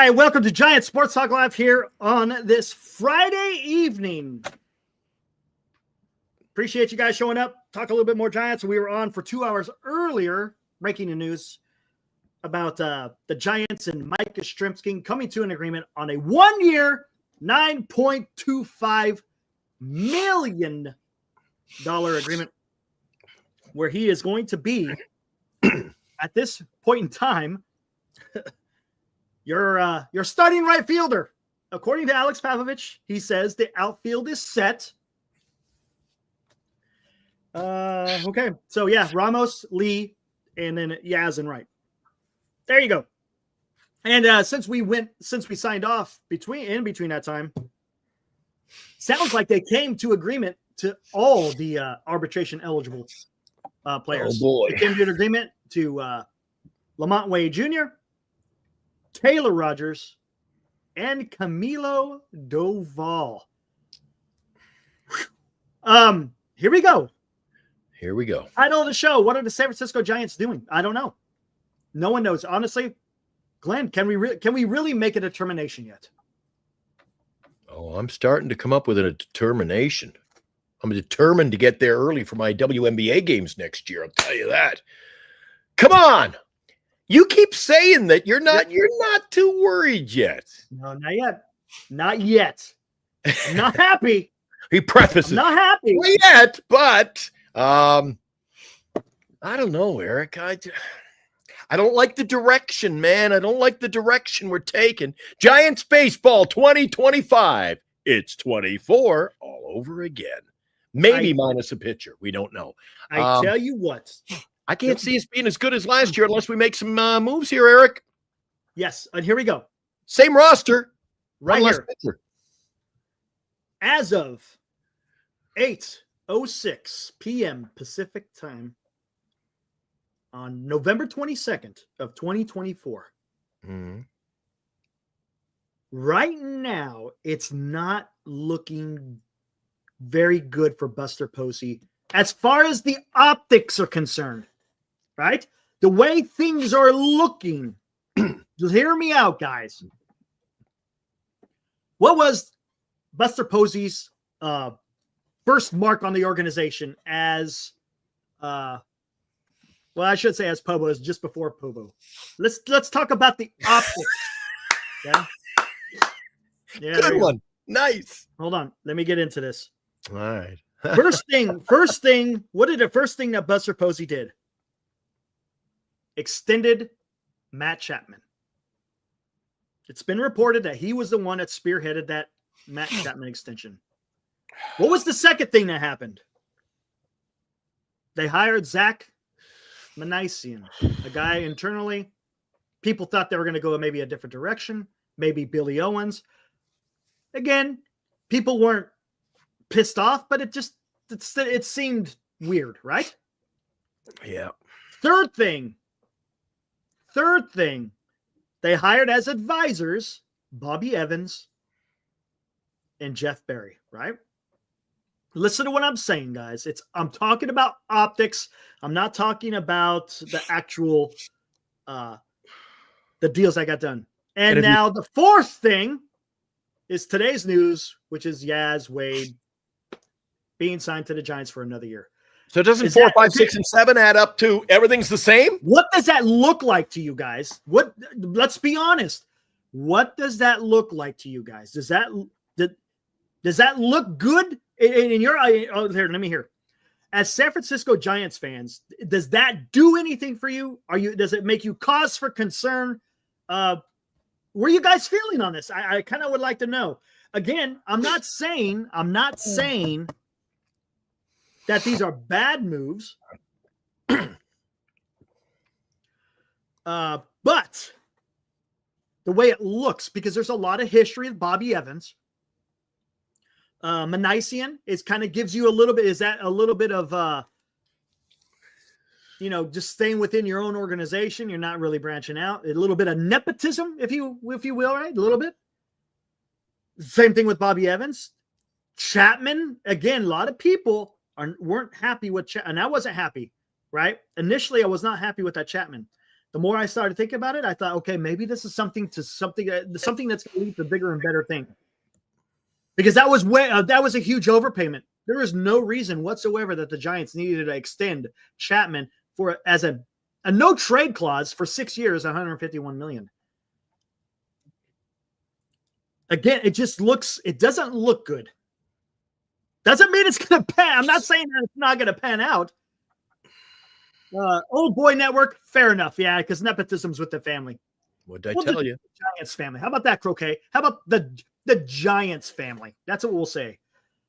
right, welcome to Giant Sports Talk Live here on this Friday evening. Appreciate you guys showing up. Talk a little bit more Giants. We were on for 2 hours earlier, breaking the news about the Giants and Mike Yastrzemski coming to an agreement on a 1-year, $9.25 million agreement where he is going to be, at this point in time, your starting right fielder. According to Alex Pavlovich, he says the outfield is set. Okay. So yeah, Ramos, Lee, and then Yaz and Wade. There you go. And since we signed off in between that time, sounds like they came to agreement to all the arbitration eligible players. Oh boy. They came to an agreement to Lamont Wade Jr., Taylor Rogers, and Camilo Doval. Here we go. Here we go. Title of the show. What are the San Francisco Giants doing? I don't know. No one knows. Honestly, Glenn, can we really make a determination yet? Oh, I'm starting to come up with a determination. I'm determined to get there early for my WNBA games next year. I'll tell you that. Come on. You keep saying that you're not too worried yet. No, not yet. Not yet. I'm not happy. He prefaces. I'm not happy. Not yet, but I don't know, Eric. I don't like the direction, man. I don't like the direction we're taking. Giants baseball 2025. It's 24 all over again. Maybe minus a pitcher. We don't know. I tell you what. I can't see us being as good as last year unless we make some moves here, Eric. Yes, and here we go. Same roster. Right here. Pitcher. As of 8:06 p.m. Pacific time on November 22nd of 2024. Mm-hmm. Right now, it's not looking very good for Buster Posey as far as the optics are concerned, right? The way things are looking. Just hear me out, guys. What was Buster Posey's first mark on the organization as, well, I should say as Pobo, is just before Pobo. Let's talk about the optics. Yeah. Yeah. Good one. Nice. Hold on. Let me get into this. All right. First thing, what did the first thing that Buster Posey did? Extended Matt Chapman. It's been reported that he was the one that spearheaded that Matt Chapman extension. What was the second thing that happened? They hired Zach Manisian, a guy internally. People thought they were going to go maybe a different direction, maybe Billy Owens. Again, people weren't pissed off, but it seemed weird, right? Yeah. Third thing, they hired as advisors Bobby Evans and Jeff Berry, right? Listen to what I'm saying, guys. I'm talking about optics. I'm not talking about the actual the deals I got done. And now the fourth thing is today's news, which is Yaz Wade being signed to the Giants for another year. So doesn't 4, 5, 6, and 7 add up to everything's the same? What does that look like to you guys? Let's be honest. What does that look like to you guys? Does that look good in your eye? Oh, here, let me hear. As San Francisco Giants fans, does that do anything for you? Does it make you cause for concern? Were you guys feeling on this? I kind of would like to know. Again, I'm not saying that these are bad moves. But the way it looks, because there's a lot of history with Bobby Evans. Manisian kind of gives you a little bit. Is that a little bit of, just staying within your own organization? You're not really branching out. A little bit of nepotism, if you will, right? A little bit. Same thing with Bobby Evans. Chapman, again, a lot of people weren't happy with Chapman, and I wasn't happy, right? Initially, I was not happy with that Chapman. the more I started thinking about it, I thought, okay, maybe this is something that's going to lead to bigger and better things. Because that was a huge overpayment. There is no reason whatsoever that the Giants needed to extend Chapman as a no trade clause for 6 years, $151 million. Again, it doesn't look good. Doesn't mean it's going to pan. I'm not saying that it's not going to pan out. Old Boy Network, fair enough. Yeah, because nepotism's with the family. What did I tell you? Giants family. How about that, Croquet? How about the Giants family? That's what we'll say.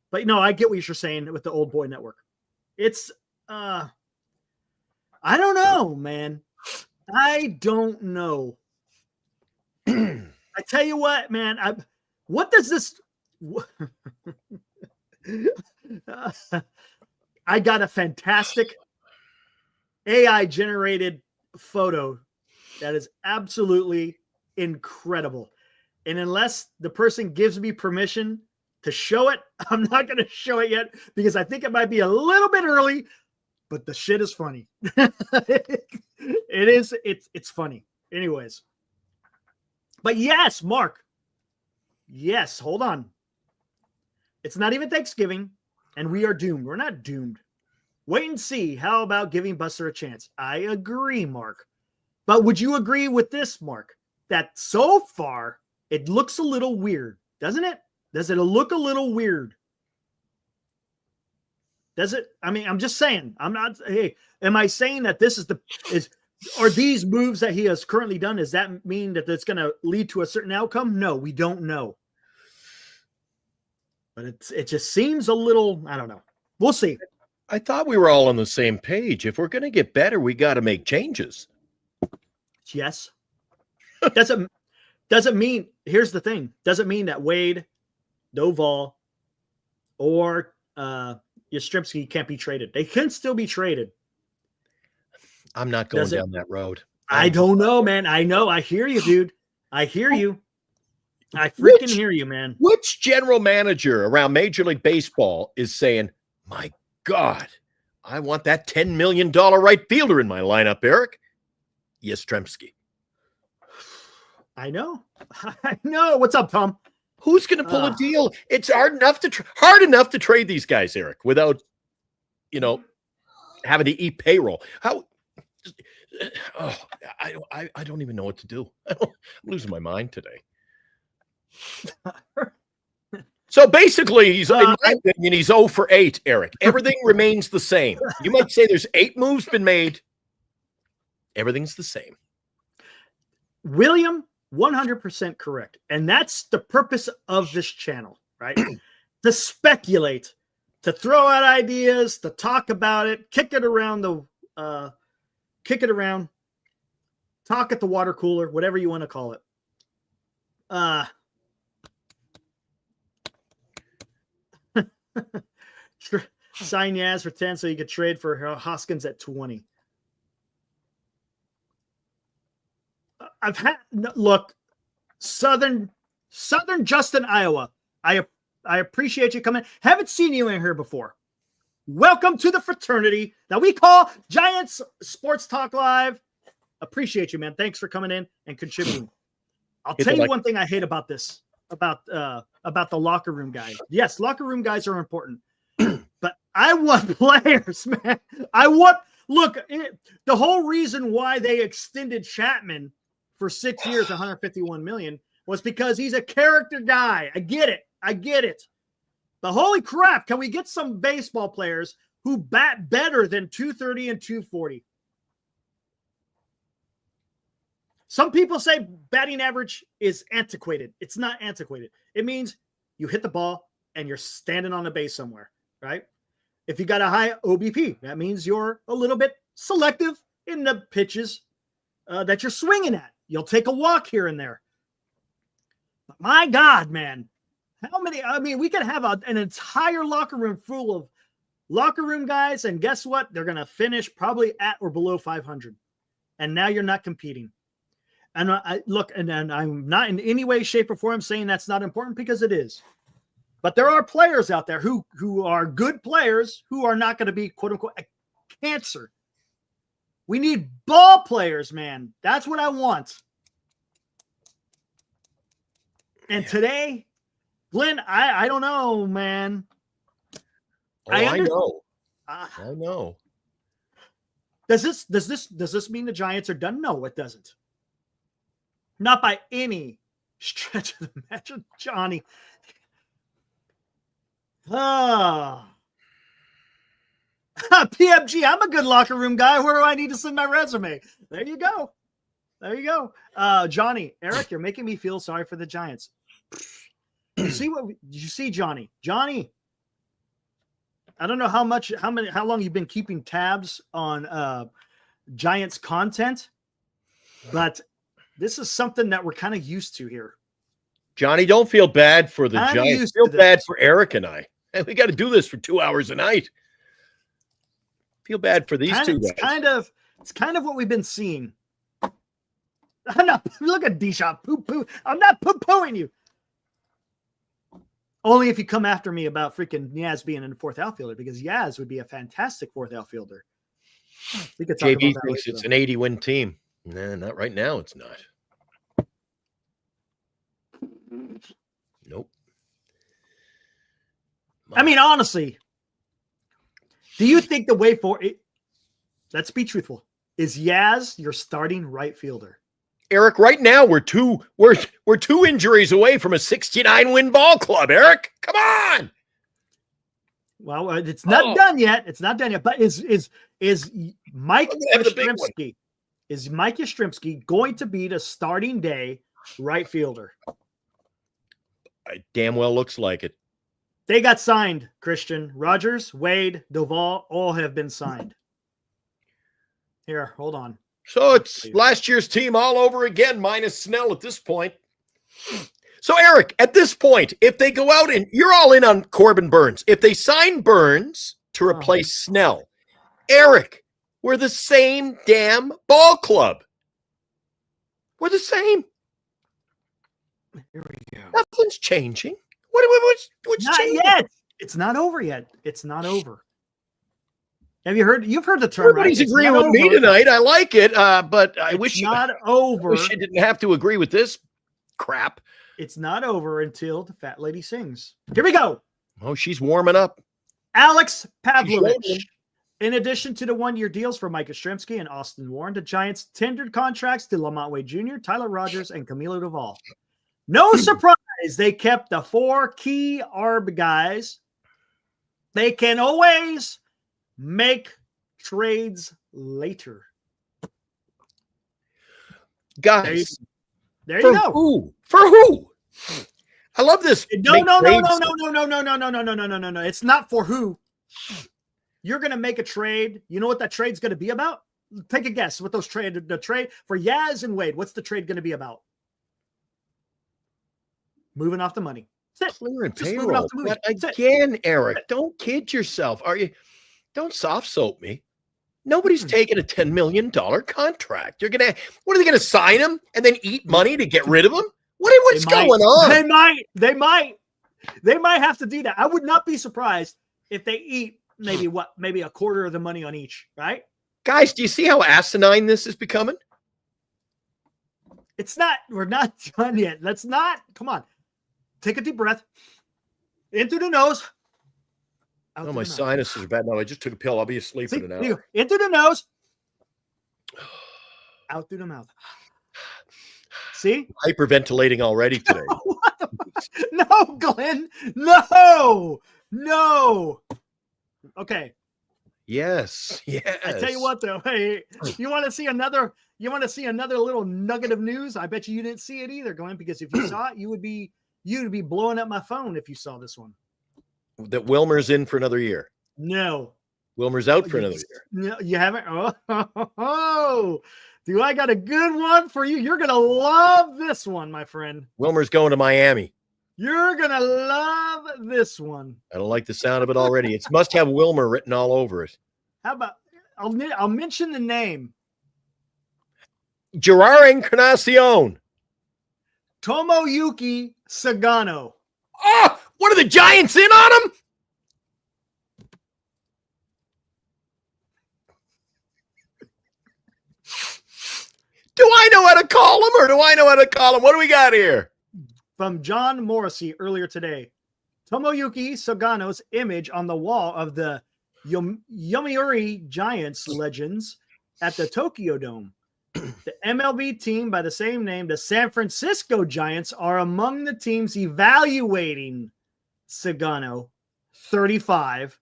But I get what you're saying with the Old Boy Network. It's I don't know, man. I don't know. I tell you what, man. What does this? I got a fantastic AI generated photo that is absolutely incredible. And unless the person gives me permission to show it, I'm not going to show it yet because I think it might be a little bit early, but the shit is funny. It's funny. Anyways. But yes, Mark. Yes, hold on. It's not even Thanksgiving and we are doomed. We're not doomed. Wait and see. How about giving Buster a chance? I agree, Mark. But would you agree with this, Mark, that so far it looks a little weird, doesn't it? Does it look a little weird? Does it? I mean, I'm just saying. I'm not. Hey, am I saying that this are these moves that he has currently done? Does that mean that it's going to lead to a certain outcome? No, we don't know. But it just seems a little. I don't know. We'll see. I thought we were all on the same page. If we're going to get better, we got to make changes. Yes. Doesn't mean, here's the thing. Doesn't mean that Wade, Doval, or Yastrzemski can't be traded. They can still be traded. I'm not going down that road. I don't know, man. I know. I hear you, dude. I hear you. I freaking hear you, man. Which general manager around Major League Baseball is saying, my God, I want that $10 million right fielder in my lineup, Eric? Yastrzemski. I know. I know. What's up, Tom? Who's going to pull a deal? It's hard enough to trade these guys, Eric, without, having to eat payroll. I don't even know what to do. I'm losing my mind today. So basically, in my opinion, he's 0 for 8, Eric. Everything remains the same. You might say there's 8 moves been made. Everything's the same. William, 100% correct. And that's the purpose of this channel, right? To speculate, to throw out ideas, to talk about it, kick it around, talk at the water cooler, whatever you want to call it. Sign Yaz for 10 so you could trade for Hoskins at 20. Look, Southern Justin, Iowa. I appreciate you coming. Haven't seen you in here before. Welcome to the fraternity that we call Giants Sports Talk Live. Appreciate you, man. Thanks for coming in and contributing. I'll tell you one thing I hate about this, about the locker room guys. Yes, locker room guys are important, but I want players, man. The whole reason why they extended Chapman for 6 years, $151 million, was because he's a character guy. I get it. But holy crap, can we get some baseball players who bat better than 230 and 240? Some people say batting average is antiquated. It's not antiquated. It means you hit the ball and you're standing on the base somewhere, right? If you got a high OBP, that means you're a little bit selective in the pitches that you're swinging at. You'll take a walk here and there. But my God, man, how many? I mean, we could have an entire locker room full of locker room guys, and guess what? They're going to finish probably at or below 500. And now you're not competing. And and I'm not in any way, shape, or form saying that's not important, because it is. But there are players out there who are good players who are not going to be, quote unquote, a cancer We need ball players, man. That's what I want. And today, Glenn, I don't know, man. Oh, I know. I know. Does this mean the Giants are done? No, it doesn't. Not by any stretch of the imagination, Johnny. PMG, I'm a good locker room guy. Where do I need to send my resume? There you go. Johnny, Eric, you're making me feel sorry for the Giants. You see, Johnny? Johnny, I don't know how long you've been keeping tabs on Giants content, but this is something that we're kind of used to here. Johnny, don't feel bad for the Giants. Feel bad for Eric and I. Hey, we got to do this for 2 hours a night. Feel bad for these two guys. It's kind of what we've been seeing. I'm not, look at D-Shot. Poo. I'm not poo-pooing you. Only if you come after me about freaking Yaz being in the fourth outfielder, because Yaz would be a fantastic fourth outfielder. We could talk JB about that thinks later, it's an 80-win team. Nah, not right now. It's not. Nope. I mean, honestly, do you think the way for it? Let's be truthful. Is Yaz your starting right fielder? Eric, right now we're two injuries away from a 69-win ball club. Eric, come on. Well, it's not done yet. It's not done yet. But is Mike Yastrzemski? Is Mike Yastrzemski going to be the starting day right fielder? It damn well looks like it. They got signed, Christian. Rogers, Wade, Duvall, all have been signed. Here, hold on. So it's last year's team all over again, minus Snell at this point. So, Eric, at this point, if they go out and you're all in on Corbin Burns, if they sign Burns to replace Snell, Eric, we're the same damn ball club. We're the same. Here we go. Nothing's changing. What's not changing? Yet. It's not over yet. It's not over. Have you heard? You've heard the term. Everybody's right? agreeing with me tonight. I like it, but I it's wish not over. I wish I didn't have to agree with this crap. It's not over until the fat lady sings. Here we go. Oh, she's warming up. Alex Pavlovich. In addition to the one-year deals for Mike Yastrzemski and Austin Warren, the Giants tendered contracts to Lamont Wade Jr., Tyler Rogers, and Camilo Duvall. No surprise, they kept the 4 key ARB guys. They can always make trades later. Guys, there you go. Who? For who? I love this. No. It's not for who. You're going to make a trade. You know what that trade's going to be about? Take a guess what the trade for Yaz and Wade. What's the trade going to be about? Moving off the money. Clearing payroll. But again, Eric, don't kid yourself. Don't soft soap me. Nobody's taking a $10 million contract. What are they going to sign him and then eat money to get rid of him? What's going on? They might have to do that. I would not be surprised if they eat maybe a quarter of the money on each, right? Guys, do you see how asinine this is becoming? We're not done yet. Come on. Take a deep breath. In through the nose. Oh, my sinuses are bad now. I just took a pill. I'll be asleep in an hour. In through the nose. Out through the mouth. See? Hyperventilating already today. No, Glenn. No. Okay. Yes. I tell you what, though. Hey, you want to see another little nugget of news? I bet you didn't see it either, Glenn, because if you saw it, you'd be blowing up my phone if you saw this one. That Wilmer's in for another year. No. Wilmer's out for another year. No, you haven't. Oh, do I got a good one for you? You're going to love this one, my friend. Wilmer's going to Miami. You're going to love this one. I don't like the sound of it already. It must have Wilmer written all over it. How about, I'll mention the name. Gerard Encarnacion. Tomoyuki Sagano. Oh, what are the Giants in on him? Do I know how to call him or do I know how to call him? What do we got here? From John Morrissey earlier today. Tomoyuki Sagano's image on the wall of the Yomiuri Giants legends at the Tokyo Dome. The MLB team by the same name, the San Francisco Giants, are among the teams evaluating Sagano, 35,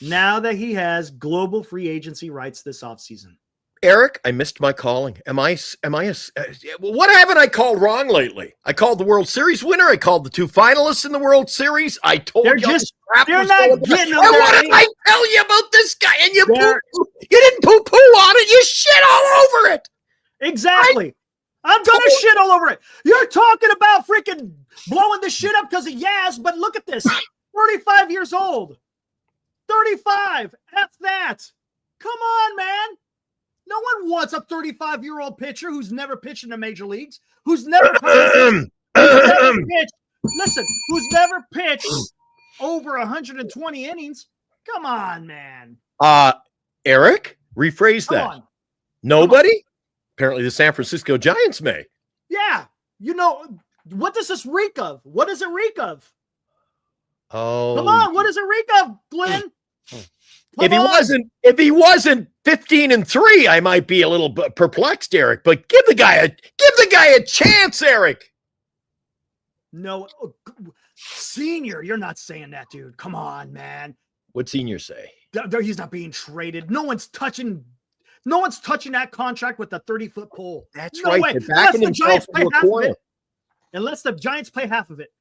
now that he has global free agency rights this offseason. Eric, I missed my calling. What haven't I called wrong lately? I called the World Series winner. I called the 2 finalists in the World Series. I told you they're not getting them. And what did I tell you about this guy? And you didn't poo-poo on it. You shit all over it. Exactly. I'm going to shit all over it. You're talking about freaking blowing the shit up because of Yaz, but look at this. 35 years old. 35. F that. Come on, man. No one wants a 35-year-old pitcher who's never pitched in the major leagues, who's never pitched over 120 innings. Come on, man. Eric, rephrase that. Nobody? Apparently the San Francisco Giants may. Yeah. You know, what does this reek of? What does it reek of? Oh. Come on, what does it reek of, Glenn? If he wasn't 15-3, I might be a little bit perplexed, Eric. But give the guy a chance, Eric. No, Senior, you're not saying that, dude. Come on, man. What'd Senior say? He's not being traded. No one's touching that contract with a 30-foot pole. That's no right. way. Unless the Giants play half of it. Unless the Giants play half of it.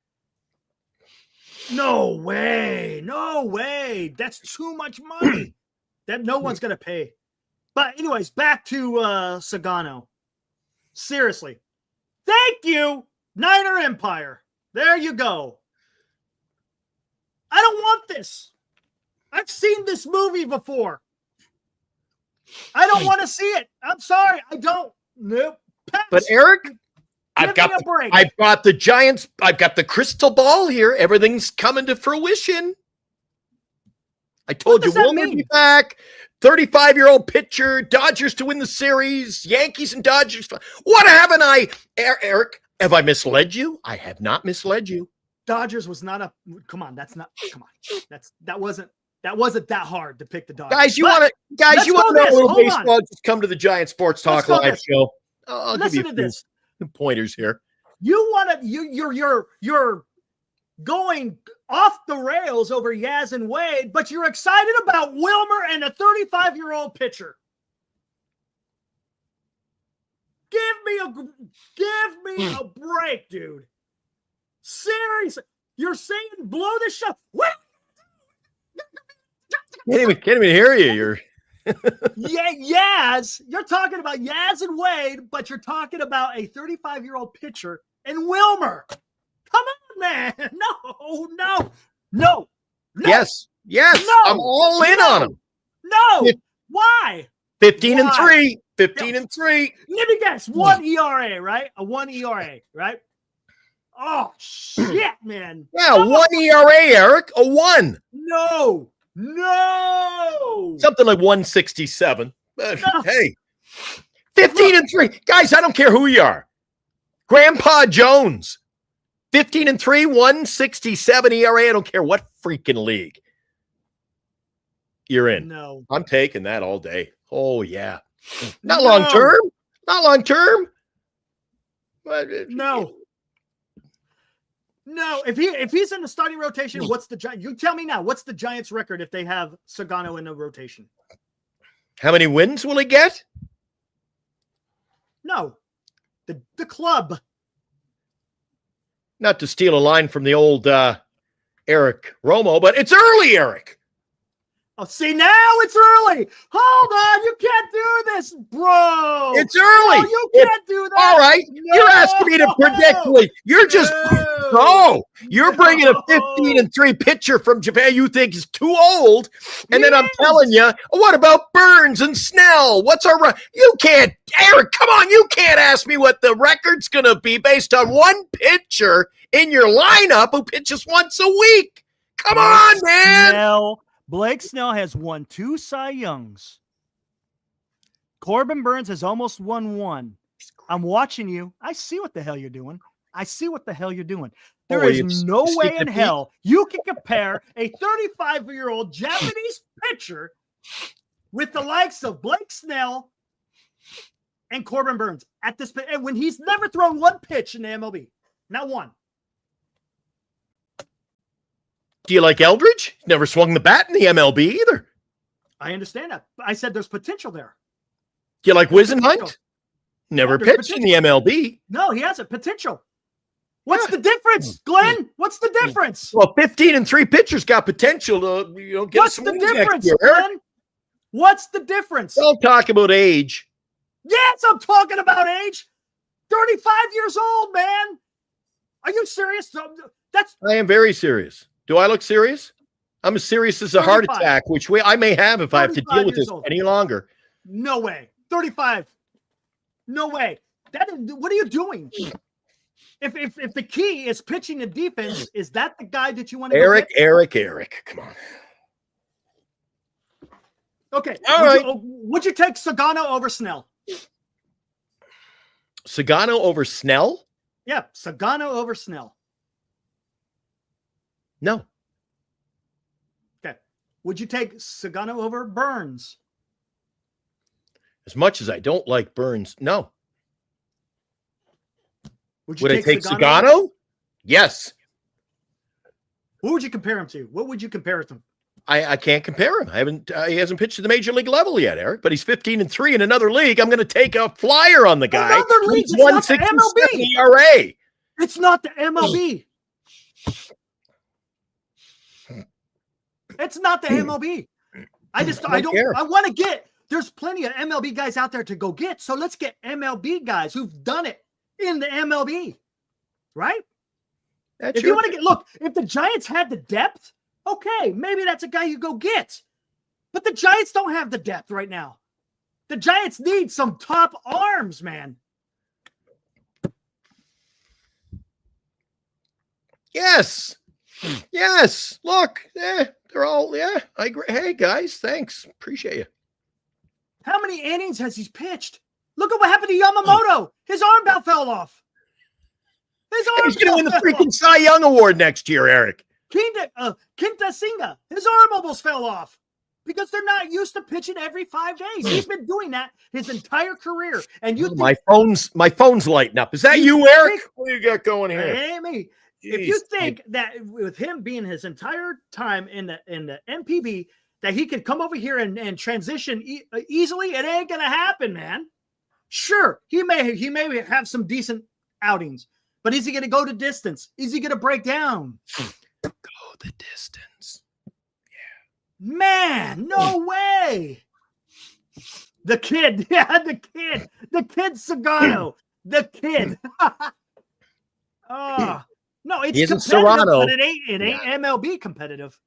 No way. No way. That's too much money that no one's going to pay. But anyways, back to Sagano. Seriously. Thank you, Niner Empire. There you go. I don't want this. I've seen this movie before. I don't want to see it. I'm sorry. I don't. Nope. Pass. But Eric, I've got the Giants. I've got the crystal ball here. Everything's coming to fruition. I told you, Wilmer be back. 35-year-old pitcher. Dodgers to win the series. Yankees and Dodgers. What haven't I, Eric? Have I misled you? I have not misled you. Dodgers was not a. Come on, that's not. Come on, that wasn't that hard to pick the Dodgers. Guys, you want to know a little baseball? Just come to the Giant Sports Talk Live show. I'll give you a few pointers here. You're going off the rails over Yaz and Wade, but you're excited about Wilmer and a 35-year-old pitcher. Give me a break, dude. Seriously, you're saying blow the show. What? Can't even hear you. You're Yaz. You're talking about Yaz and Wade, but you're talking about a 35-year-old pitcher and Wilmer. Come on, man. No. Yes. No. I'm all in on him. No. Why? 15-3. 15-3. Let me guess. 1 ERA, right? A 1 ERA, right? Oh, shit, man. Yeah, 1 ERA, Eric. A 1. No. Something like 167. But hey, 15-3. Guys, I don't care who you are. Grandpa Jones. 15-3, 167 ERA. I don't care what freaking league you're in. No. I'm taking that all day. Oh, yeah. Not long term. Not long term. But no. If he's in the starting rotation, what's the Giants? You tell me now. What's the Giants' record if they have Sagano in the rotation? How many wins will he get? No, the club. Not to steal a line from the old Eric Romo, but it's early, Eric. Oh, see, now it's early. Hold on. You can't do this, bro. It's early. No, you can't do that. All right. No. You're asking me to predict. You're just You're bringing a 15-3 pitcher from Japan you think is too old. And then I'm telling you, what about Burns and Snell? What's our You can't, Eric, come on. You can't ask me what the record's going to be based on one pitcher in your lineup who pitches once a week. Come on, man. Blake Snell has won 2 Cy Youngs. Corbin Burns has almost won 1. I'm watching you. I see what the hell you're doing. I see what the hell you're doing. Oh, There is no way in hell you can compare a 35-year-old Japanese pitcher with the likes of Blake Snell and Corbin Burns at this and when he's never thrown one pitch in the MLB. Not one. Do you like Eldridge? Never swung the bat in the MLB either. I understand that. I said there's potential there. Do you like Wisenhunt? Never pitched in the MLB. No, he hasn't. Potential. What's the difference, Glenn? What's the difference? Well, 15-3 pitchers got potential to get What's the difference, Glenn? What's the difference? Don't talk about age. Yes, I'm talking about age. 35 years old, man. Are you serious? I am very serious. Do I look serious? I'm as serious as a 35. Heart attack, which I may have if I have to deal with this any longer. No way. 35. No way. What are you doing? If the key is pitching and defense, is that the guy that you want to Eric. Come on. Okay. All right. Would you take Sagano over Snell? Sagano over Snell? Yeah, Sagano over Snell. No. Okay. Would you take Sagano over Burns? As much as I don't like Burns, no. Would I take Sagano? Yes. Who would you compare him to? What would you compare it to? I can't compare him. He hasn't pitched to the major league level yet, Eric. But he's 15-3 in another league. I'm going to take a flyer on the guy. Another league. It's not the MLB. ERA. It's not the MLB. It's not the MLB. I want to get. There's plenty of MLB guys out there to go get. So let's get MLB guys who've done it in the MLB, right? If you want to if the Giants had the depth, okay, maybe that's a guy you go get. But the Giants don't have the depth right now. The Giants need some top arms, man. Yes. Look, they're all, I agree. Hey, guys, thanks. Appreciate you. How many innings has he pitched? Look at what happened to Yamamoto. His arm about fell off. He's going to win the freaking Cy Young Award next year, Eric. Kinta Singa, his arm almost fell off because they're not used to pitching every 5 days. He's been doing that his entire career. And my phone's lighting up. Is that you, Eric? What do you got going here? Hey, me. Jeez. If you think that with him being his entire time in the MPB that he could come over here and transition easily, it ain't gonna happen, man. Sure, he may have some decent outings, but is he gonna go the distance? Is he gonna break down? Go the distance. Yeah. Man, no way. The kid, the kid Sagano, the kid. Oh. No, it's competitive, Serrano. but it ain't MLB competitive.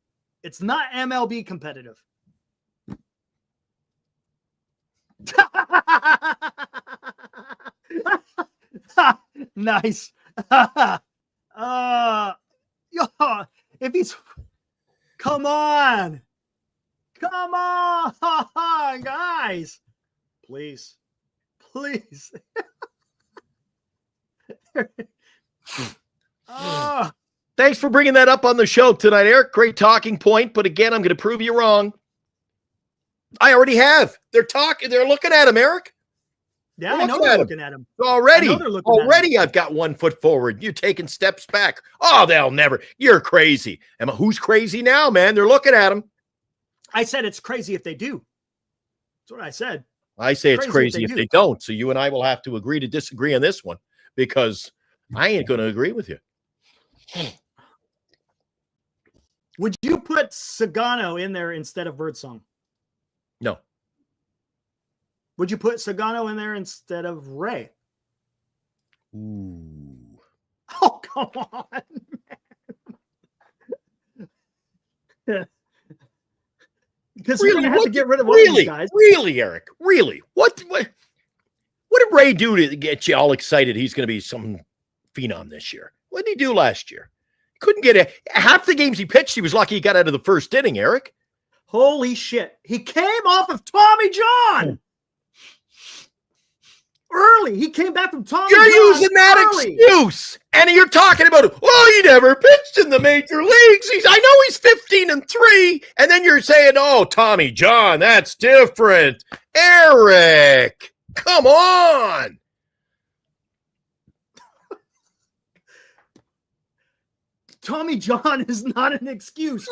It's not MLB competitive. Nice. If he's come on, guys, please. Thanks for bringing that up on the show tonight, Eric. Great talking point. But again, I'm going to prove you wrong. I already have. They're talking. They're looking at him, Eric. Yeah, I know they're looking at him. Already I've got 1 foot forward. You're taking steps back. Oh, they'll never. You're crazy. Who's crazy now, man? They're looking at him. I said it's crazy if they do. That's what I said. I say it's crazy if they don't. So you and I will have to agree to disagree on this one because I ain't going to agree with you. Would you put Sagano in there instead of Birdsong? No. Would you put Sagano in there instead of Ray? Ooh. Oh, come on. Because we're going to have to get rid of all these guys. Really, Eric? Really? What did Ray do to get you all excited he's going to be some phenom this year? What did he do last year? Couldn't get half the games he pitched. He was lucky he got out of the first inning, Eric. Holy shit. He came off of Tommy John. Early. He came back from Tommy You're John using that early. excuse. And you're talking about, oh, he never pitched in the major leagues. I know he's 15-3. And then you're saying, oh, Tommy John, that's different. Eric, come on. Tommy John is not an excuse.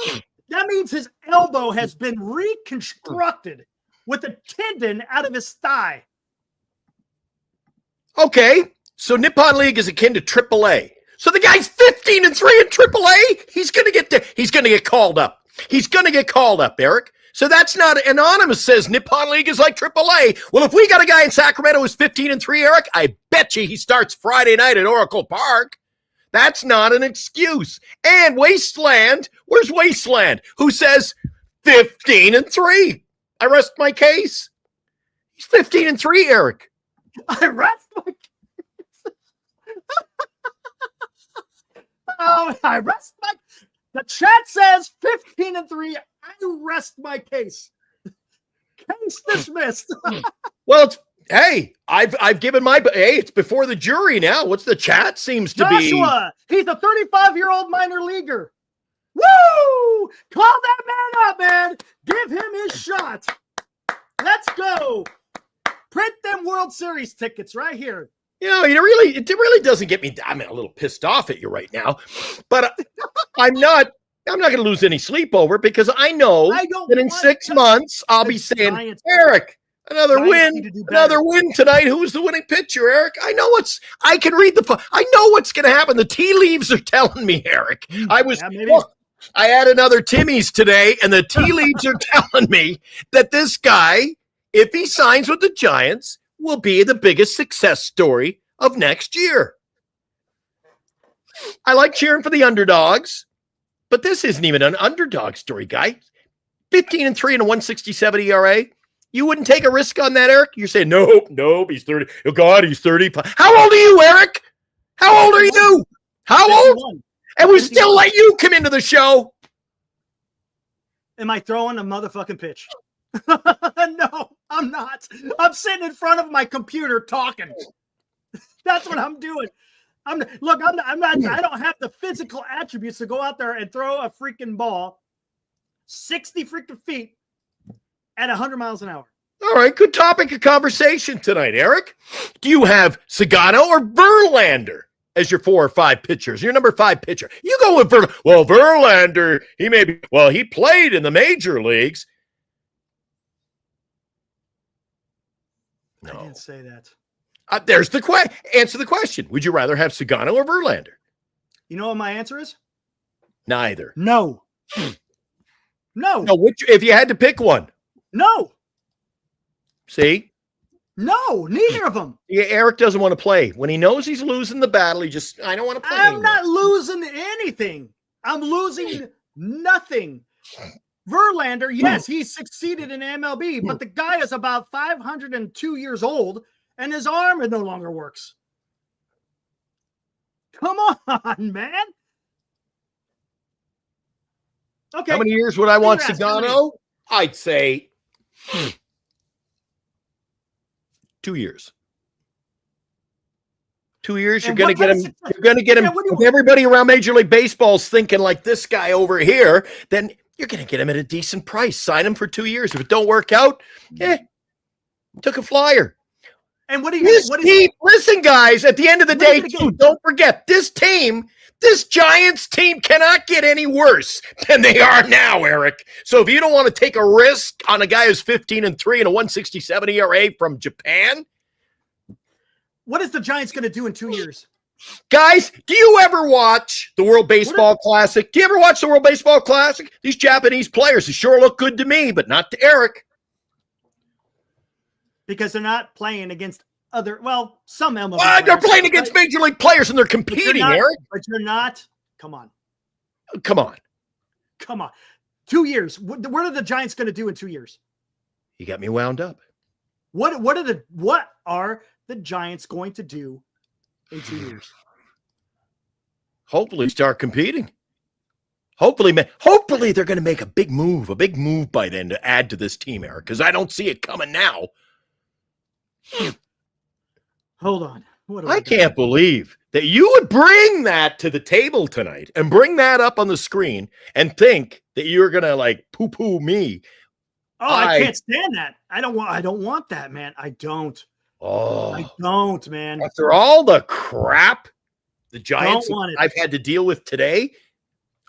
That means his elbow has been reconstructed with a tendon out of his thigh. Okay, so Nippon League is akin to AAA. So the guy's 15-3 in AAA. He's gonna get called up. He's gonna get called up, Eric. So that's not anonymous. Says Nippon League is like AAA. Well, if we got a guy in Sacramento who's 15-3, Eric, I bet you he starts Friday night at Oracle Park. That's not an excuse. And Wasteland, where's Wasteland? Who says 15-3? I rest my case. He's 15-3, Eric. I rest my case. Oh, I rest my. The chat says 15-3. I rest my case. Case dismissed. Well, hey, I've given my. Hey, it's before the jury now. What's the chat seems to be? Joshua, he's a 35-year-old minor leaguer. Woo! Call that man up, man. Give him his shot. Let's go. Print them World Series tickets right here. You know, it really doesn't get me. I'm a little pissed off at you right now, but I'm not going to lose any sleep over it because I know that in 6 months I'll be saying, Giants, Eric, another Giants win tonight. Who's the winning pitcher, Eric? I can read I know what's going to happen. The tea leaves are telling me, Eric. I had another Timmy's today, and the tea leaves are telling me that this guy, if he signs with the Giants, will be the biggest success story of next year. I like cheering for the underdogs, but this isn't even an underdog story, guy. 15-3 and a 167 ERA. You wouldn't take a risk on that, Eric? You're saying, nope, he's 30. Oh, God, he's 35. How old are you, Eric? How old are you? How old? And we still let you come into the show. Am I throwing a motherfucking pitch? No, I'm not. I'm sitting in front of my computer talking. That's what I'm doing. I don't have the physical attributes to go out there and throw a freaking ball 60 freaking feet at 100 miles an hour. All right, good topic of conversation tonight, Eric. Do you have Sagano or Verlander as your 4 or 5 pitchers? Your number 5 pitcher. You go with Verlander. Well, Verlander, he played in the major leagues. No. I didn't say that. There's the question. Answer the question. Would you rather have Sagano or Verlander? You know what my answer is? Neither. No. No. If you had to pick one? No. See? No, neither of them. Yeah, Eric doesn't want to play. When he knows he's losing the battle, I don't want to play anymore. Not losing anything. I'm losing nothing. Verlander, yes, he succeeded in MLB, but the guy is about 502 years old, and his arm no longer works. Come on, man. Okay. How many years would I want Sagano? I'd say 2 years. 2 years, you're going to get him. You're going to get him. If everybody around Major League Baseball's thinking like this guy over here, then you're going to get him at a decent price. Sign him for 2 years. If it don't work out, took a flyer. And listen, guys, at the end of the day, too, don't forget, this Giants team cannot get any worse than they are now, Eric. So if you don't want to take a risk on a guy who's 15-3 and a 167 ERA from Japan. What is the Giants going to do in 2 years? Guys, do you ever watch the World Baseball Classic? Do you ever watch the World Baseball Classic? These Japanese players, they sure look good to me, but not to Eric. Because they're not playing against some MLB players. They're playing against Major League players, and they're competing, Eric. But you're not. Come on. 2 years. What are the Giants going to do in 2 years? You got me wound up. What are the Giants going to do in 2 years? Hopefully start competing. Hopefully they're going to make a big move by then to add to this team, Eric, because I don't see it coming now. Hold on. What do I I can't believe that you would bring that to the table tonight and bring that up on the screen and think that you're gonna like poo-poo me. Oh, I can't stand that. I don't want that, man. I don't, man. After all the crap the Giants want it. I've had to deal with today,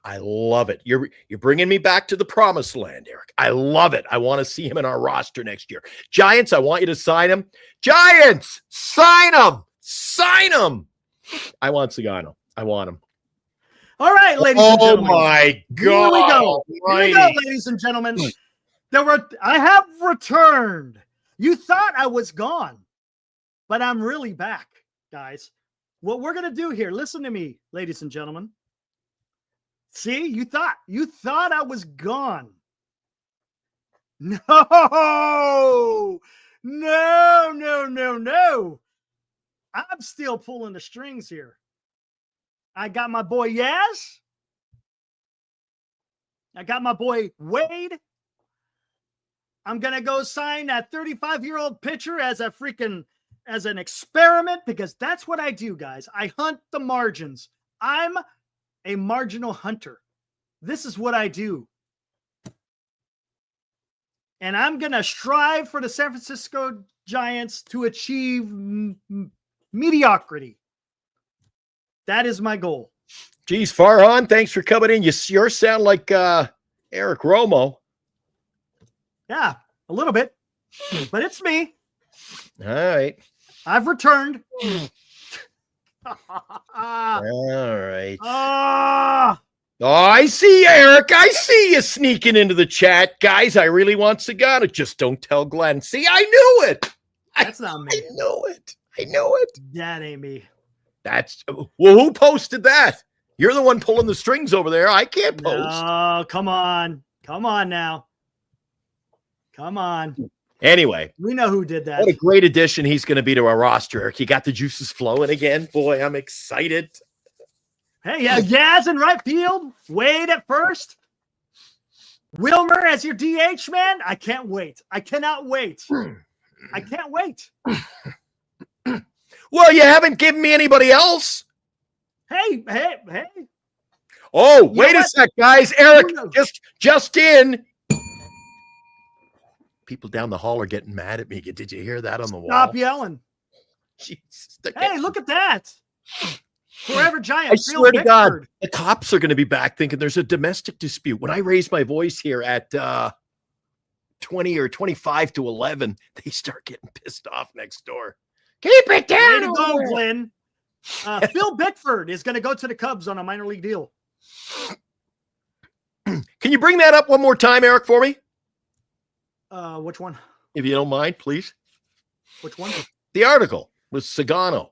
I love it. You're bringing me back to the promised land, Eric. I love it. I want to see him in our roster next year. Giants, I want you to sign him. Giants, sign him. Sign him. I want Sagano. I want him. All right, ladies and gentlemen. Oh my God. Here we go. Here we go, ladies and gentlemen. I have returned. You thought I was gone, but I'm really back, guys. What we're gonna do here, listen to me, ladies and gentlemen. See, you thought I was gone. No. I'm still pulling the strings here. I got my boy Yaz. I got my boy Wade. I'm going to go sign that 35-year-old pitcher as an experiment, because that's what I do, guys. I hunt the margins. I'm a marginal hunter. This is what I do. And I'm going to strive for the San Francisco Giants to achieve mediocrity. That is my goal. Geez, Farhan, thanks for coming in. You sure sound like Eric Romo. Yeah, a little bit, but it's me. All right. I've returned. All right. Oh, I see you, Eric. I see you sneaking into the chat. Guys, I really want Sagano. Just don't tell Glenn. See, I knew it. That's not me. I knew it. I knew it. That ain't me. Well, who posted that? You're the one pulling the strings over there. I can't post. Oh, come on. Come on now. Come on. Anyway. We know who did that. What a great addition he's going to be to our roster, Eric. You got the juices flowing again. Boy, I'm excited. Hey, yeah, Yaz in right field. Wade at first. Wilmer as your DH, man. I can't wait. I cannot wait. I can't wait. Well, you haven't given me anybody else. Hey. Oh, wait a sec, guys. Eric, just in. People down the hall are getting mad at me. Did you hear that on the wall? Stop yelling. Jesus, hey, look at that. Forever Giant. I swear to God, the cops are going to be back thinking there's a domestic dispute. When I raise my voice here at 20 or 25 to 11, they start getting pissed off next door. Keep it down. Way to go, Glenn. Phil Bickford is going to go to the Cubs on a minor league deal. Can you bring that up one more time, Eric, for me? Which one? If you don't mind, please. Which one? The article with Sagano.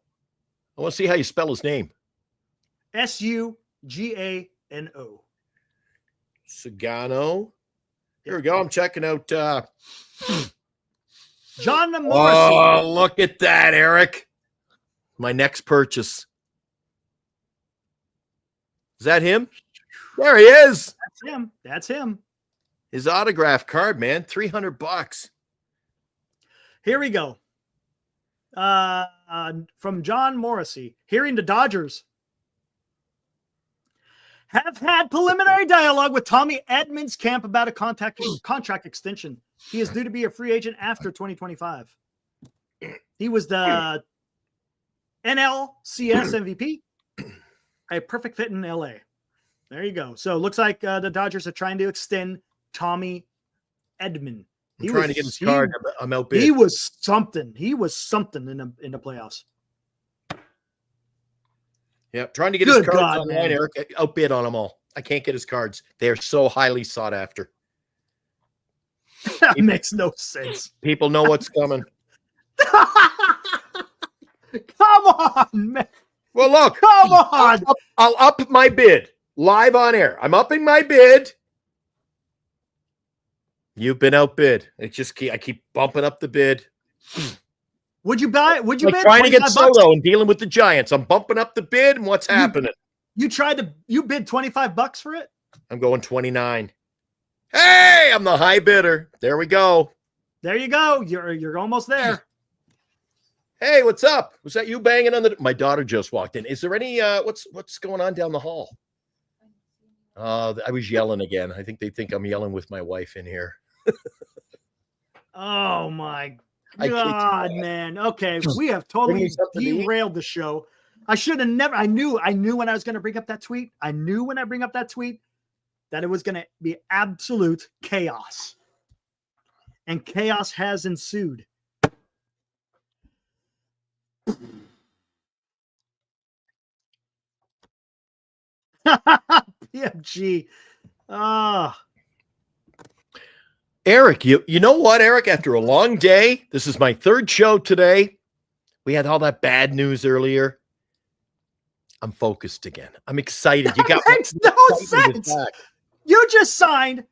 I want to see how you spell his name. Sugano. Sagano. Here we go. I'm checking out. John Morrissey. Oh, look at that, Eric. My next purchase. Is that him? There he is. That's him. That's him. His autograph card, man. $300. Here we go. From John Morrissey. Hearing the Dodgers have had preliminary dialogue with Tommy Edmonds' camp about a contract extension. He is due to be a free agent after 2025. He was the NLCS MVP, a perfect fit in LA. There you go. So it looks like the Dodgers are trying to extend Tommy Edman. I'm trying to get his card. I'm outbid. He was something. He was something in the playoffs. Yeah, trying to get his cards online, Eric. Outbid on them all. I can't get his cards. They are so highly sought after. That makes no sense. People know what's coming. Come on, man. Well, look. Come on. I'll up my bid live on air. I'm upping my bid. You've been outbid. I keep bumping up the bid. Would you buy? Would you bid? Trying to get Soto and dealing with the Giants. I'm bumping up the bid, and what's happening? You bid $25 for it? I'm going 29. Hey, I'm the high bidder. There we go. There you go. You're almost there. Hey, what's up? Was that you banging on the? My daughter just walked in. Is there any? What's going on down the hall? I was yelling again. I think they think I'm yelling with my wife in here. Oh my God, man. Okay, we have totally derailed the show. I should have never. I knew when I was going to bring up that tweet. I knew when I bring up that tweet that it was going to be absolute chaos, and chaos has ensued. PMG. Eric, you know what, Eric? After a long day, this is my third show today. We had all that bad news earlier. I'm focused again. I'm excited. You got makes no sense. You just signed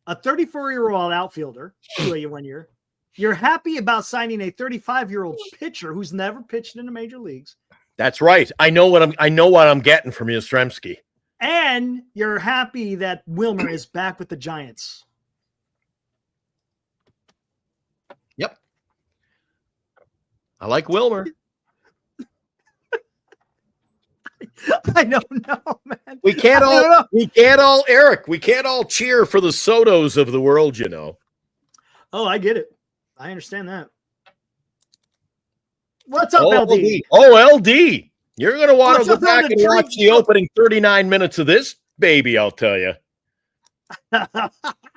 a 34-year-old outfielder to a 1 year. You're happy about signing a 35-year-old pitcher who's never pitched in the major leagues. That's right. I know what I'm getting from Yastrzemski. And you're happy that Wilmer is back with the Giants. Yep. I like Wilmer. I don't know, man. We can't all cheer for the Sotos of the world, you know. Oh, I get it. I understand that. What's up, LD? Oh, LD. You're going to want to go back and watch the opening 39 minutes of this baby, I'll tell you.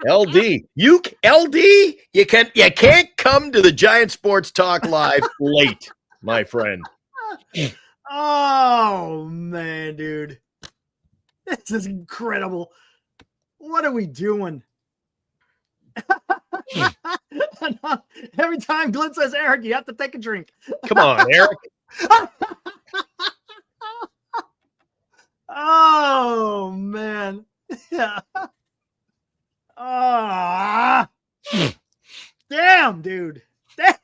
LD, you can't come to the Giant Sports Talk Live late, my friend. Oh, man, dude. This is incredible. What are we doing? Every time Glenn says Eric, you have to take a drink. Come on, Eric. Oh, man. Yeah. Damn, dude.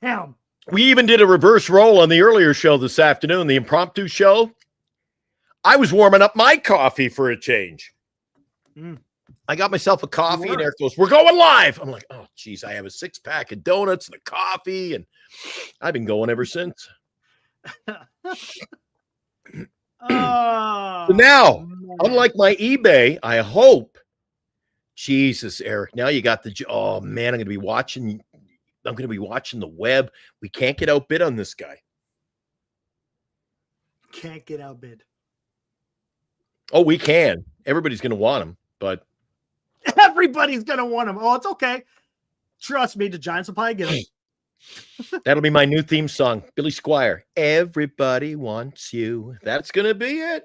Damn. We even did a reverse roll on the earlier show this afternoon, the impromptu show. I was warming up my coffee for a change. I got myself a coffee, and Eric goes, "We're going live." I'm like, "Oh, geez, I have a 6-pack of donuts and a coffee, and I've been going ever since." So now, unlike my eBay, I hope, Jesus, Eric, now you got the, oh man, I'm going to be watching the web. We can't get outbid on this guy. Can't get outbid. Oh, we can. Everybody's going to want him, but. Everybody's going to want him. Oh, it's okay. Trust me, the Giants will probably get him. That'll be my new theme song, Billy Squire. Everybody wants you. That's going to be it.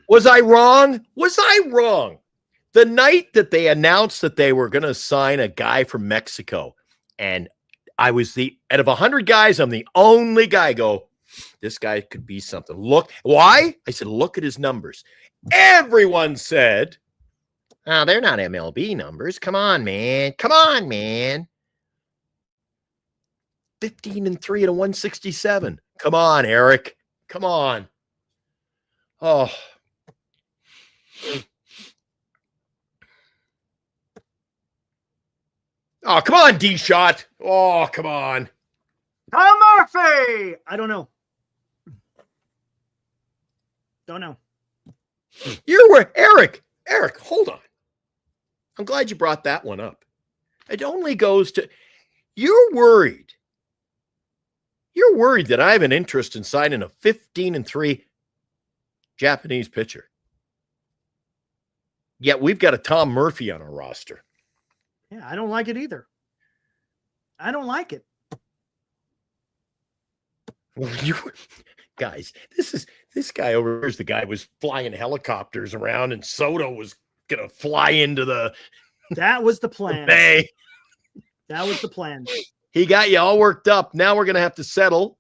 Was I wrong? Was I wrong? The night that they announced that they were going to sign a guy from Mexico, and I was out of 100 guys, I'm the only guy go, this guy could be something. Look, why? I said, look at his numbers. Everyone said, oh, they're not MLB numbers. Come on, man. Come on, man. 15-3 at a 167. Come on, Eric. Come on. Oh. Oh, come on, D-Shot. Oh, come on. Tom Murphy. I don't know. Don't know. You're where, Eric, hold on. I'm glad you brought that one up. It only goes to, you're worried. You're worried that I have an interest in signing a 15-3 Japanese pitcher. Yet we've got a Tom Murphy on our roster. Yeah, I don't like it either. I don't like it. You guys, this guy over here's the guy was flying helicopters around, and Soto was gonna fly into the. That was the plan. Bay. That was the plan. He got you all worked up. Now we're gonna have to settle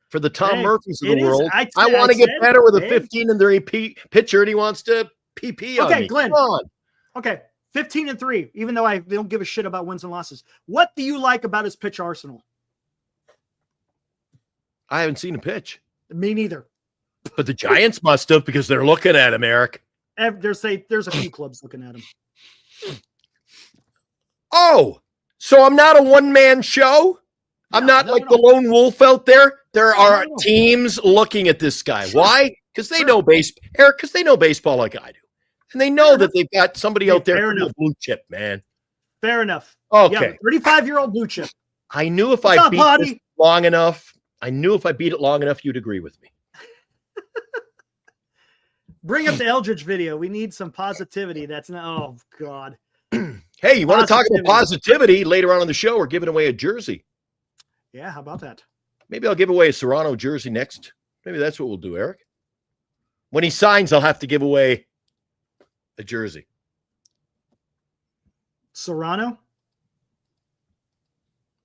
for the Tom Murphys of the world. I want to get better with a 15-3 pitcher, and he wants to PP on me. Okay, Glenn. Come on. Okay, 15-3. Even though I don't give a shit about wins and losses, what do you like about his pitch arsenal? I haven't seen a pitch. Me neither. But the Giants must have, because they're looking at him, Eric. There's a few clubs looking at him. Oh, so I'm not a one-man show? I'm not like the lone wolf out there. There are teams looking at this guy. Why? Because they know Eric, because they know baseball like I do. And they know that they've got somebody out there from the blue chip, man. Fair enough. Okay. Yeah, 35-year-old blue chip. I knew if I beat this long enough, you'd agree with me. Bring up the Eldridge video. We need some positivity. That's not, oh, God. Hey, you want to talk about positivity later on in the show? We're giving away a jersey. Yeah, how about that? Maybe I'll give away a Serrano jersey next. Maybe that's what we'll do, Eric. When he signs, I'll have to give away a jersey. Serrano?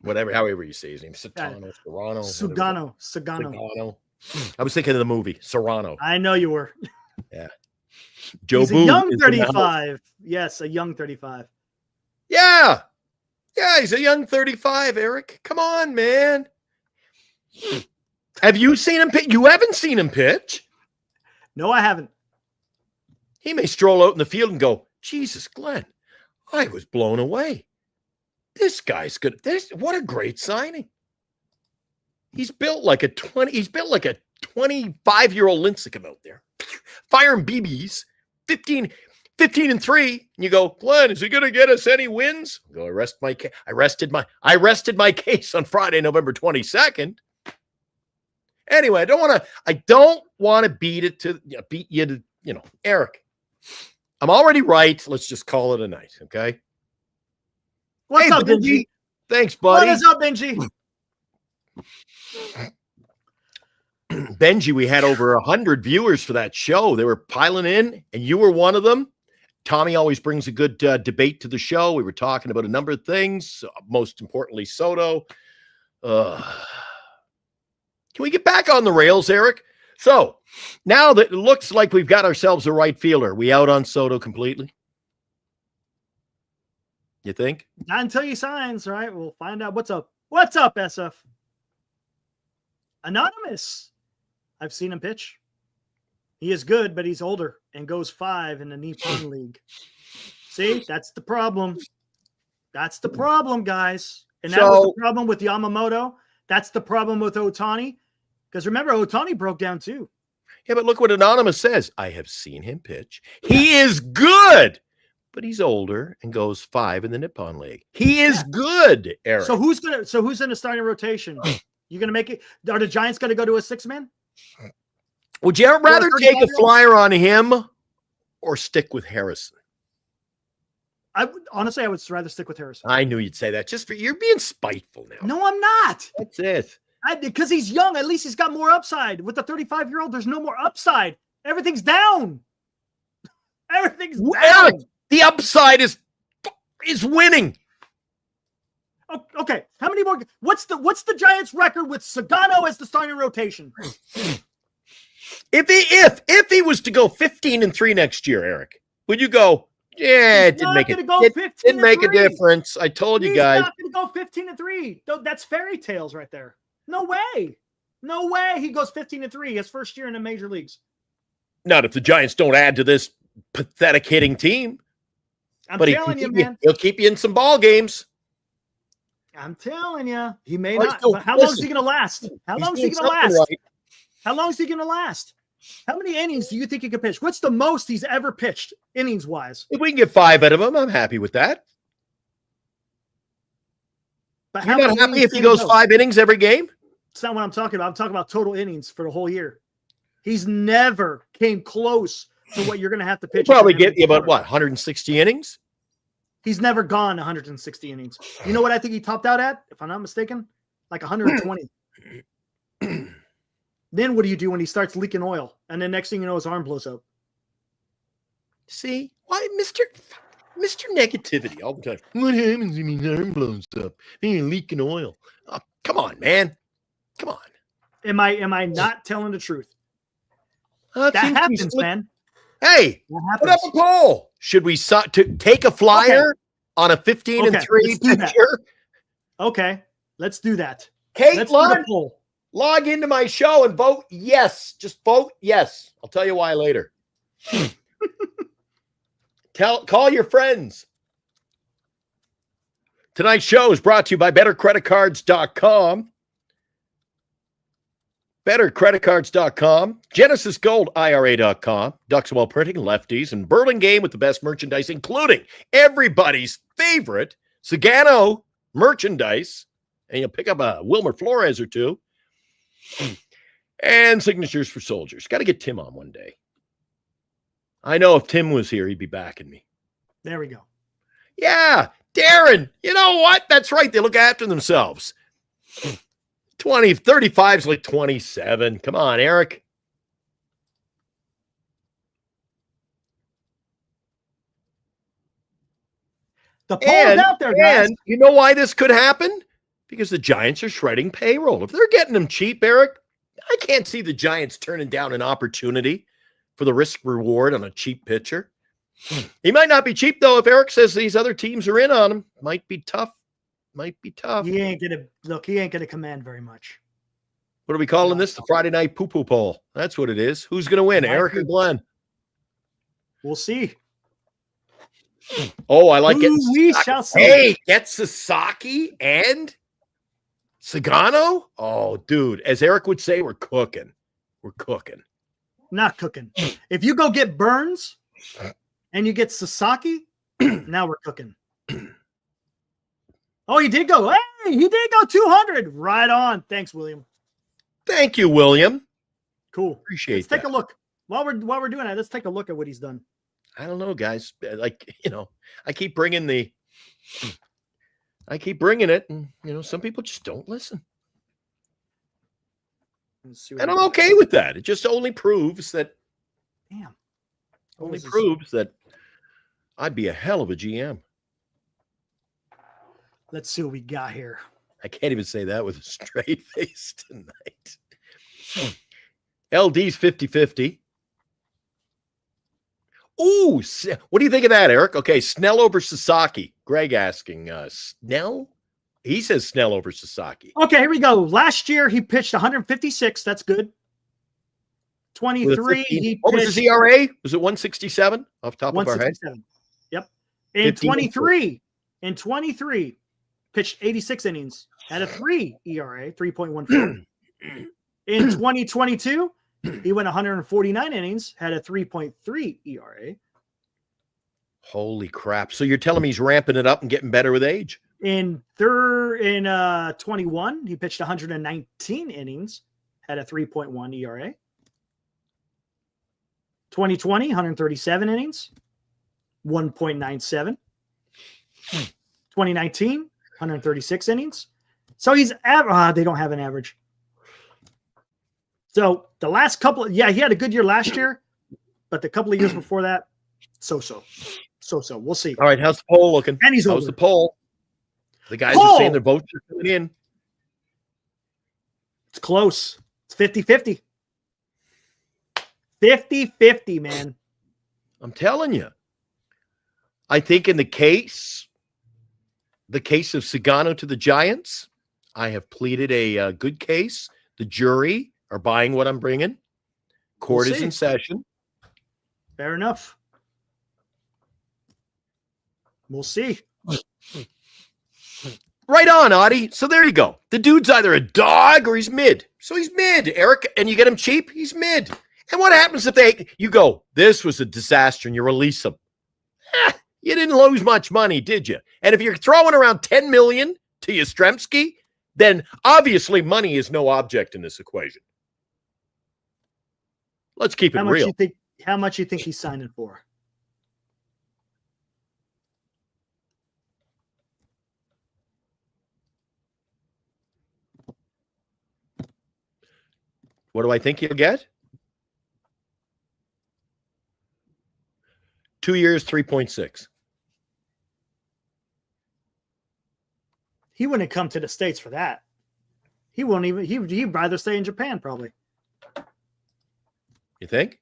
Whatever, however you say his name. Serrano. Sagano. I was thinking of the movie, Serrano. I know you were. Yeah. He's a young 35. Yes, a young 35. Yeah. Yeah, he's a young 35, Eric. Come on, man. Have you seen him pitch? You haven't seen him pitch? No, I haven't. He may stroll out in the field and go, Jesus, Glenn, I was blown away. This guy's good. What a great signing. He's built like a 25-year-old Lincecum out there. Firing BBs, 15 and 3. And you go, Glenn, is he going to get us any wins? I go, I rested my case on Friday, November 22nd. Anyway, I don't want to beat you to, Eric. I'm already right. Let's just call it a night, okay? What's up, Benji? Thanks, buddy. What is up, Benji? Benji, we had over 100 viewers for that show. They were piling in, and you were one of them. Tommy always brings a good debate to the show. We were talking about a number of things, most importantly, Soto. Can we get back on the rails, Eric? So now that it looks like we've got ourselves a right fielder, we out on Soto completely? You think? Not until he signs, right? We'll find out. What's up? What's up, SF? Anonymous. I've seen him pitch. He is good, but he's older and goes 5 in the Nippon League. See, that's the problem. That's the problem, guys. And that was the problem with Yamamoto. That's the problem with Ohtani. Because remember, Ohtani broke down too. Yeah, but look what Anonymous says. I have seen him pitch. He is good, but he's older and goes 5 in the Nippon League. He is good, Eric. So who's in the starting rotation? You gonna make it? Are the Giants gonna go to a 6-man? Would you rather take a flyer on him or stick with Harrison? I would rather stick with Harrison. I knew you'd say that. You're being spiteful now. No, I'm not. That's it. Because he's young. At least he's got more upside. With the 35-year-old, there's no more upside. Everything's down. Everything's down. Eric, the upside is winning. Okay. How many more? What's the Giants' record with Sagano as the starting rotation? If he was to go 15-3 next year, Eric, would you go? Yeah, it didn't make a difference. I told you guys. He's not going to go 15-3. That's fairy tales right there. No way. No way he goes 15-3 his first year in the major leagues. Not if the Giants don't add to this pathetic hitting team. I'm telling you, man. He'll keep you in some ball games. I'm telling you. He may not. But how long is he going to last? How long is he going to last? Right. How long is he going to last? How many innings do you think he could pitch? What's the most he's ever pitched, innings-wise? If we can get 5 out of him, I'm happy with that. But you're not happy if he goes 5 innings every game? It's not what I'm talking about. I'm talking about total innings for the whole year. He's never came close to what you're going to have to pitch. He'll probably get you about, 160 innings? He's never gone 160 innings. You know what I think he topped out at, if I'm not mistaken? Like 120. Then what do you do when he starts leaking oil? And then next thing you know, his arm blows up. See? Why, Mr. Negativity all the time. What happens when his arm blows up? He's leaking oil. Oh, come on, man. Come on. Am I not telling the truth? That happens, man. Hey, put up a poll. Should we take a flyer on a 15-3 pitcher? Okay, let's do that. Kate, log into my show and vote yes. Just vote yes. I'll tell you why later. Call your friends. Tonight's show is brought to you by BetterCreditCards.com. BetterCreditCards.com, GenesisGoldIRA.com, Duxwell Printing, Lefties, and Burlingame with the best merchandise, including everybody's favorite Sagano merchandise. And you'll pick up a Wilmer Flores or two. And signatures for soldiers. Got to get Tim on one day. I know if Tim was here, he'd be backing me. There we go. Yeah, Darren, you know what? That's right. They look after themselves. 35's like 27. Come on, Eric. The poll's out there, guys. And you know why this could happen? Because the Giants are shredding payroll. If they're getting them cheap, Eric, I can't see the Giants turning down an opportunity for the risk reward on a cheap pitcher. He might not be cheap, though. If Eric says these other teams are in on him, might be tough. He ain't gonna command very much. What are we calling this? The Friday night poo-poo poll. That's what it is. Who's going to win, Eric or Glenn? We'll see. Oh, I like it. We shall see. Hey, get Sasaki and Sagano? Oh, dude. As Eric would say, we're cooking. We're cooking. Not cooking. If you go get Burns and you get Sasaki, now we're cooking. Oh, he did go. Hey, he did go 200. Right on. Thanks, William. Thank you, William. Cool. Appreciate Let's take a look. While we're doing that, let's take a look at what he's done. I don't know, guys. Like, I keep bringing it, and some people just don't listen. And I'm okay with that. It just only proves that. Damn. Only proves that I'd be a hell of a GM. Let's see what we got here. I can't even say that with a straight face tonight. LD's 50-50. Ooh, what do you think of that, Eric? Okay, Snell over Sasaki. Greg asking, Snell? He says Snell over Sasaki. Okay, here we go. Last year, he pitched 156. That's good. 23. What was his ERA? Was it 167 off the top of our head? Yep. In 23, pitched 86 innings, had a 3 ERA, 3.14. In 2022, he went 149 innings, had a 3.3 ERA. Holy crap. So you're telling me he's ramping it up and getting better with age? In 21, he pitched 119 innings, had a 3.1 ERA. 2020, 137 innings, 1.97. 2019, 136 innings. So he's they don't have an average. So the last couple, he had a good year last year, but the couple of years before that, so. We'll see. All right, how's the poll looking? And how's the poll? The guys are saying their votes are coming in. It's close. It's 50-50. 50-50, man. I'm telling you. I think in the case of Sagano to the Giants, I have pleaded a good case. The jury are buying what I'm bringing. Court is in session. Fair enough. We'll see. Right on, Audie. So there you go. The dude's either a dog or he's mid. So he's mid, Eric, and you get him cheap, he's mid. And what happens if you go, this was a disaster, and you release him? You didn't lose much money, did you? And if you're throwing around $10 million to Yastrzemski, then obviously money is no object in this equation. Let's keep it real. How much you think he's signing for? What do I think he'll get? 2 years, 3.6. He wouldn't come to the States for that. He won't even. He'd rather stay in Japan, probably. You think?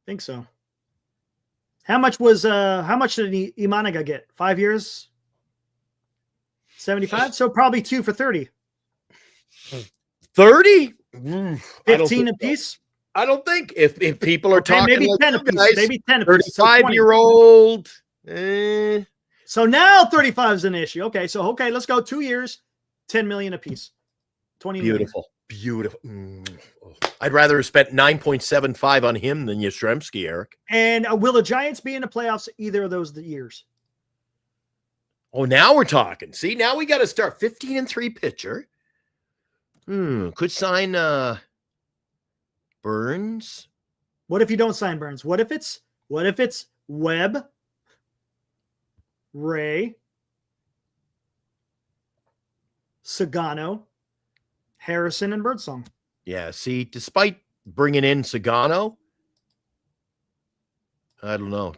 Think so. How much did Imanaga get? 5 years? 75? So probably 2 for 30. 30? 15 apiece? I don't think if people are talking maybe like 10 apiece. Guys, maybe 10 apiece. 35-year-old. So now 35 is an issue. Okay, let's go 2 years, 10 million apiece. 20 Beautiful. Beautiful. I'd rather have spent 9.75 on him than Yastrzemski, Eric. And will the Giants be in the playoffs either of those years? Oh, now we're talking. See, now we got to start 15-3 pitcher. Could sign Burns. What if you don't sign Burns? What if it's Webb, Ray, Sagano, Harrison, and Birdsong? Yeah, see, despite bringing in Sagano, I don't know.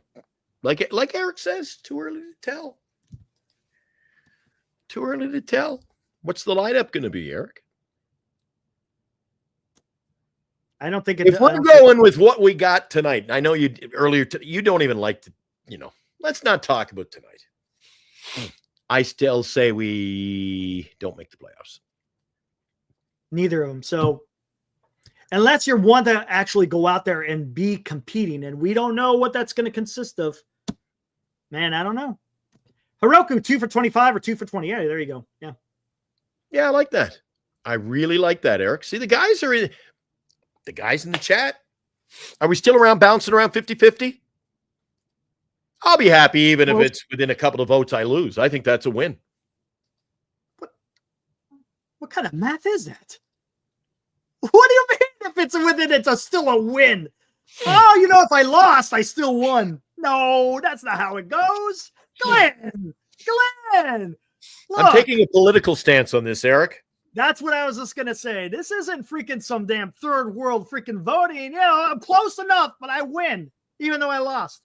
Like Eric says, too early to tell. Too early to tell. What's the lineup going to be, Eric? I don't think if we're going with what we got tonight. I know you earlier. You don't even like to. Let's not talk about tonight. I still say we don't make the playoffs. Neither of them. So unless you're one to actually go out there and be competing, and we don't know what that's going to consist of, man, I don't know. Hiroku, 2 for 25 or 2 for 20. Yeah, there you go. Yeah. Yeah, I like that. I really like that, Eric. See, the guys in the chat. Are we still bouncing around 50-50? I'll be happy even if it's within a couple of votes I lose. I think that's a win. What kind of math is that? What do you mean if it's within it's still a win? Oh, if I lost, I still won. No, that's not how it goes. Glenn. Look, I'm taking a political stance on this, Eric. That's what I was just going to say. This isn't freaking some damn third world freaking voting. I'm close enough, but I win, even though I lost.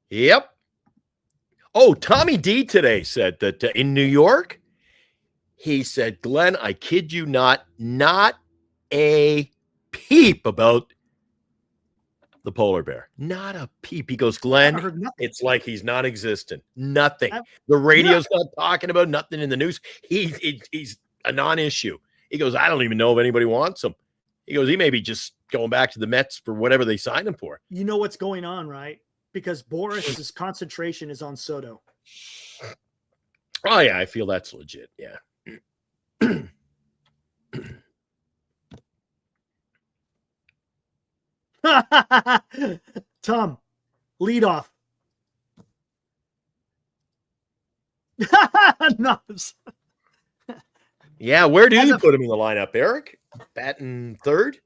Yep. Oh, Tommy D today said that in New York, he said, Glenn, I kid you not a peep about the polar bear. Not a peep. He goes, Glenn, it's like he's non-existent. Nothing. The radio's not talking about nothing in the news. He's a non-issue. He goes, I don't even know if anybody wants him. He goes, he may be just going back to the Mets for whatever they signed him for. You know what's going on, right? Because Boris's concentration is on Soto. Oh, yeah, I feel that's legit. Yeah. Tom, lead off. Nuts. Yeah, where do you put him in the lineup, Eric? Batting third?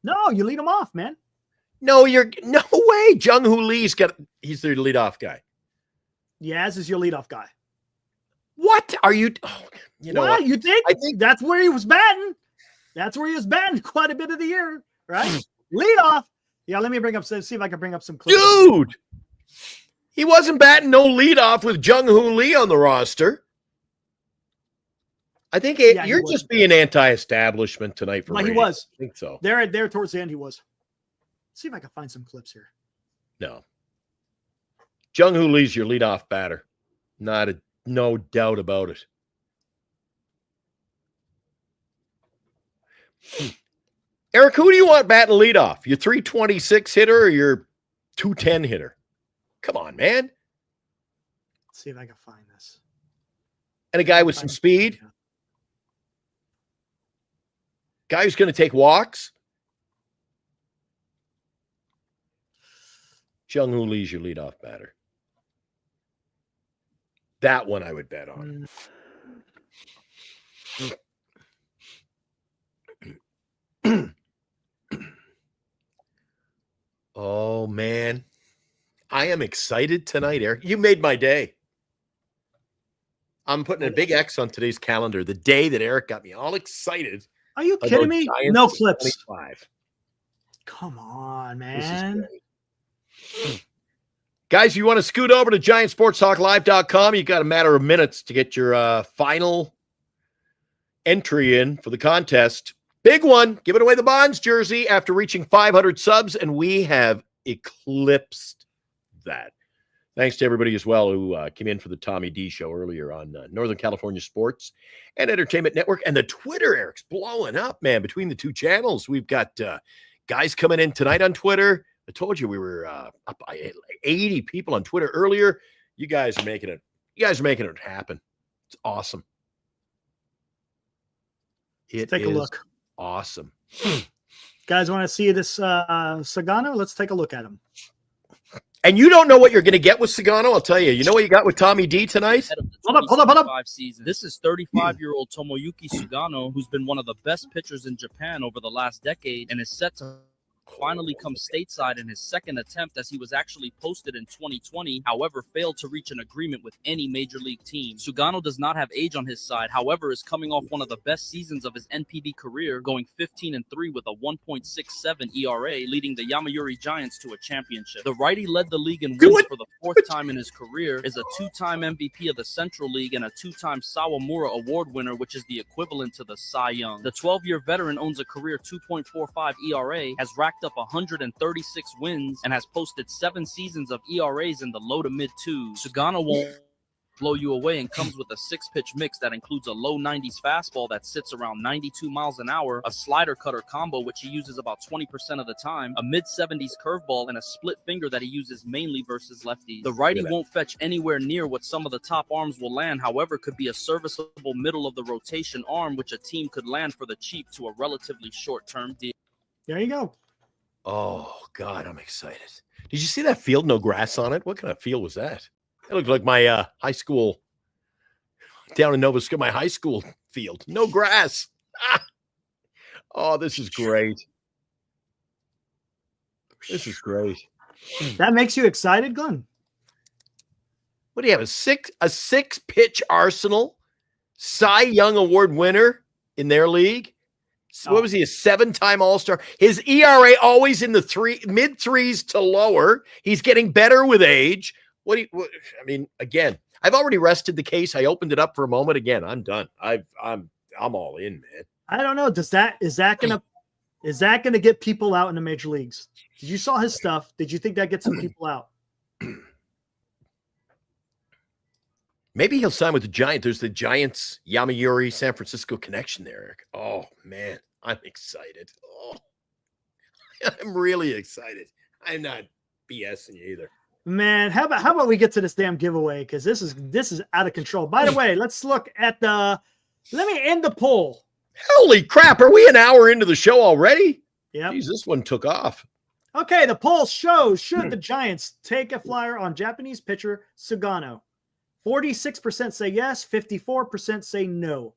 No, you lead him off, man. No way. Jung-Hoo Lee's he's the leadoff guy. Yaz is your leadoff guy. What are you? Oh, what? You think? I think that's where he was batting. That's where he was batting quite a bit of the year, right? Leadoff. Yeah, let me see if I can bring up some clips. Dude, he wasn't batting no leadoff with Jung-Hoo Lee on the roster. I think you're just being anti-establishment tonight for he was. I think so. There towards the end, he was. Let's see if I can find some clips here. No. Jung-Hoo Lee's your leadoff batter. No doubt about it. Eric, who do you want batting leadoff? Your 326 hitter or your 210 hitter? Come on, man. Let's see if I can find this. And a guy with some speed? Guy who's going to take walks? Jung-Hoo Lee's your leadoff batter. That one I would bet on. Oh, man. I am excited tonight, Eric. You made my day. I'm putting a big X on today's calendar, the day that Eric got me all excited. Are you kidding me? No clips. 25. Come on, man. Guys, you want to scoot over to GiantSportsTalkLive.com. You got a matter of minutes to get your final entry in for the contest. Big one, giving away the Bonds jersey after reaching 500 subs, and we have eclipsed that. Thanks to everybody as well who came in for the Tommy D show earlier on Northern California Sports and Entertainment Network. And the Twitter, Eric's blowing up, man, between the two channels. We've got guys coming in tonight on Twitter. I told you we were up by 80 people on Twitter earlier. You guys are making it. You guys are making it happen. It's awesome. Let's take a look. Awesome. Guys, want to see this Sagano? Let's take a look at him. And you don't know what you're going to get with Sagano. I'll tell you. You know what you got with Tommy D tonight? Hold up. Season. This is 35-year-old Tomoyuki Sugano, who's been one of the best pitchers in Japan over the last decade and is set to finally come stateside in his second attempt, as he was actually posted in 2020, however failed to reach an agreement with any major league team. Sugano does not have age on his side, however is coming off one of the best seasons of his NPB career, going 15-3 with a 1.67 ERA, leading the Yomiuri Giants to a championship. The righty led the league in wins for the fourth time in his career, is a two-time MVP of the Central League and a two-time Sawamura Award winner, which is the equivalent to the Cy Young. The 12-year veteran owns a career 2.45 ERA, has racked up 136 wins, and has posted 7 seasons of ERAs in the low to mid twos. Sugano won't blow you away and comes with a 6-pitch mix that includes a low 90s fastball that sits around 92 miles an hour, a slider cutter combo which he uses about 20% of the time, a mid 70s curveball, and a split finger that he uses mainly versus lefties. The righty won't fetch anywhere near what some of the top arms will land, however could be a serviceable middle of the rotation arm which a team could land for the cheap to a relatively short-term deal. There you go. Oh, God, I'm excited. Did you see that field? No grass on it? What kind of field was that? It looked like my high school down in Nova Scotia, my high school field. No grass. Ah! Oh, this is great. This is great. That makes you excited, Glenn? What do you have? A six-pitch arsenal? Cy Young Award winner in their league? What was he, a 7-time All-Star? His ERA always in the mid threes to lower. He's getting better with age. I mean, again, I've already rested the case. I opened it up for a moment. Again, I'm done. I'm all in, man. I don't know. Is that gonna get people out in the major leagues? Did you saw his stuff? Did you think that gets some people out? Maybe he'll sign with the Giants. There's the Giants, Yomiuri, San Francisco connection there, Eric. Oh, man, I'm excited. Oh, I'm really excited. I'm not BSing you either. Man, how about we get to this damn giveaway, because this is out of control. By the way, let's look at let me end the poll. Holy crap, are we an hour into the show already? Yeah. Jeez, this one took off. Okay, the poll shows, should the Giants take a flyer on Japanese pitcher Sugano? 46% say yes, 54% say no.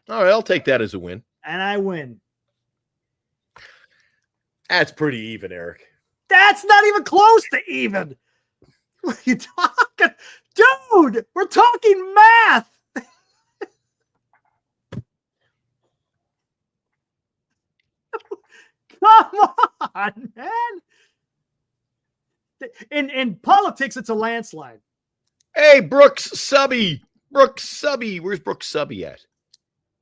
All right, I'll take that as a win. And I win. That's pretty even, Eric. That's not even close to even. What are you talking? Dude, we're talking math. Come on, man. In politics, it's a landslide. Hey, Brooks Subby. Where's Brooks Subby at?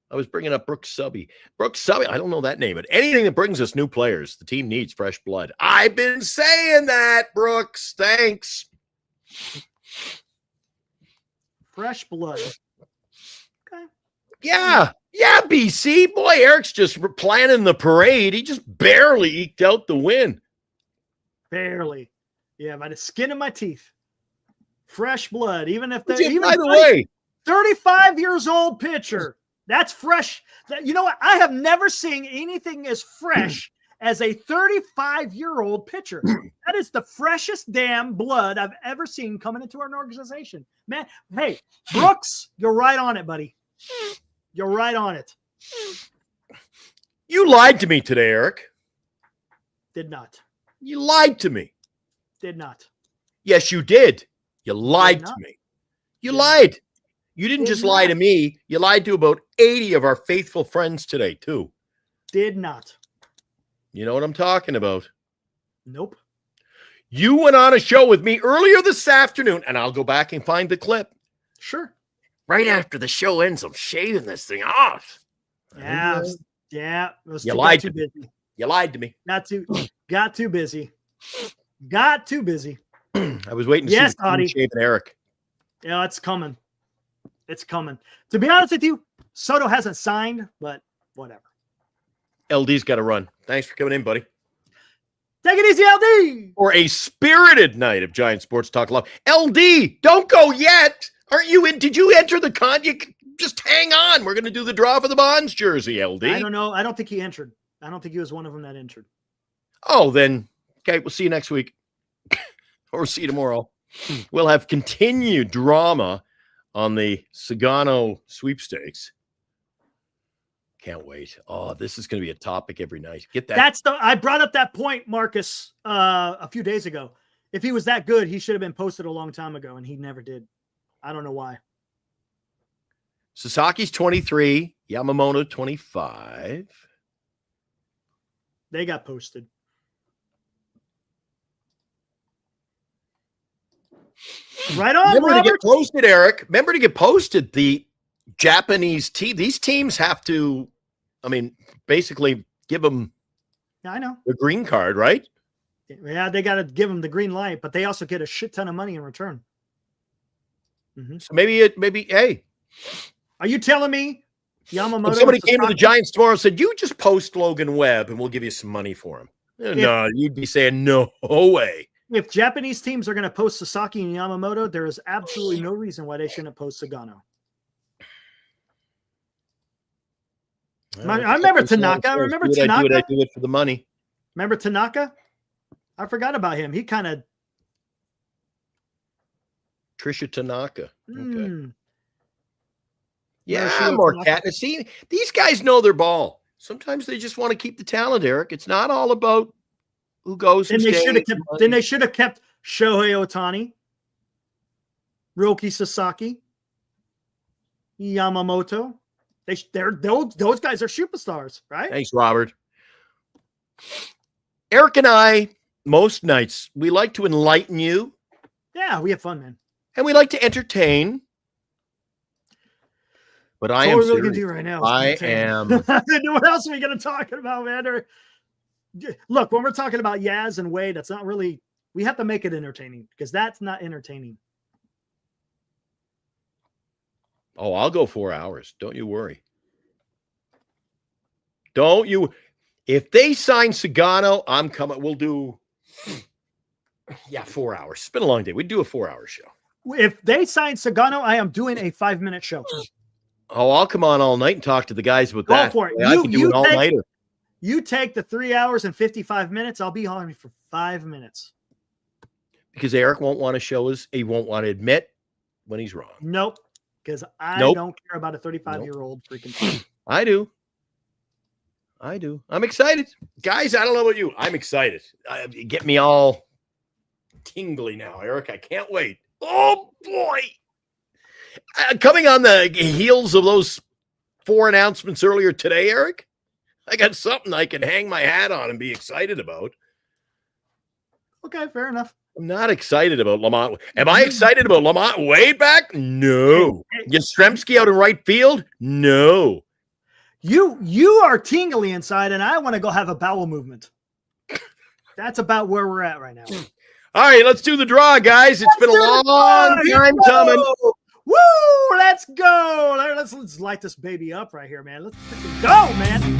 I was bringing up Brooks Subby. Brooks Subby, I don't know that name, but anything that brings us new players, the team needs fresh blood. I've been saying that, Brooks. Thanks. Fresh blood. Okay. Yeah, BC. Boy, Eric's just planning the parade. He just barely eked out the win. Barely. Yeah, by the skin of my teeth. Fresh blood, even if they're by the way, 35 years old pitcher. That's fresh. You know what? I have never seen anything as fresh as a 35-year-old pitcher. That is the freshest damn blood I've ever seen coming into an organization. Man, hey, Brooks, you're right on it, buddy. You're right on it. You lied to me today, Eric. Did not. You lied to me. Did not. Yes, you did. You lied to me. You lied. You didn't just lie to me. You lied to about 80 of our faithful friends today, too. Did not. You know what I'm talking about? Nope. You went on a show with me earlier this afternoon, and I'll go back and find the clip. Sure. Right after the show ends, I'm shaving this thing off. Yeah. You lied to me. You lied to me. Got too busy. Got too busy. I was waiting to see shaving Eric. Yeah, it's coming. It's coming. To be honest with you, Soto hasn't signed, but whatever. LD's got to run. Thanks for coming in, buddy. Take it easy, LD. For a spirited night of Giant Sports Talk Live. LD, don't go yet. Aren't you in? Did you enter the con? You just hang on. We're going to do the draw for the Bonds jersey, LD. I don't know. I don't think he entered. I don't think he was one of them that entered. Oh, then, okay, we'll see you next week. Or see you tomorrow. We'll have continued drama on the Sagano sweepstakes. Can't wait. Oh, this is going to be a topic every night. Get that. I brought up that point, Marcus, a few days ago. If he was that good, he should have been posted a long time ago, and he never did. I don't know why. Sasaki's 23, Yamamoto 25. They got posted. Right on, Remember Robert. to get posted, Eric. Remember to get posted. The Japanese team, these teams have to, basically give them I know. the green card, right? Yeah, they got to give them the green light, but they also get a shit ton of money in return. Mm-hmm. So maybe, hey. Are you telling me Yamamoto? If somebody came to the Giants tomorrow and said, you just post Logan Webb and we'll give you some money for him. No, you'd be saying, no way. If Japanese teams are going to post Sasaki and Yamamoto, there is absolutely no reason why they shouldn't post Sagano. I remember Tanaka. I remember Tanaka. I do it for the money. Remember Tanaka? I forgot about him. He kind of. Trisha Tanaka. Okay. Mm. Yeah, Marquette. See, these guys know their ball. Sometimes they just want to keep the talent, Eric. It's not all about who goes. Then they should have kept Shohei Ohtani, Roki Sasaki, Yamamoto. Those guys are superstars, right? Thanks, Robert. Eric and I, most nights, we like to enlighten you. Yeah, we have fun, man. And we like to entertain. But I am what we're really gonna do right now. I am. What else are we gonna talk about, man? Look, when we're talking about Yaz and Wade, that's not really. We have to make it entertaining because that's not entertaining. Oh, I'll go 4 hours. Don't you worry. Don't you? If they sign Sagano, I'm coming. We'll do. Yeah, 4 hours. It's been a long day. We'd do a 4-hour show. If they sign Sagano, I am doing a 5-minute show. Oh, I'll come on all night and talk to the guys about Go that. for it. I can do an all-nighter. You take the 3 hours and 55 minutes. I'll be on for 5 minutes. Because Eric won't want to show us. He won't want to admit when he's wrong. Nope. Because I don't care about a 35-year-old freaking thing. I do. I'm excited. Guys, I don't know about you. I'm excited. Get me all tingly now, Eric. I can't wait. Oh, boy. Coming on the heels of those 4 announcements earlier today, Eric, I got something I can hang my hat on and be excited about. Okay, fair enough. I'm not excited about Lamont. Am I excited about Lamont Wade back? No. Yastrzemski out in right field? No. You are tingly inside, and I want to go have a bowel movement. That's about where we're at right now. All right, let's do the draw, guys. It's been a long time coming. Woo! Let's go. Let's light this baby up right here, man. Let's freaking go, man.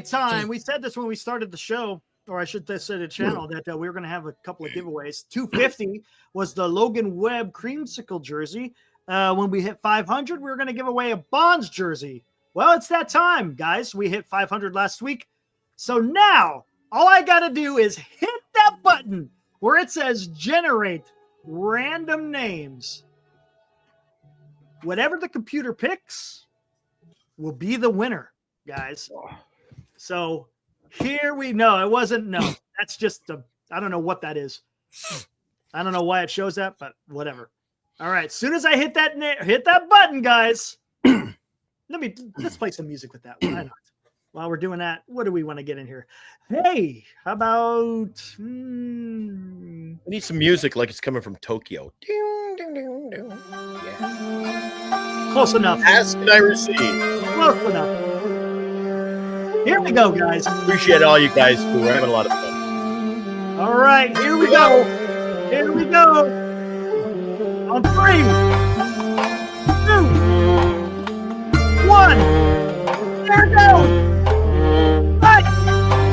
Time. We said this when we started the show, or I should say the channel, that we were going to have a couple of giveaways. 250 was the Logan Webb creamsicle jersey. When we hit 500, we were going to give away a Bonds jersey. Well, it's that time, guys. We hit 500 last week. So now all I got to do is hit that button where it says generate random names. Whatever the computer picks will be the winner, guys. So here we know. It wasn't no. That's just I don't know what that is. I don't know why it shows that, but whatever. All right. As soon as I hit that button, guys, let's play some music with that. Why not? While we're doing that, what do we want to get in here? Hey, how about We need some music like it's coming from Tokyo. Ding, ding, ding, ding. Yeah. Close enough. Ask and I receive. Close enough. Here we go, guys. Appreciate all you guys too. We're having a lot of fun. All right, here we go. Here we go. On 3, 2, 1. There it goes. Mike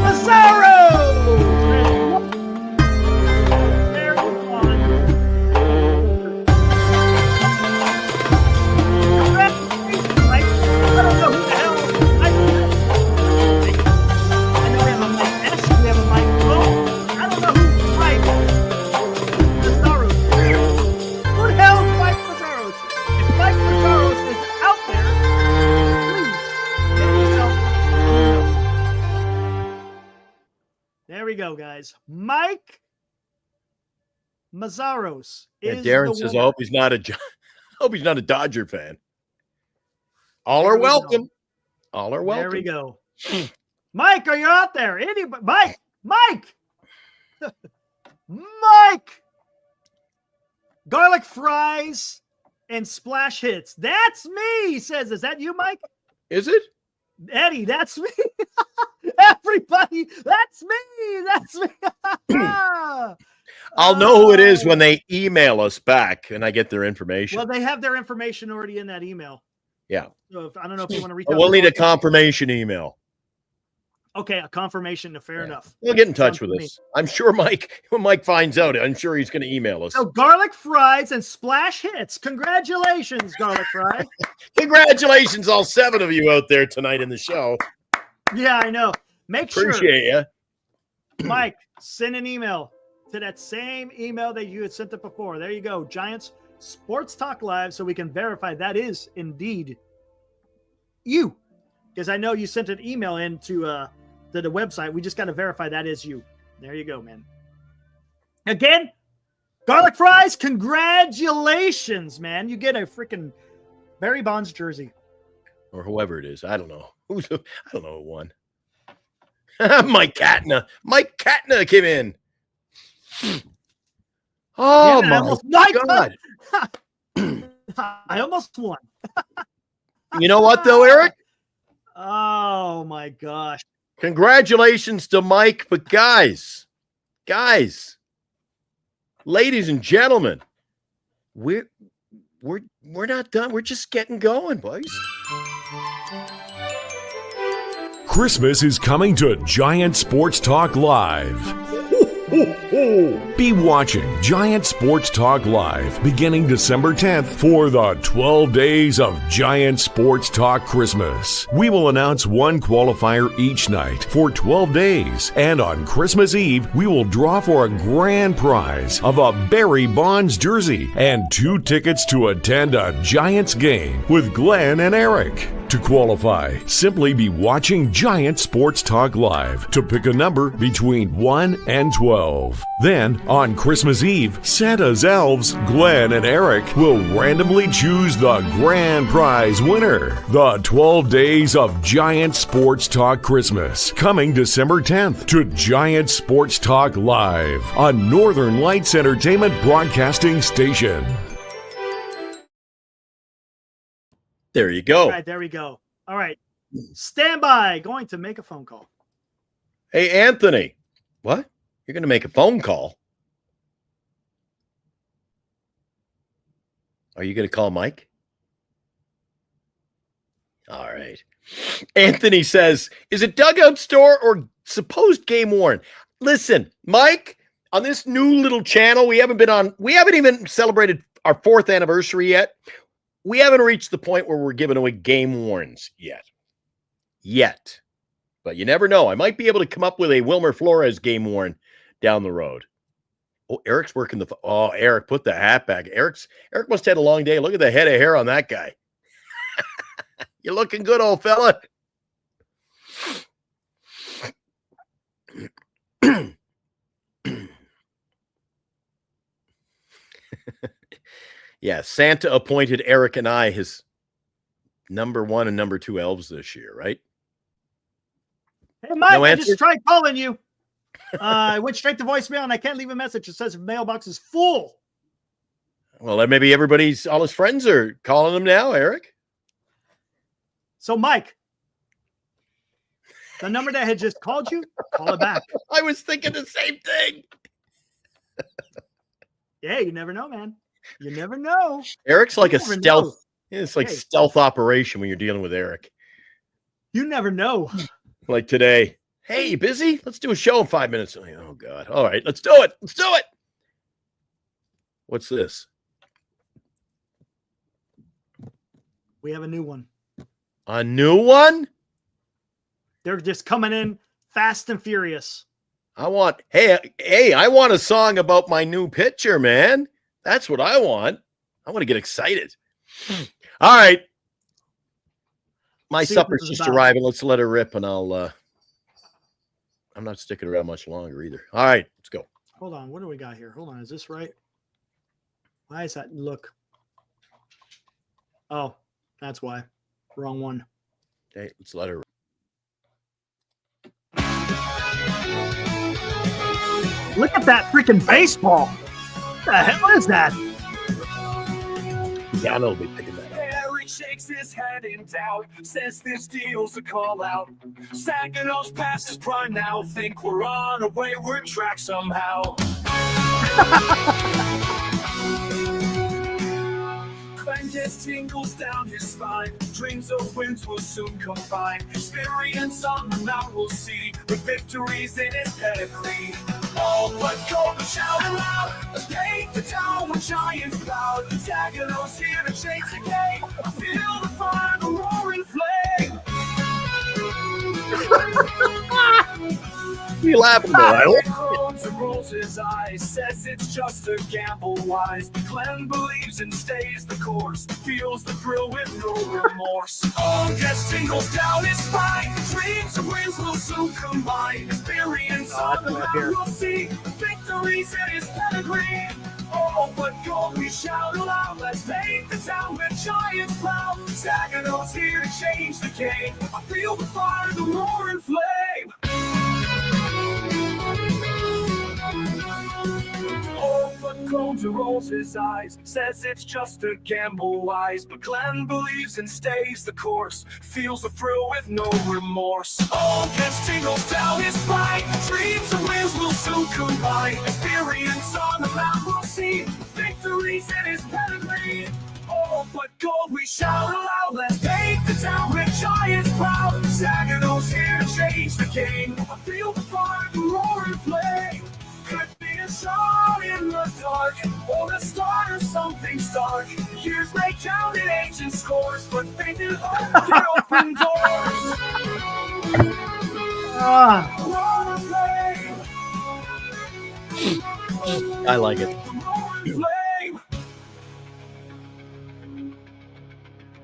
Mazzaro. There it is. Mike, I don't know who the hell Mike is. I know we have a Mike S. We have a Mike O. I don't know who Mike Mazzaro is. Who the hell is Mike Mazzaro? If Mike Mazzaro is out there, please get yourself. There we go, guys. Mike Mazzaros is Darren the says, I winner. hope he's not a Dodger fan. All are welcome. All are welcome. There we go. Mike, are you out there? Anybody? Mike! Mike! Garlic fries and splash hits. That's me, he says. Is that you, Mike? Is it? Eddie, that's me. Everybody, that's me. That's me. I'll know who it is when they email us back and I get their information. Well, they have their information already in that email. Yeah. So I don't know if you want to reach But out. we'll to need a them. confirmation email. Okay, a confirmation. Fair Yeah. enough. We'll get in touch Sounds with to us. I'm sure when Mike finds out, I'm sure he's going to email us. So garlic fries and splash hits. Congratulations, garlic fries. Congratulations, all 7 of you out there tonight in the show. Yeah, I know. Make sure, Appreciate you. Mike, send an email to that same email that you had sent it before. There you go. Giants Sports Talk Live, so we can verify that is indeed you. Because I know you sent an email in to the website. We just got to verify that is you. There you go, man. Again, garlic fries, congratulations, man. You get a freaking Barry Bonds jersey. Or whoever it is. I don't know. I don't know who won. Mike Katna. Mike Katna came in. Oh, Yeah, my God. I almost won. You know what, though, Eric? Oh, my gosh. Congratulations to Mike. But guys, ladies and gentlemen, we're not done. We're just getting going, boys. Christmas is coming to Giant Sports Talk Live. Be watching Giant Sports Talk Live beginning December 10th for the 12 days of Giant Sports Talk Christmas. We will announce one qualifier each night for 12 days, and on Christmas Eve, we will draw for a grand prize of a Barry Bonds jersey and 2 tickets to attend a Giants game with Glenn and Eric. To qualify, simply be watching Giant Sports Talk Live to pick a number between 1 and 12. Then, on Christmas Eve, Santa's elves, Glenn and Eric, will randomly choose the grand prize winner. The 12 days of Giant Sports Talk Christmas, coming December 10th to Giant Sports Talk Live on Northern Lights Entertainment Broadcasting Station. There you go. All right, there we go. All right. Stand by. Going to make a phone call. Hey, Anthony. What? You're going to make a phone call? Are you going to call Mike? All right. Anthony says, is it dugout store or supposed game worn? Listen, Mike, on this new little channel we haven't even celebrated our 4th anniversary yet. We haven't reached the point where we're giving away game warns yet. yet. But you never know. I might be able to come up with a Wilmer Flores game worn down the road. Oh, Eric's working the. Oh, Eric, put the hat back. Eric must have had a long day. Look at the head of hair on that guy. You're looking good, old fella. Yeah, Santa appointed Eric and I his number 1 and number 2 elves this year, right? Hey, Mike, No I answer? just tried calling you. I went straight to voicemail and I can't leave a message. It says the mailbox is full. Well, then maybe all his friends are calling him now, Eric. So, Mike, the number that had just called you, call it back. I was thinking the same thing. Yeah, you never know, man. You never know. Eric's like You a never stealth. know. It's like Hey. stealth operation when you're dealing with Eric. You never know. Like today. Hey, you busy? Let's do a show in 5 minutes. Oh, God. All right, let's do it. Let's do it. What's this? We have a new one. A new one? They're just coming in fast and furious. I want a song about my new picture, man. That's what I want. I want to get excited. All right. My See what supper's this is just about. arriving. Let's let her rip, and I'm not sticking around much longer either. All right, let's go. Hold on. What do we got here? Hold on. Is this right? Why is that? Look. Oh, that's why. Wrong one. Okay, let's let her rip. Look at that freaking baseball. What the hell is that? Yeah, I know they'll be picking that up. Eric shakes his head in doubt, says this deal's a call out. Saginaws past his prime now, think we're on a wayward track somehow. Clenched tingles down his spine, dreams of wins will soon combine. Experience on the mount we'll see, with victories in his pedigree. All but gold and shout aloud, let's take the town with giants proud. Saginaws here to chase the game, feel the fire, the roaring flame. What are you laughing about? Crones and rolls his eyes, says it's just a gamble wise. Glenn believes and stays the course, feels the thrill with no remorse. All just tingles down his spine, dreams and wins will soon combine. Experience on the mount we'll see, victories in his pedigree. Oh, but gold we shout aloud, let's make the town with giants proud. Saginaws here to change the game, I feel the fire, the roaring flame. Oh, but Croner rolls his eyes, says it's just a gamble wise. But Glenn believes and stays the course, feels the thrill with no remorse. All gets tingles down his spine, dreams and wins will soon combine. Experience on the mount we'll see, victories in his pedigree. Oh, but gold we shout aloud, let's take the town with giants proud. Saginaws here to change the game, I feel the fire, the roaring flame. Could be a shot in the dark, or the start of something stark. Years may count in ancient scores, but fainted hope can open doors. Roaring flame. I like it. Roaring flame.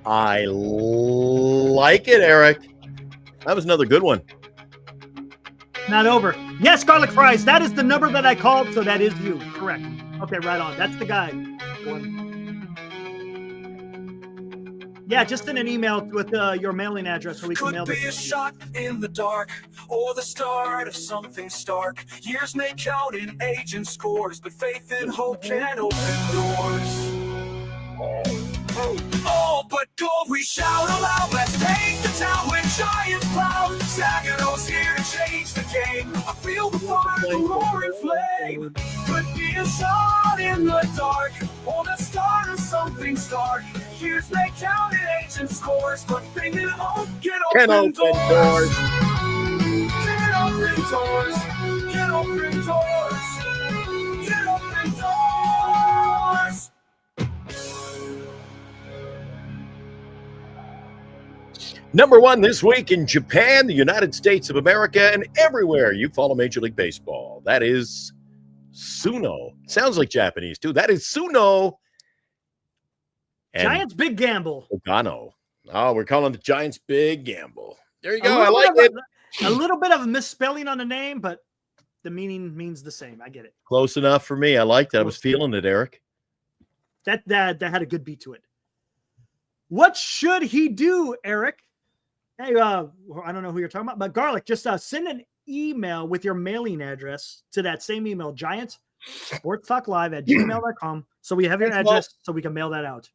I like it, Eric. That was another good one. Not over. Yes, garlic fries. That is the number that I called, so that is you. Correct. Okay, right on. That's the guy. Yeah, just send an email with your mailing address so we can mail Could be a this. shot in the dark, or the start of something stark. Years may count in age and scores, but faith and hope can open doors. Oh, but gold we shout aloud, let's take the town with giants proud. Saginaws here to change the game, I feel the fire, the roaring flame. Could be a shot in the dark, or the start of something stark. Years may count in ancient scores, but faith and hope can open doors. Can open doors, can open doors, can open doors. Number one this week in Japan, the United States of America, and everywhere you follow Major League Baseball. That is Suno. Sounds like Japanese, too. That is Suno. And Giants big gamble. Ogano. Oh, we're calling the Giants big gamble. There you go. I like it. A little bit of a misspelling on the name, but the meaning means the same. I get it. Close enough for me. I liked it. I was feeling it, Eric. That had a good beat to it. What should he do, Eric? Hey, I don't know who you're talking about, but Garlic, just send an email with your mailing address to that same email, giantsportstalklive@gmail.com. So we have your address so we can mail that out.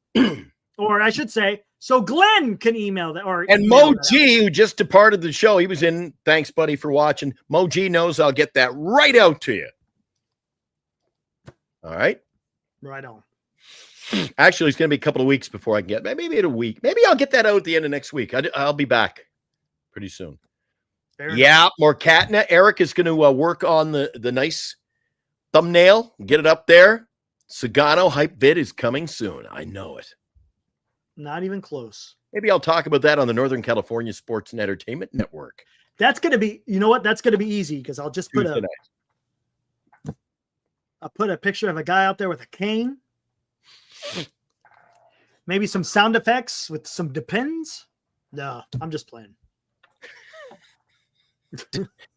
Or I should say, so Glenn can email that. And Mo G, who just departed the show, he was in. Thanks, buddy, for watching. Mo G knows I'll get that right out to you. All right? Right on. Actually, it's going to be a couple of weeks before I can get, maybe in a week. Maybe I'll get that out at the end of next week. I'll be back pretty soon. Yeah, more Katna. Eric is going to work on the nice thumbnail, get it up there. Sagano hype vid is coming soon. I know it. Not even close. Maybe I'll talk about that on the Northern California Sports and Entertainment Network. That's going to be, you know what? That's going to be easy because I'll just put I'll put a picture of a guy out there with a cane. Maybe some sound effects with some depends. No, I'm just playing.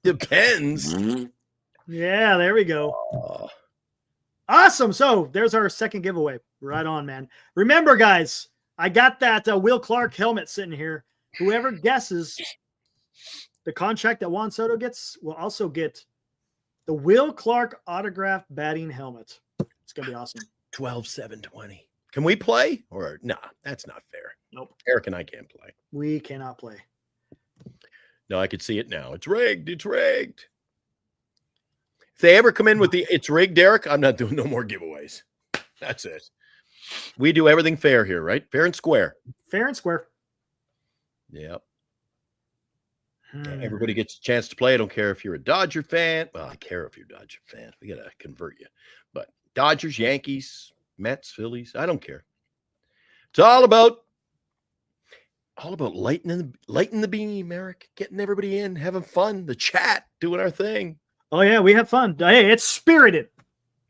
Depends. Yeah, there we go. Awesome. So there's our second giveaway. Right on, man. Remember, guys, I got that Will Clark helmet sitting here. Whoever guesses the contract that Juan Soto gets will also get the Will Clark autographed batting helmet. It's going to be awesome. 12-7-20. Can we play? Or nah, that's not fair. Nope. Eric and I can't play. We cannot play. No, I could see it now. It's rigged. It's rigged. If they ever come in with the it's rigged, Eric, I'm not doing no more giveaways. That's it. We do everything fair here, right? Fair and square. Fair and square. Yep. Yeah, everybody gets a chance to play. I don't care if you're a Dodger fan. Well, I care if you're a Dodger fan. We got to convert you. But Dodgers, Yankees, Mets, Phillies, I don't care. It's all about lighting the beam, Eric, getting everybody in, having fun, the chat, doing our thing. Oh yeah, we have fun. Hey, it's spirited.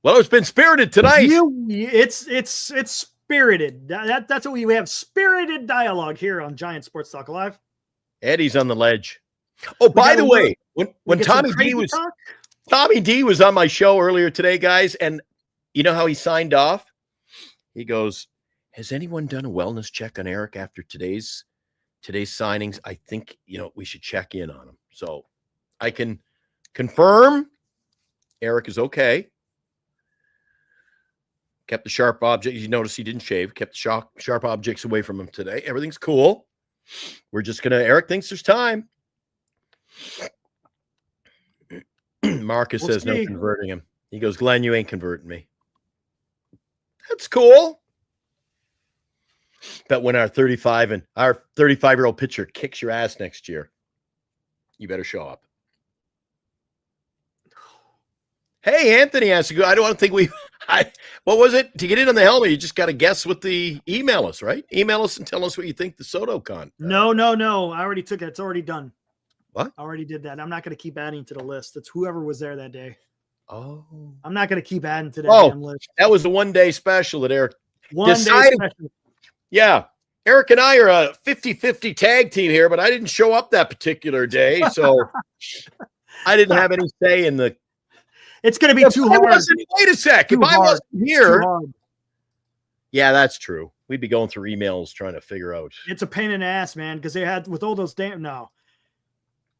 Well, it's been spirited tonight. It's spirited. That's what we have, spirited dialogue here on Giant Sports Talk Live. Eddie's on the ledge. Oh, by the way, when Tommy D was on my show earlier today, guys, and you know how he signed off? He goes, "Has anyone done a wellness check on Eric after today's signings? I think, we should check in on him." So I can confirm Eric is okay. Kept the sharp objects. You notice he didn't shave. Kept the sharp objects away from him today. Everything's cool. We're just going to, Eric thinks there's time. Marcus says no converting him. He goes, "Glenn, you ain't converting me." That's cool. But when our 35-year-old pitcher kicks your ass next year, you better show up. Hey, Anthony asked to go. I don't think what was it? To get in on the helmet, you just got to guess what the email us, right? Email us and tell us what you think the Soto con. No. I already took it. It's already done. What? I already did that. I'm not going to keep adding to the list. It's whoever was there that day. Oh. I'm not going to keep adding to that damn list. That was a one-day special that Eric decided. Special. Yeah. Eric and I are a 50-50 tag team here, but I didn't show up that particular day, so I didn't have any say in the. It's going to be too hard. Wait a sec. If I wasn't here. Yeah, that's true. We'd be going through emails trying to figure out. It's a pain in the ass, man, because they had with all those damn. No.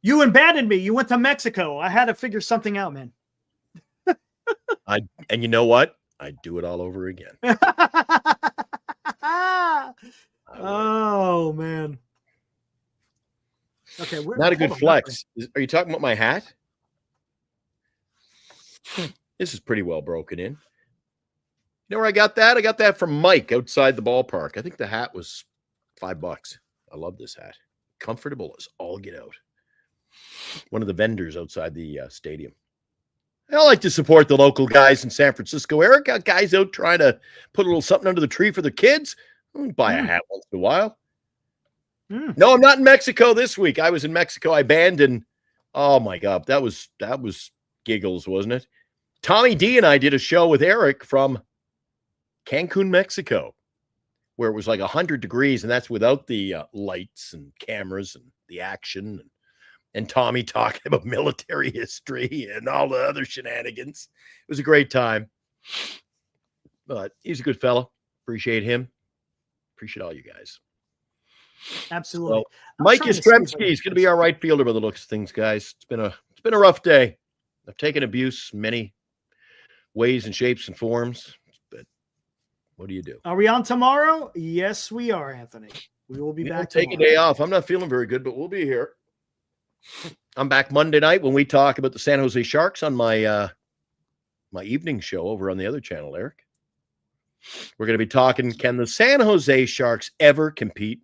You abandoned me. You went to Mexico. I had to figure something out, man. And you know what? I'd do it all over again. Oh, man. Okay. Not a good flex. Are you talking about my hat? This is pretty well broken in. You know where I got that? I got that from Mike outside the ballpark. I think the hat was $5. I love this hat. Comfortable as all get out. One of the vendors outside the stadium. I like to support the local guys in San Francisco. Eric got guys out trying to put a little something under the tree for the kids. Buy a hat once in a while. No, I'm not in Mexico this week. I was in Mexico. I abandoned. Oh my God, that was giggles, wasn't it? Tommy D and I did a show with Eric from Cancun, Mexico, where it was like 100 degrees, and that's without the lights and cameras and the action, and Tommy talking about military history and all the other shenanigans. It was a great time. But he's a good fellow. Appreciate him. Appreciate all you guys. Absolutely. So, Mike Yastrzemski is going to be our right fielder by the looks of things, guys. It's been a rough day. I've taken abuse many ways and shapes and forms, but what do you do? Are we on tomorrow? Yes, we are, Anthony. We will be back tomorrow. Take a day off. I'm not feeling very good, but we'll be here. I'm back Monday night when we talk about the San Jose Sharks on my my evening show over on the other channel, Eric. We're going to be talking, can the San Jose Sharks ever compete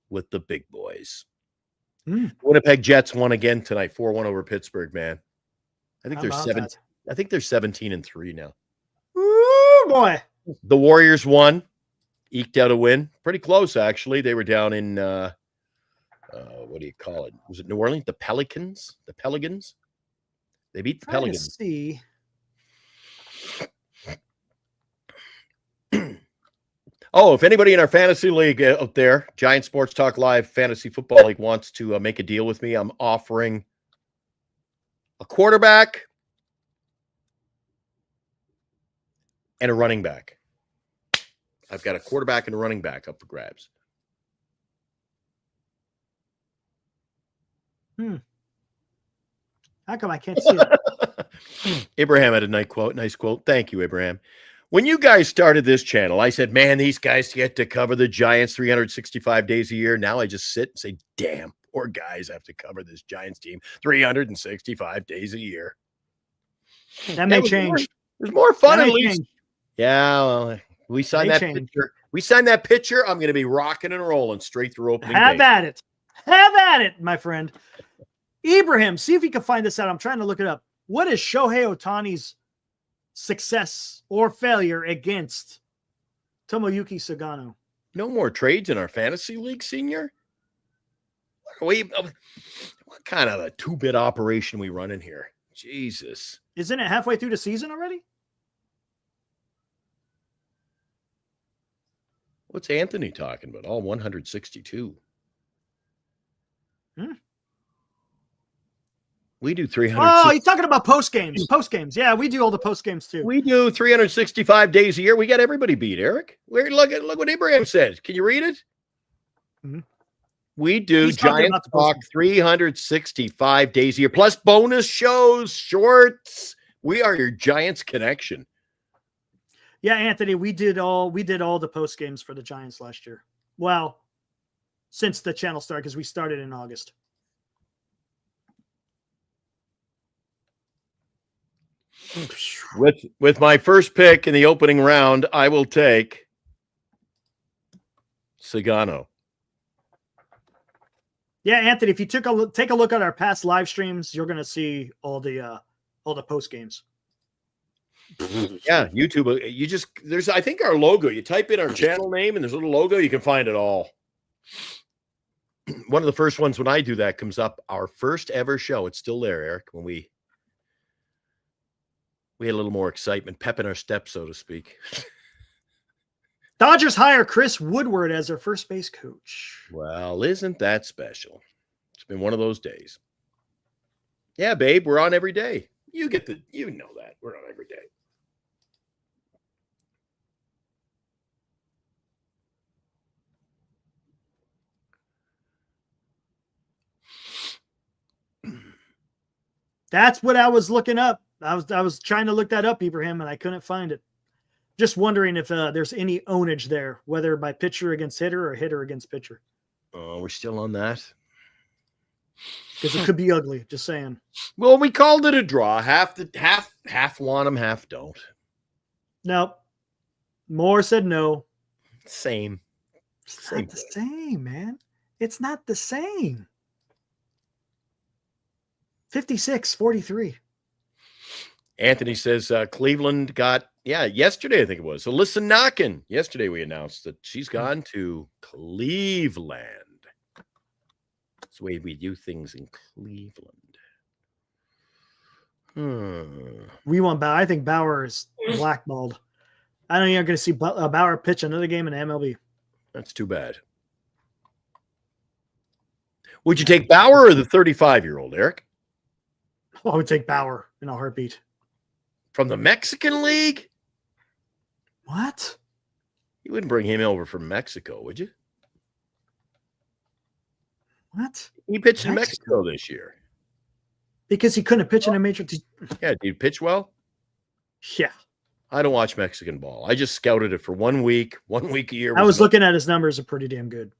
with the big boys? Winnipeg Jets won again tonight, 4-1 over Pittsburgh, man. I think they're 17-3 now. Ooh, boy. The Warriors won, eked out a win. Pretty close, actually. They were down in what do you call it? Was it New Orleans? The Pelicans? The Pelicans? They beat the Pelicans. See. Oh, if anybody in our fantasy league out there, Giant Sports Talk Live Fantasy Football League, wants to make a deal with me, I'm offering a quarterback and a running back. I've got a quarterback and a running back up for grabs. How come I can't see it? Abraham had a nice quote. Thank you, Abraham. When you guys started this channel, I said, man, these guys get to cover the Giants 365 days a year. Now I just sit and say, damn, poor guys have to cover this Giants team 365 days a year. That may change. There's more fun That at may least. change. Yeah, well, we signed that picture. We signed that picture. I'm going to be rocking and rolling straight through opening Have day. at it. Have at it, my friend. Ibrahim, see if you can find this out. I'm trying to look it up. What is Shohei Ohtani's success or failure against Tomoyuki Sugano? No more trades in our fantasy league, senior? What kind of a two-bit operation we running here? Jesus. Isn't it halfway through the season already? What's Anthony talking about? All 162. We do 300. Oh, he's talking about post games. Post games. Yeah, we do all the post games too. We do 365 days a year. We got everybody beat, Eric. Look what Abraham said. Can you read it? We do Giants Talk 365 days a year, plus bonus shows, shorts. We are your Giants connection. Yeah, Anthony, we did all the post games for the Giants last year. Well, since the channel started, because we started in August. With my first pick in the opening round, I will take Sugano. Yeah, Anthony, if you take a look at our past live streams, you're going to see all the post games. Yeah, YouTube. I think our logo. You type in our channel name and there's a little logo. You can find it all. One of the first ones when I do that comes up. Our first ever show. It's still there, Eric. When we had a little more excitement, pep in our step, so to speak. Dodgers hire Chris Woodward as their first base coach. Well, isn't that special? It's been one of those days. Yeah, babe, we're on every day. You know that. We're on every day. That's what I was looking up. I was trying to look that up, Ibrahim, and I couldn't find it. Just wondering if there's any ownage there, whether by pitcher against hitter or hitter against pitcher. Oh, we're still on that. Because it could be ugly. Just saying. Well, we called it a draw. Half want them, half don't. Nope. Moore said no. Same. It's not the same, man. It's not the same. 56-43. Anthony says Cleveland got, yesterday I think it was. Alyssa Knockin. Yesterday we announced that she's gone to Cleveland. It's the way we do things in Cleveland. We want Bauer. I think Bauer is blackballed. I don't think I'm going to see Bauer pitch another game in MLB. That's too bad. Would you take Bauer or the 35-year-old, Eric? I would take Bauer in a heartbeat. From the Mexican League? What? You wouldn't bring him over from Mexico, would you? What? He pitched in Mexico this year. Because he couldn't pitch in a major. Yeah, did he pitch well? Yeah. I don't watch Mexican ball. I just scouted it for 1 week a year. I was looking at his numbers, are pretty damn good.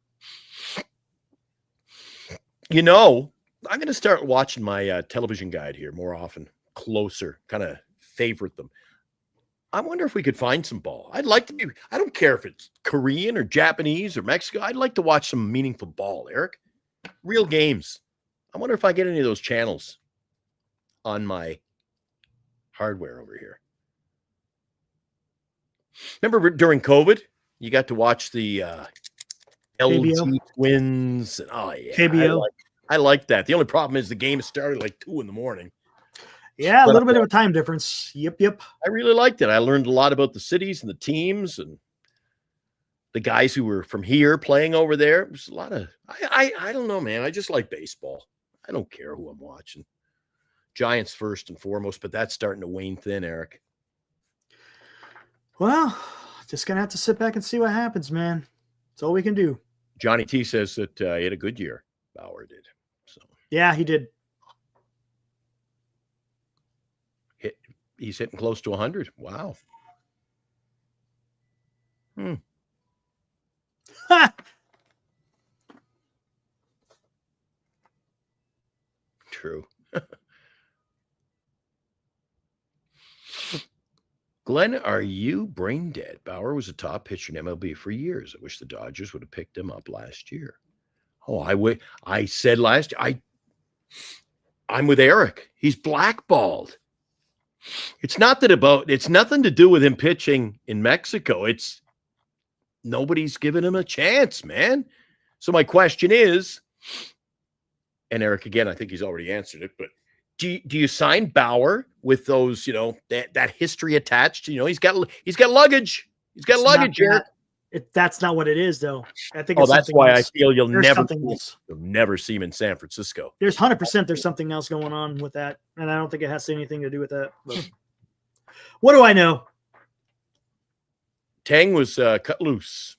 You know, I'm going to start watching my television guide here more often, closer, kind of favorite them. I wonder if we could find some ball. I'd like to be, I don't care if it's Korean or Japanese or Mexico. I'd like to watch some meaningful ball, Eric. Real games. I wonder if I get any of those channels on my hardware over here. Remember during COVID, you got to watch the LG Twins. Oh, yeah. KBO. I like that. The only problem is the game started like 2 a.m. Yeah, a little bit of a time difference. Yep. I really liked it. I learned a lot about the cities and the teams and the guys who were from here playing over there. It was a lot of, I don't know, man. I just like baseball. I don't care who I'm watching. Giants first and foremost, but that's starting to wane thin, Eric. Well, just going to have to sit back and see what happens, man. That's all we can do. Johnny T says that he had a good year. Bauer did. So yeah, he did. He's hitting close to 100. Wow. True. Glenn, are you brain dead? Bauer was a top pitcher in MLB for years. I wish the Dodgers would have picked him up last year. Oh, I said last year. I'm with Eric. He's blackballed. It's nothing to do with him pitching in Mexico. It's nobody's given him a chance, man. So my question is, and Eric, again, I think he's already answered it, but do you sign Bauer with those, that history attached? He's got luggage. He's got luggage here. That's not what it is, though. I think. That's why I feel you'll never see him in San Francisco. There's 100%. There's something else going on with that, and I don't think it has anything to do with that. But what do I know? Tang was cut loose.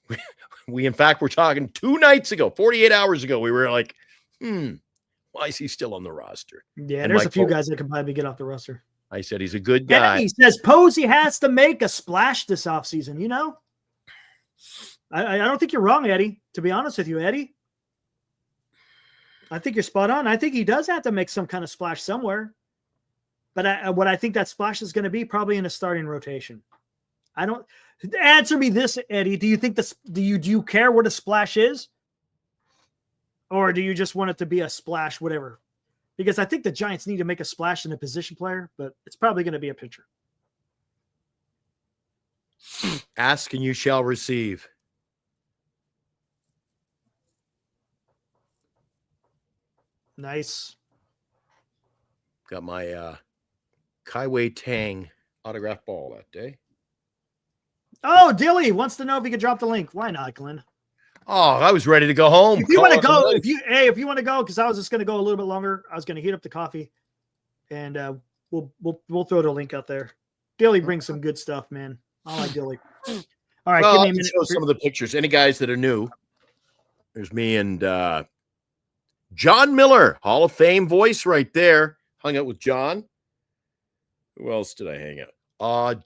We in fact were talking 2 nights ago, 48 hours ago. We were like, why is he still on the roster? Yeah, and there's a few guys that can probably get off the roster. I said he's a good guy. He says Posey has to make a splash this offseason, I don't think you're wrong, Eddie. To be honest with you, Eddie. I think you're spot on. I think he does have to make some kind of splash somewhere. But what I think that splash is going to be probably in a starting rotation. Answer me this, Eddie. Do you think do you care what a splash is? Or do you just want it to be a splash, whatever? Because I think the Giants need to make a splash in a position player, but it's probably going to be a pitcher. Ask and you shall receive. Nice. Got my Kaiwei Tang autograph ball that day. Oh, Dilly wants to know if he could drop the link. Why not, Glenn? Oh, I was ready to go home. If you want to go, if you want to go, because I was just going to go a little bit longer. I was going to heat up the coffee, and we'll throw the link out there. Dilly brings some good stuff, man. I like Dilly. All right, well, give me a minute. Show some of the pictures. Any guys that are new? There's me and John Miller, Hall of Fame voice right there. Hung out with John. Who else did I hang out?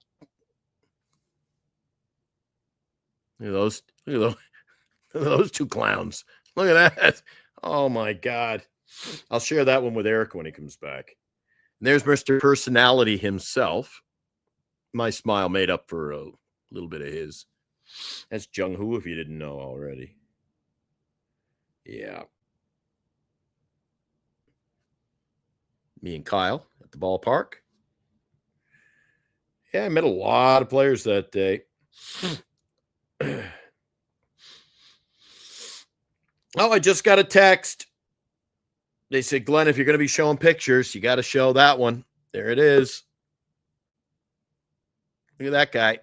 Look at those 2 clowns. Look at that. Oh, my God. I'll share that one with Eric when he comes back. And there's Mr. Personality himself. My smile made up for a little bit of his. That's Jung Hoo, if you didn't know already. Yeah. Me and Kyle at the ballpark. Yeah, I met a lot of players that day. Oh, I just got a text. They said, Glenn, if you're going to be showing pictures, you got to show that one. There it is. Look at that guy.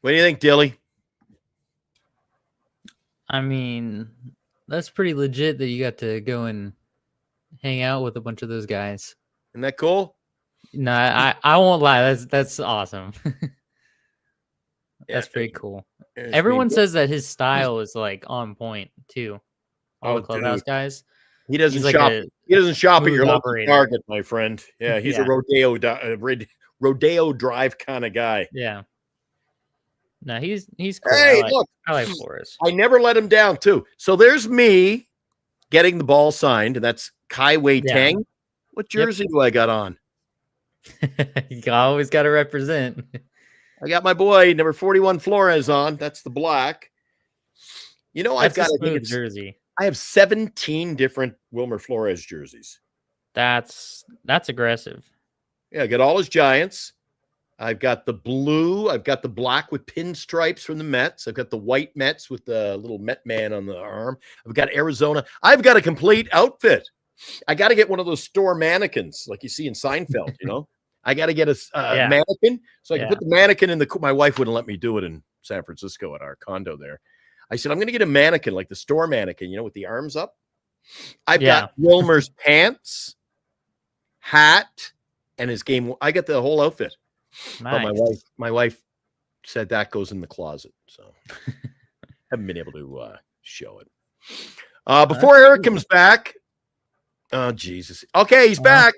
What do you think, Dilly? I mean, that's pretty legit that you got to go and hang out with a bunch of those guys. Isn't that cool? No, I won't lie. That's awesome. Yeah, That's pretty cool. there's Everyone me. says that his style is like on point too. All Oh, the clubhouse dude. guys. He doesn't He's like shop. a He doesn't shop at your smooth local operator. Target, my friend. Yeah, he's a Yeah. rodeo drive kind of guy. Yeah. No, he's cool. Hey, I look, like Flores. I never let him down too. So there's me getting the ball signed, and that's Kai Wei Yeah. Tang. What jersey do I got on? You always got to represent. I got my boy number 41 Flores on. That's the black. You know, I've That's got a smooth jersey. I have 17 different Wilmer Flores jerseys. That's aggressive. Yeah, I got all his Giants. I've got the blue. I've got the black with pinstripes from the Mets. I've got the white Mets with the little Met man on the arm. I've got Arizona. I've got a complete outfit. I got to get one of those store mannequins like you see in Seinfeld, you know? I got to get a Yeah. mannequin so I can Yeah. put the mannequin in the – my wife wouldn't let me do it in San Francisco at our condo there. I said, I'm going to get a mannequin, like the store mannequin, you know, with the arms up. I've got Wilmer's pants, hat, and his game. I got the whole outfit. Nice. But my wife said that goes in the closet, so haven't been able to show it. Before Eric comes back, oh Jesus! Okay, he's back.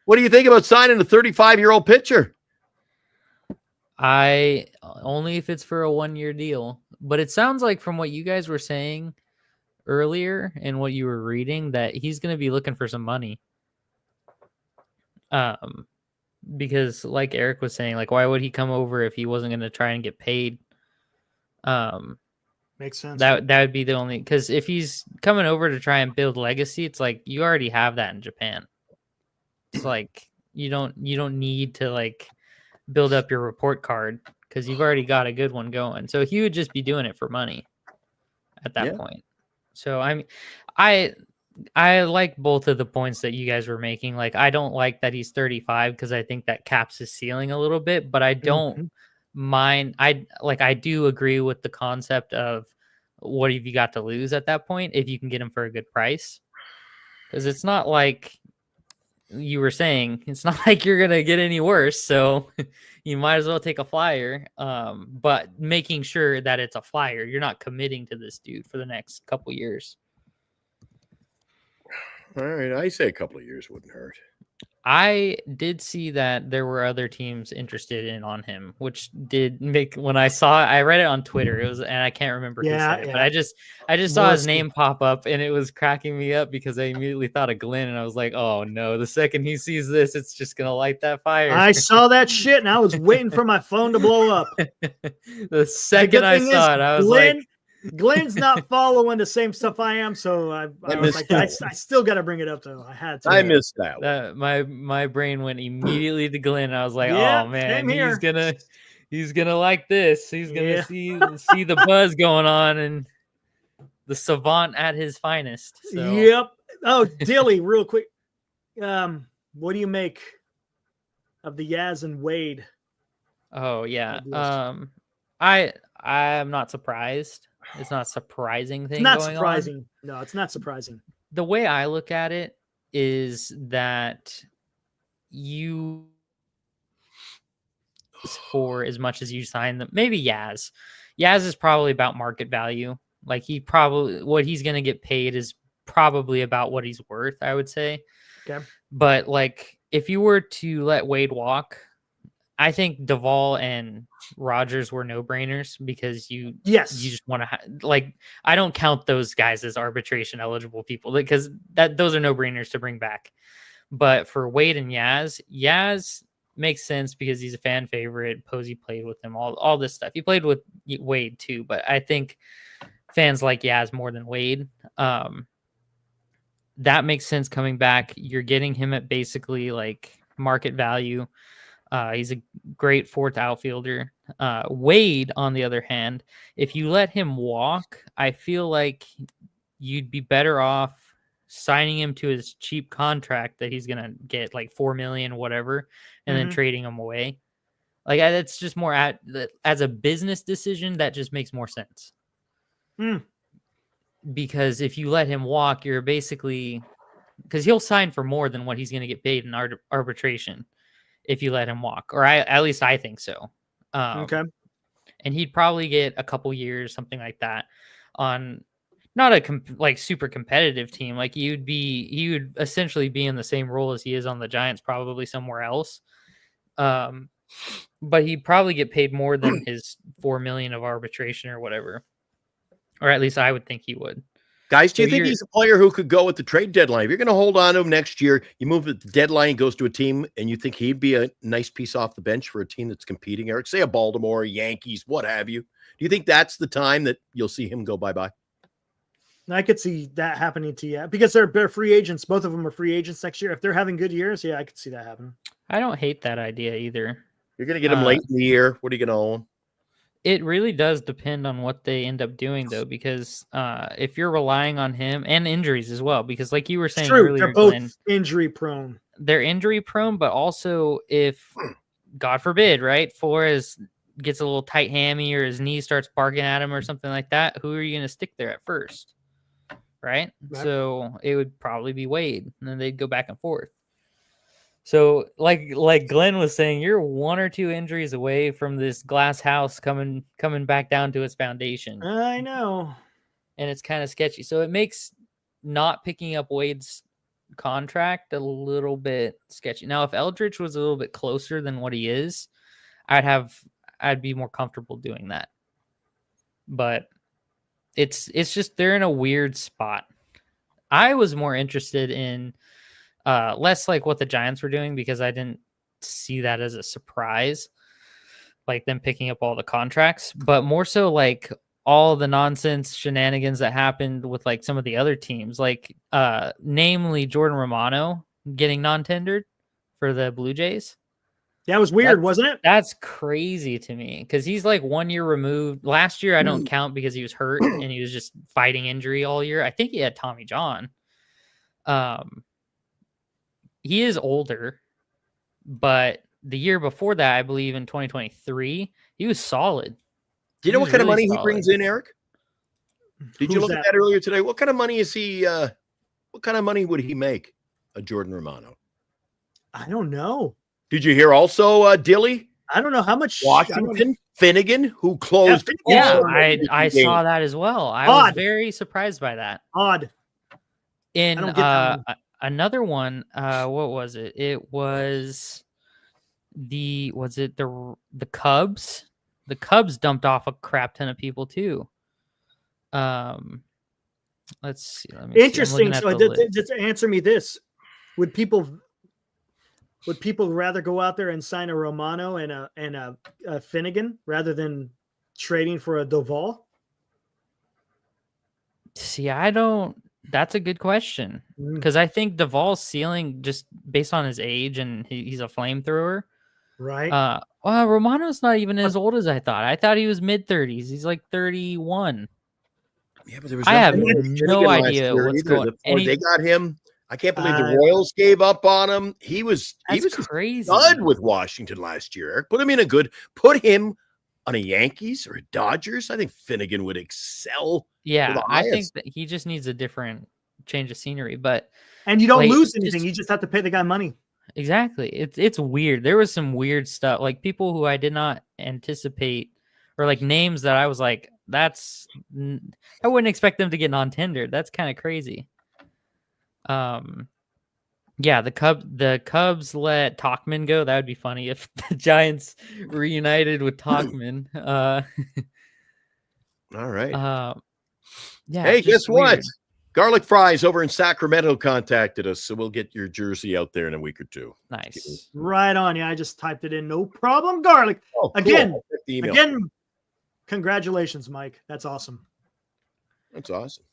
What do you think about signing a 35-year-old pitcher? I only if it's for a 1-year deal, but it sounds like from what you guys were saying earlier and what you were reading that he's going to be looking for some money. Because like Eric was saying, like, why would he come over if he wasn't going to try and get paid? Makes sense. That would be the only, because if he's coming over to try and build legacy, it's like you already have that in Japan. It's like you don't need to like build up your report card because you've already got a good one going. So he would just be doing it for money at that point. So I like both of the points that you guys were making. Like, I don't like that he's 35 because I think that caps his ceiling a little bit, but I don't mind. I do agree with the concept of what have you got to lose at that point if you can get him for a good price. Because it's not like you were saying, it's not like you're going to get any worse. So you might as well take a flyer, but making sure that it's a flyer. You're not committing to this dude for the next couple years. All right, I say a couple of years wouldn't hurt. I did see that there were other teams interested in on him, which did make when I saw it, I read it on Twitter. It was, and I can't remember who said it, but I just saw his name pop up and it was cracking me up because I immediately thought of Glenn and I was like, oh no, the second he sees this, it's just gonna light that fire. I saw that shit and I was waiting for my phone to blow up. The second I saw it, I was like, Glenn's not following the same stuff I am, so I was like, I still got to bring it up though. I had to. I missed that. My brain went immediately to Glenn. I was like, Yeah, oh man, same he's gonna like this. He's gonna see the buzz going on and the savant at his finest. So. Yep. Oh, Dilly, real quick. What do you make of the Yaz and Wade? Oh yeah. I'm not surprised. It's not a surprising thing. It's not going surprising. On. No, it's not surprising. The way I look at it is that you, for as much as you sign them, maybe Yaz is probably about market value. Like what he's going to get paid is probably about what he's worth, I would say. Okay. But like, if you were to let Wade walk, I think Duvall and Rogers were no-brainers because you just want to I don't count those guys as arbitration eligible people because those are no-brainers to bring back. But for Wade and Yaz makes sense because he's a fan favorite. Posey played with him, all this stuff. He played with Wade too, but I think fans like Yaz more than Wade. That makes sense coming back. You're getting him at basically like market value. He's a great fourth outfielder. Wade, on the other hand, if you let him walk, I feel like you'd be better off signing him to his cheap contract that he's gonna get like $4 million, whatever, and then trading him away. Like that's just more as a business decision that just makes more sense. Because if you let him walk, you're basically because he'll sign for more than what he's going to get paid in arbitration if you let him walk, or at least I think so. Okay. And he'd probably get a couple years, something like that, on not a like super competitive team. Like he would essentially be in the same role as he is on the Giants, probably somewhere else. But he'd probably get paid more than his $4 million of arbitration or whatever, or at least I would think he would. Guys, do you think he's a player who could go at the trade deadline? If you're going to hold on to him next year, you move at the deadline, he goes to a team, and you think he'd be a nice piece off the bench for a team that's competing, Eric? Say a Baltimore, Yankees, what have you. Do you think that's the time that you'll see him go bye-bye? I could see that happening to you because they're free agents. Both of them are free agents next year. If they're having good years, yeah, I could see that happening. I don't hate that idea either. You're going to get him late in the year. What are you going to own? It really does depend on what they end up doing, though, because if you're relying on him and injuries as well, because like you were saying earlier, they're both Glenn, injury prone. They're injury prone, but also if, God forbid, right, Flores gets a little tight hammy or his knee starts barking at him or something like that, who are you going to stick there at first? Right? So it would probably be Wade, and then they'd go back and forth. So like Glenn was saying, you're 1 or 2 injuries away from this glass house coming back down to its foundation. I know. And it's kind of sketchy. So it makes not picking up Wade's contract a little bit sketchy. Now, if Eldridge was a little bit closer than what he is, I'd be more comfortable doing that. But it's just they're in a weird spot. I was more interested in less like what the Giants were doing because I didn't see that as a surprise, like them picking up all the contracts, but more so like all the nonsense shenanigans that happened with like some of the other teams, like namely Jordan Romano getting non-tendered for the Blue Jays. Yeah, it was weird, wasn't it? That's crazy to me because he's like 1 year removed. Last year I don't count because he was hurt and he was just fighting injury all year. I think he had Tommy John. He is older, but the year before that, I believe in 2023, he was solid. Do you know what kind of money he brings in, Eric? Did you look at that earlier today? What kind of money is he? What kind of money would he make, a Jordan Romano? I don't know. Did you hear also Dilly? I don't know how much. Washington, Finnegan, who closed. Yeah, I saw that as well. I was very surprised by that. Odd. In another one, what was it? It was the Cubs? The Cubs dumped off a crap ton of people too. Let's see. Interesting. So just answer me this: Would people rather go out there and sign a Romano and a Finnegan rather than trading for a Duvall? See, I don't. That's a good question because I think Duvall's ceiling, just based on his age and he's a flamethrower, right? Well, Romano's not even as old as I thought. I thought he was mid-30s. He's like 31. Yeah, but there was I have no idea what's going on. They got him. I can't believe the Royals gave up on him. He was crazy. Stud with Washington last year. Eric, put him on a Yankees or a Dodgers. I think Finnegan would excel. Yeah, I think that he just needs a different change of scenery. And you don't lose anything. You just have to pay the guy money. Exactly. It's weird. There was some weird stuff, like people who I did not anticipate, or like names that I was like, I wouldn't expect them to get non-tendered. That's kind of crazy. Yeah, the Cubs let Tauchman go. That would be funny if the Giants reunited with Tauchman. All right. Yeah. Hey, guess what? Garlic Fries over in Sacramento contacted us, so we'll get your jersey out there in a week or two. Nice. Right on. Yeah, I just typed it in. No problem. Garlic. Oh, cool. Again, congratulations, Mike. That's awesome. That's awesome.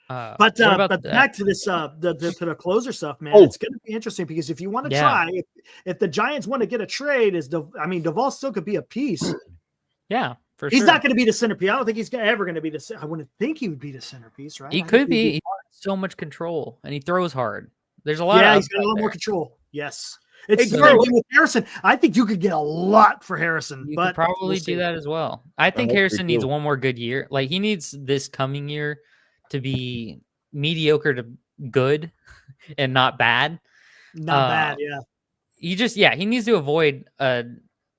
But back to this to the closer stuff, man. It's going to be interesting because if you want to try, if the Giants want to get a trade, Duvall still could be a piece. Yeah, For He's sure. not going to be the centerpiece. I don't think he's ever going to be the. I wouldn't think he would be the centerpiece, right? He I think could he'd be. He has so much control, and he throws hard. There's a lot. Yeah, of he's got a little upside more there. control. Yes, it's Hey, the Garland. same thing with Harrison. I think you could get a lot for Harrison, You but could probably we'll see. do that as well. I think hope we Harrison needs do. one more good year. Like he needs this coming year to be mediocre to good and not bad. Not bad, yeah. He needs to avoid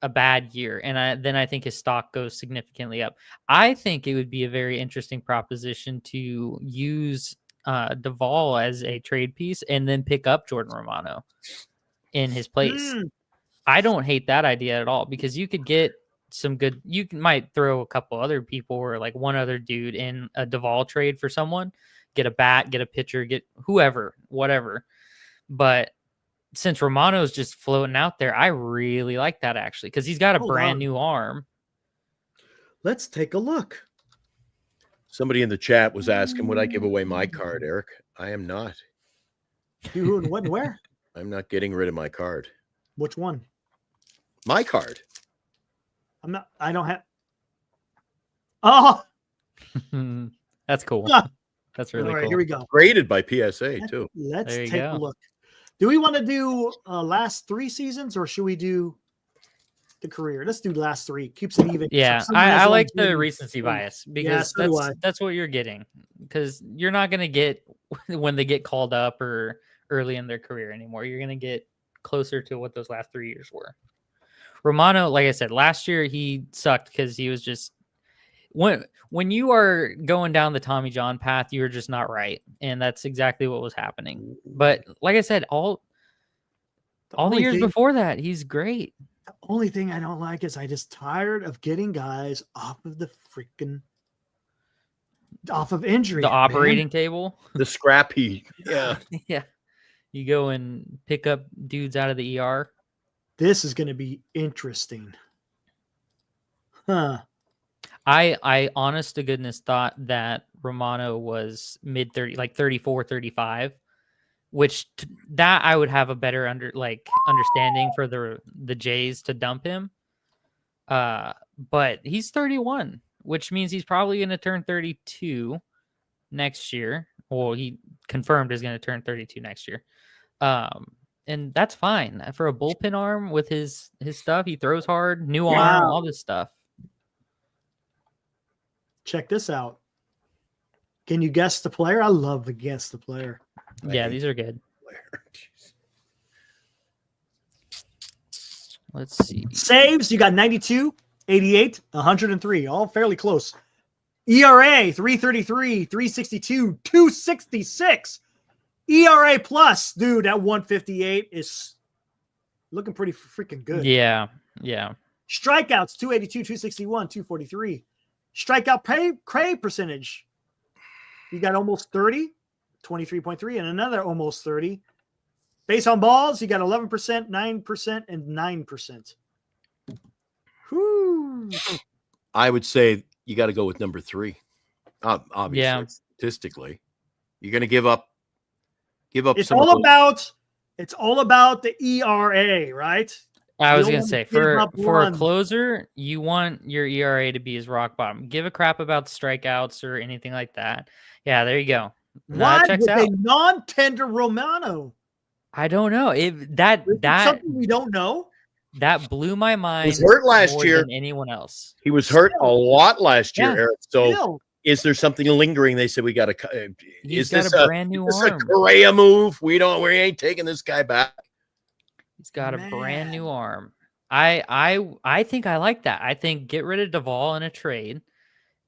a bad year, and then I think his stock goes significantly up. I think it would be a very interesting proposition to use Duvall as a trade piece and then pick up Jordan Romano in his place. I don't hate that idea at all because you could get some good. Might throw a couple other people or like one other dude in a Duvall trade for someone, get a bat, get a pitcher, get whoever, whatever. But since Romano's just floating out there, I really like that actually because he's got a brand new arm. Let's take a look. Somebody in the chat was asking, would I give away my card, Eric? I am not. Who and what and where? I'm not getting rid of my card. Which one? My card. I'm not. I don't have. Oh, That's cool. Ah. That's really all right. cool. Here we go. Graded by PSA, too. Let's There you take a go. look. Do we want to do last 3 seasons or should we do the career? Let's do last 3. Keeps it even. Yeah, Someone has I like the longevity. recency bias because so do I. that's what you're getting because you're not going to get when they get called up or early in their career anymore. You're going to get closer to what those last 3 years were. Romano, like I said, last year he sucked because he was just when you are going down the Tommy John path, you're just not right, and that's exactly what was happening. But like I said, all the years before that, he's great. The only thing I don't like is I just tired of getting guys off of injury. The operating table. The scrap heap. Yeah. Yeah. You go and pick up dudes out of the ER. This is going to be interesting. Huh. I honest to goodness thought that Romano was mid 30, like 34, 35, which that I would have a better understanding for the Jays to dump him. But he's 31, which means he's probably going to turn 32 next year. Well, he confirmed is going to turn 32 next year. And that's fine for a bullpen arm with his stuff. He throws hard, new arm, all this stuff. Check this out. Can you guess the player? I love to guess the player. Yeah, these are good. Let's see. Saves, you got 92, 88, 103, all fairly close. ERA, 333, 362, 266. ERA plus, dude, at 158 is looking pretty freaking good. Yeah. Strikeouts, 282, 261, 243. Strikeout K percentage. You got almost 30, 23.3, and another almost 30. Base on balls, you got 11%, 9%, and 9%. Whew. I would say you got to go with number 3. Obviously, statistically. You're going to give up It's all about the ERA, right? I was going to say, for a closer, you want your ERA to be his rock bottom. Give a crap about strikeouts or anything like that. Yeah, there you go. Why checks with out. a non-tender Romano? I don't know. That Something we don't know. That blew my mind. He was hurt last more year. than anyone else. He was hurt a lot last year, Yeah. Eric. So is there something lingering? They said we got to. He's got a brand new arm. A Correa move? We ain't taking this guy back. He's got a brand new arm. I think I like that. I think get rid of Duvall in a trade,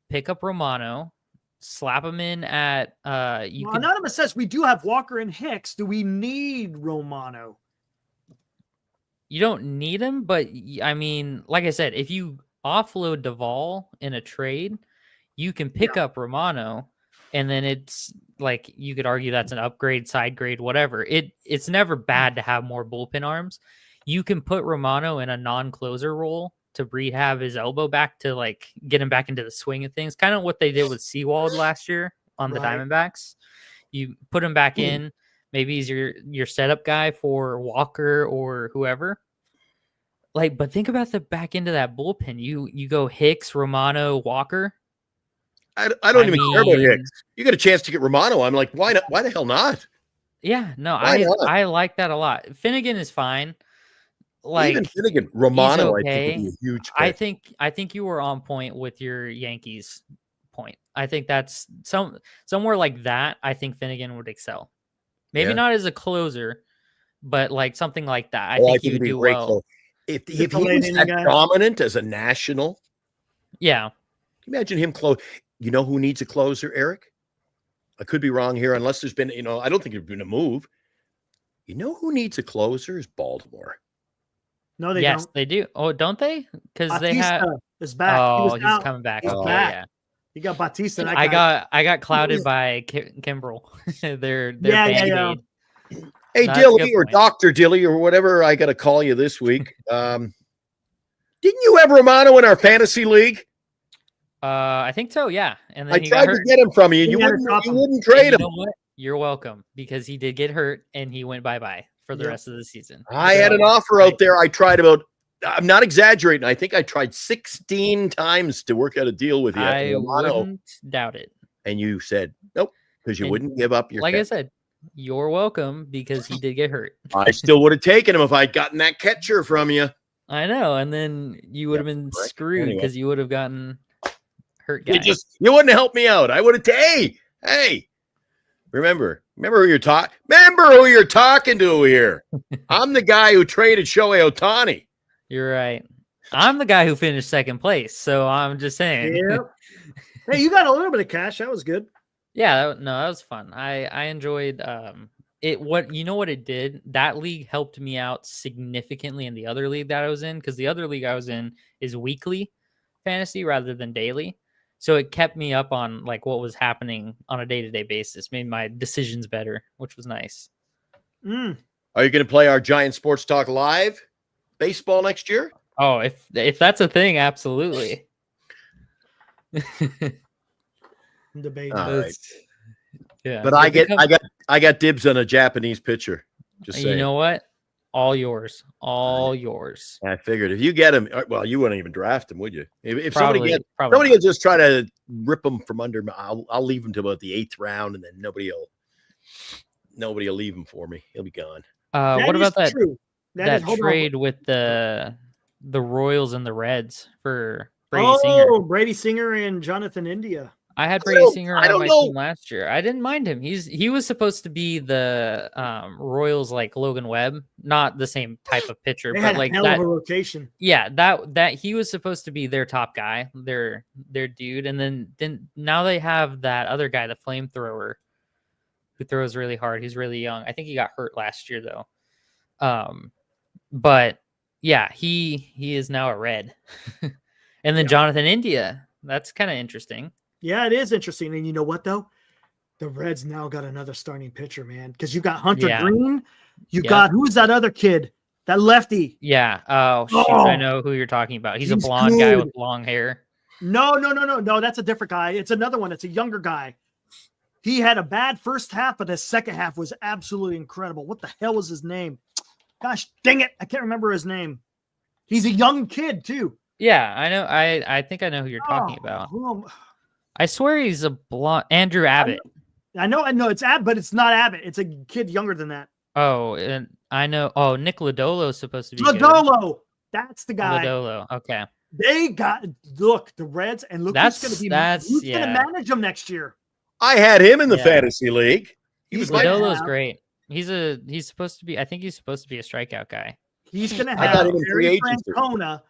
pick up Romano, slap him in at Anonymous says we do have Walker and Hicks. Do we need Romano? You don't need him, but I mean, like I said, if you offload Duvall in a trade, you can pick up Romano, and then it's like you could argue that's an upgrade, side grade, whatever. It's never bad to have more bullpen arms. You can put Romano in a non-closer role to rehab his elbow back to like get him back into the swing of things. Kind of what they did with Seawald last year on the Diamondbacks. You put him back in. Maybe he's your setup guy for Walker or whoever. Like, but think about the back end of that bullpen. You go Hicks, Romano, Walker. I don't even care about Hicks. You get a chance to get Romano. I'm like, why not? Why the hell not? Yeah, no, Why not? I like that a lot. Finnegan is fine. Like Even Finnegan, Romano, okay. I think would be a huge pick. I think you were on point with your Yankees point. I think that's somewhere like that. I think Finnegan would excel. Maybe not as a closer, but like something like that. I think he would do well. If he was that dominant as a national, yeah. Can you imagine him close? You know who needs a closer, Eric? I could be wrong here, unless there's been, I don't think there's been a move. You know who needs a closer is Baltimore. No, they yes, don't. They do. Oh, don't they? Because they have. Is back. Oh, he's coming back. He's back. Yeah. You got Bautista. I got clouded by Kimbrel. They're yeah. Hey, Dilly or Dr. Dilly or whatever I got to call you this week. Didn't you have Romano in our fantasy league? I think so, yeah. And then I tried to get him from you. You wouldn't trade him. You know what? You're welcome, because he did get hurt and he went bye-bye for the rest of the season. I had an offer out there. I tried I'm not exaggerating. I think I tried 16 times to work out a deal with you. I wouldn't doubt it. And you said, nope, because you wouldn't give up your Like I said, you're welcome, because he did get hurt. I still would have taken him if I'd gotten that catcher from you. I know. And then you would have been screwed because you would have gotten hurt guy. You wouldn't help me out. I would have, hey, remember who you're talking. Remember who you're talking to here. I'm the guy who traded Shohei Ohtani. You're right. I'm the guy who finished second place, so I'm just saying. Yep. Hey, you got a little bit of cash. That was good. Yeah, that was fun. I enjoyed it. What it did? That league helped me out significantly in the other league that I was in, because the other league I was in is weekly fantasy rather than daily. So it kept me up on like what was happening on a day-to-day basis, made my decisions better, which was nice. Are you going to play our Giant Sports Talk Live baseball next year? Oh, if that's a thing, absolutely. Debate. Right. Yeah, but I got dibs on a Japanese pitcher. Just saying. You know what? All yours. Yours. I figured if you get him, well, you wouldn't even draft him, would you? If probably somebody will just try to rip him from under, I'll leave him to about the 8th round, and then nobody will leave him for me. He'll be gone. What about that? That Hold trade with the Royals and the Reds for Brady Singer. Oh, Brady Singer and Jonathan India. I had Brady Singer on my team last year. I didn't mind him. He was supposed to be the Royals like Logan Webb, not the same type of pitcher, but like hell of a rotation. Yeah, that he was supposed to be their top guy, their dude, and then now they have that other guy, the flamethrower, who throws really hard. He's really young. I think he got hurt last year though. But yeah, he is now a Red. And then Jonathan India, that's kind of interesting. Yeah, it is interesting. And you know what, though? The Reds now got another starting pitcher, man. Because you got Hunter Green. You got, who's that other kid? That lefty. Yeah. Oh, shoot. I know who you're talking about. He's a blonde guy with long hair. No. That's a different guy. It's another one. It's a younger guy. He had a bad first half, but the second half was absolutely incredible. What the hell was his name? Gosh, dang it. I can't remember his name. He's a young kid, too. Yeah, I know. I think I know who you're talking about. I swear he's a blonde. Andrew Abbott. I know. It's Abbott, but it's not Abbott. It's a kid younger than that. Oh, and I know. Oh, Nick Lodolo is supposed to be Lodolo. Good. That's the guy. Lodolo. Okay. They got the Reds, and look who's going to manage them next year. I had him in the fantasy league. Lodolo's great. He's supposed to be. I think he's supposed to be a strikeout guy. He's going to have Terry Francona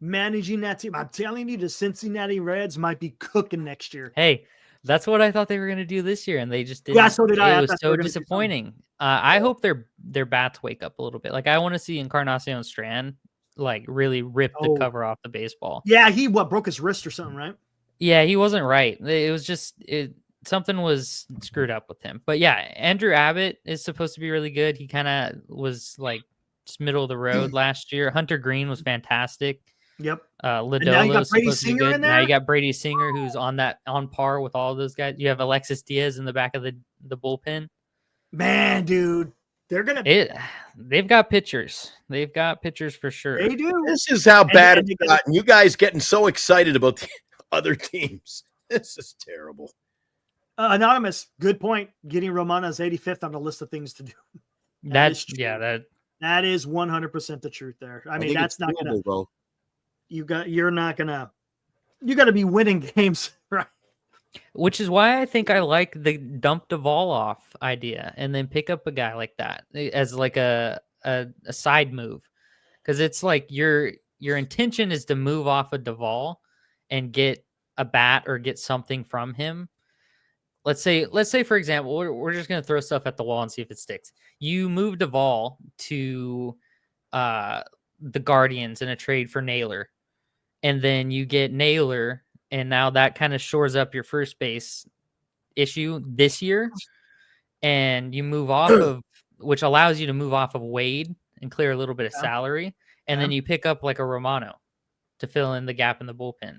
managing that team. I'm telling you, the Cincinnati Reds might be cooking next year. Hey, that's what I thought they were going to do this year, and they just didn't. Yeah, so did I. It was so disappointing. I hope their bats wake up a little bit. Like I want to see Encarnacion Strand like really rip the cover off the baseball. Yeah, he broke his wrist or something, right? Yeah, he wasn't right. It was just something was screwed up with him. But yeah, Andrew Abbott is supposed to be really good. He kind of was like just middle of the road last year. Hunter Green was fantastic. Yep. Lodolo's supposed to be good. Now you got Brady Singer, who's on par with all those guys. You have Alexis Diaz in the back of the bullpen. Man, dude, They've got pitchers. They've got pitchers for sure. They do. This is how bad and it's gotten. You guys getting so excited about the other teams. This is terrible. Anonymous, good point. Getting Romano's 85th on the list of things to do. That is 100% the truth there. I mean, that's not gonna. Though. You got to be winning games, right? Which is why I think I like the dump Duvall off idea and then pick up a guy like that as like a side move, because it's like your intention is to move off of Duvall and get a bat or get something from him. Let's say for example, we're just gonna throw stuff at the wall and see if it sticks. You move Duvall to the Guardians in a trade for Naylor, and then you get Naylor, and now that kind of shores up your first base issue this year, and you move off of, which allows you to move off of Wade and clear a little bit of salary, and then you pick up like a Romano to fill in the gap in the bullpen,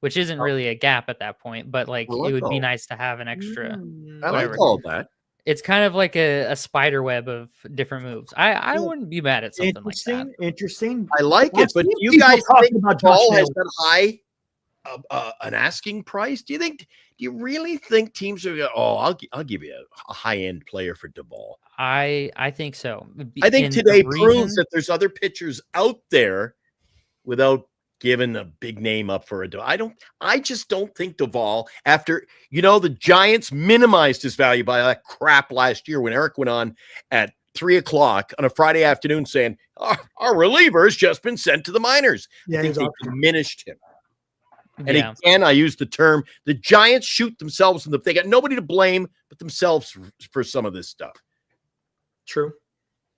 which isn't really a gap at that point, but like it would be nice to have an extra. I like all that. It's kind of like a spider web of different moves. I wouldn't be mad at something like that. Interesting. I like it, but you guys think Duvall has that high an asking price? Do you really think teams are? Oh, I'll give you a high end player for Duvall. I think so. I think today proves that there's other pitchers out there without giving a big name up for I just don't think Duvall, after, the Giants minimized his value by that crap last year when Eric went on at 3:00 on a Friday afternoon saying, our reliever has just been sent to the minors. I think they diminished him. And again, I use the term, the Giants shoot themselves in they got nobody to blame but themselves for some of this stuff. True.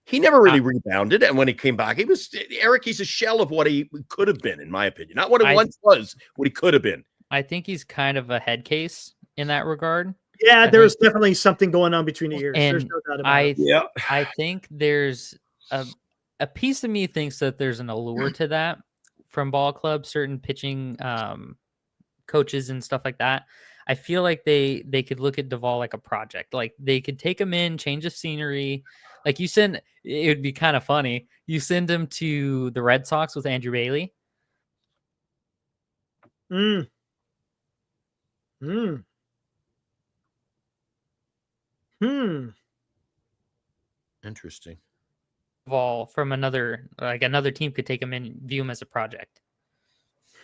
He never really rebounded, and when he came back, he's a shell of what he could have been, in my opinion. Not what he once was, what he could have been. I think he's kind of a head case in that regard. Yeah, there's definitely something going on between the ears. And there's no doubt about it. I think there's a piece of me thinks that there's an allure to that from ball clubs, certain pitching coaches and stuff like that. I feel like they could look at Duvall like a project. Like they could take him in, change the scenery. Like it would be kind of funny. You send him to the Red Sox with Andrew Bailey. Interesting. Duvall from another team could take him in, view him as a project.